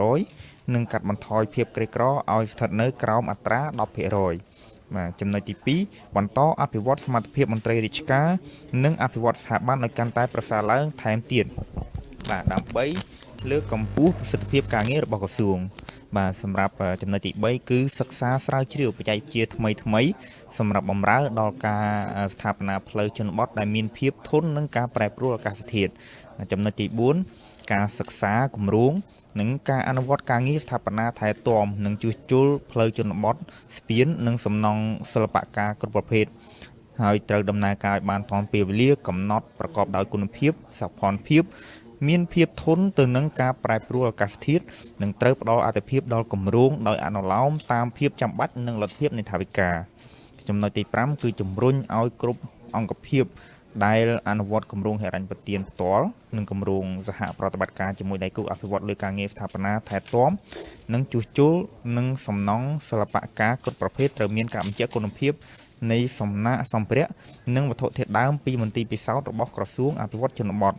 A: 7% និងកាត់បន្ថយភាពក្រីក្រឲ្យស្ថិតនៅក្រោមអត្រា 10% បាទចំណុចទី2បន្តអភិវឌ្ឍសមត្ថភាពមន្ត្រីរាជការនិងអភិវឌ្ឍស្ថាប័នឲ្យកាន់តែប្រសើរឡើងថែមទៀតបាទដើម្បីលើកកម្ពស់ប្រសិទ្ធភាពការងាររបស់ក្រសួងបាទសម្រាប់ចំណុចទី3គឺសិក្សាស្រាវជ្រាវបច្ចេកវិទ្យាថ្មីសម្រាប់បម្រើដល់ការស្ថាបនាផ្លូវជនបទដែលមានភាពធន់នឹងការប្រែប្រួលអាកាសធាតុចំណុចទី4ការសិក្សាគម្រោងនិងការអនុវត្តការងារស្ថាបនាថែទាំនិងជួសជុលផ្លូវជនបទស្ពាននិងសំណង់សិល្បកម្មគ្រប់ប្រភេទហើយត្រូវដំណើរការឲ្យបានទាន់ពេលវេលាកំណត់ប្រកបដោយគុណភាពសោភ័ណភាពមានភាពធន់ទៅនឹងការប្រែប្រួលអាកាសធាតុនិងត្រូវផ្ដល់អាទិភាពដល់គម្រោងដោយអនុលោមតាមភាពចាំបាច់និងលទ្ធភាពនៃថវិកាចំណុចទី5គឺជំរុញឲ្យគ្រប់អង្គភាពដែលអនុវត្តគម្រោងហិរញ្ញប្បទានផ្ទាល់និងគម្រោងសហប្រតិបត្តិការជាមួយដៃគូអភិវឌ្ឍលើការងារស្ថាបនាថែទាំនិងជួសជុលនិងសំណង់សិល្បកម្មគ្រប់ប្រភេទត្រូវមានការបញ្ជាក់គុណភាពនៃសំណាក់សម្ភារៈនិងវត្ថុធាតុដើមពីមន្ទីរពិសោធន៍របស់ក្រសួងអភិវឌ្ឍជនបទ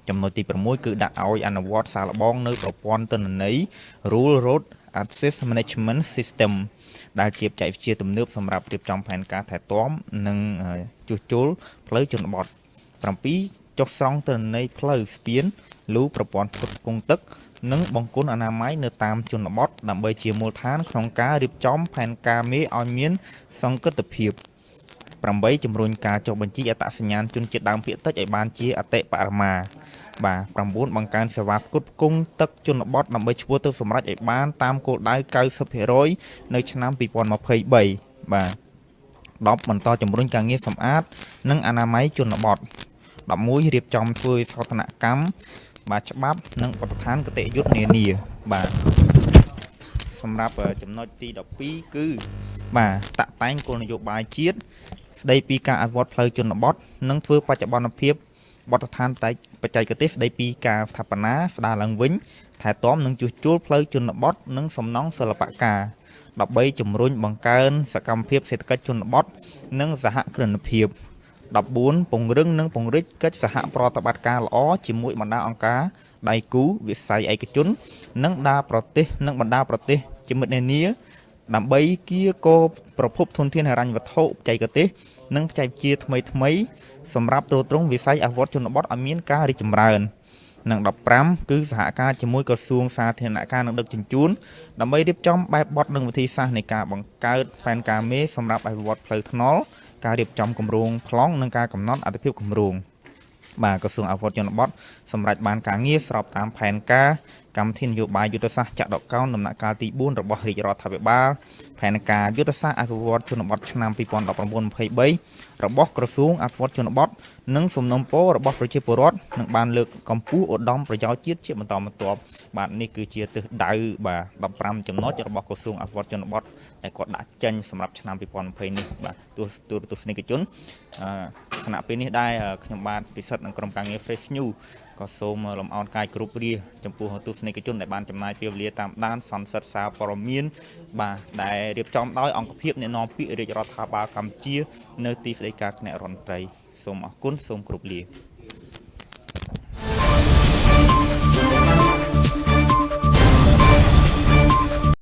A: ចំណុចទី6គឺដាក់ឲ្យអនុវត្តសាកល្បងនៅប្រព័ន្ធទិន្នន័យ Rural Road Access Management System ដែលជាបច្ចេកវិទ្យាទំនើបសម្រាប់រៀបចំផែនការថែទាំនិងជួសជុលផ្លូវជនបទ7ចុះស្រង់ទិន្នន័យផ្លូវស្ពានលូប្រព័ន្ធផ្គត់ផ្គង់ទឹកនិងបង្គន់អនាម័យនៅតាមជនបទដើម្បីជាមូលដ្ឋានក្នុងការរៀបចំផែនការមេឲ្យមានសង្កេតភាព8ជំរុញការចុះបញ្ជីអត្តសញ្ញាណជនជាតិដើមភាគតិចឲ្យបានជាអតិបរមាបាទ9បង្កើនសេវាផ្គត់ផ្គង់ទឹកជនបទដើម្បីឆ្ពោះទៅសម្រេចឲ្យបានតាមគោលដៅ 90% នៅឆ្នាំ2023បាទ10បន្តជំរុញការងារសម្អាតនិងអនាម័យជនបទ11រៀបចំធ្វើវិសោធនកម្មបាទច្បាប់និងបទដ្ឋានគតិយុត្តនានាបាទសម្រាប់ចំណុចទី12គឺបាទតាក់តែងគោលនយោបាយជាតិស្ដីពីការអភិវឌ្ឍផ្លូវជនបទនិងធ្វើបច្ចុប្បន្នភាពបទដ្ឋានបច្ចេកទេសស្ដីពីការស្ថាបនាស្ដារឡើងវិញថែទាំនិងជួសជុលផ្លូវជនបទនិងសំណង់សិល្បកម្ម13ជំរុញបង្កើនសកម្មភាពសេដ្ឋកិច្ចជនបទនិងសហគ្រិនភាព14ពង្រឹងនិងពង្រីកកិច្ចសហប្រតិបត្តិការល្អជាមួយបណ្ដាអង្គការដៃគូវិស័យឯកជននិងបណ្ដាប្រទេសជាមិត្តនានាដើម្បីគៀកោប្រភពធនធានហិរញ្ញវត្ថុបច្ចេកទេសនិងបច្ចេកវិទ្យាថ្មីសម្រាប់ទ្រទ្រង់វិស័យអភិវឌ្ឍជនបទឲ្យមានការរីកចម្រើននិង15គឺសហការជាមួយក្រសួងសាធារណការនិងដឹកជញ្ជូនដើម្បីរៀបចំបែបបទនិងវិធីសាស្ត្រនៃការបង្កើតផែនការមេសម្រាប់អភិវឌ្ឍផ្លូវថ្នល់ការរៀបចំគម្រោងប្លង់និងការកំណត់អាទិភាពគម្រោងបាទក្រសួងអភិវឌ្ឍជនបទសម្រាប់បានការងារស្របតាមផែនការកម្មវិធីនយោបាយយុទ្ធសាស្ត្រចតុកោណដំណាក់កាលទី4របស់រាជរដ្ឋាភិបាលផែនការយុទ្ធសាស្ត្រអភិវឌ្ឍជនបទឆ្នាំ2019-23របស់ក្រសួងអភិវឌ្ឍជនបទនិងសំណុំពររបស់ប្រជាពលរដ្ឋនឹងបានលើកកម្ពស់ឧត្តមប្រយោជន៍ជាតិជាបន្តបន្ទាប់បាទនេះគឺជាទិសដៅបាទ15ចំណុចរបស់ក្រសួងអភិវឌ្ឍជនបទដែលគាត់ដាក់ចេញសម្រាប់ឆ្នាំ2020នេះបាទទូរទស្សនិកជនខណៈពេលនេះដែរខ្ញុំបាទពិសិដ្ឋនិងក្រុមការងារ Fresh News ក៏សូមលំអរកាយគ្រប់គ្រាចំពោះទស្សនិកជនដែលបានចំណាយពេលវេលាតាមដានសន្និសីទសារព័ត៌មានបាទដែលរៀបចំដោយអង្គភាពអ្នកនាំពាក្យរាជរដ្ឋាភិបាលកម្ពុជានៅទីស្តីការគណៈរដ្ឋមន្ត្រីសូមអរគុណសូមគោរពលា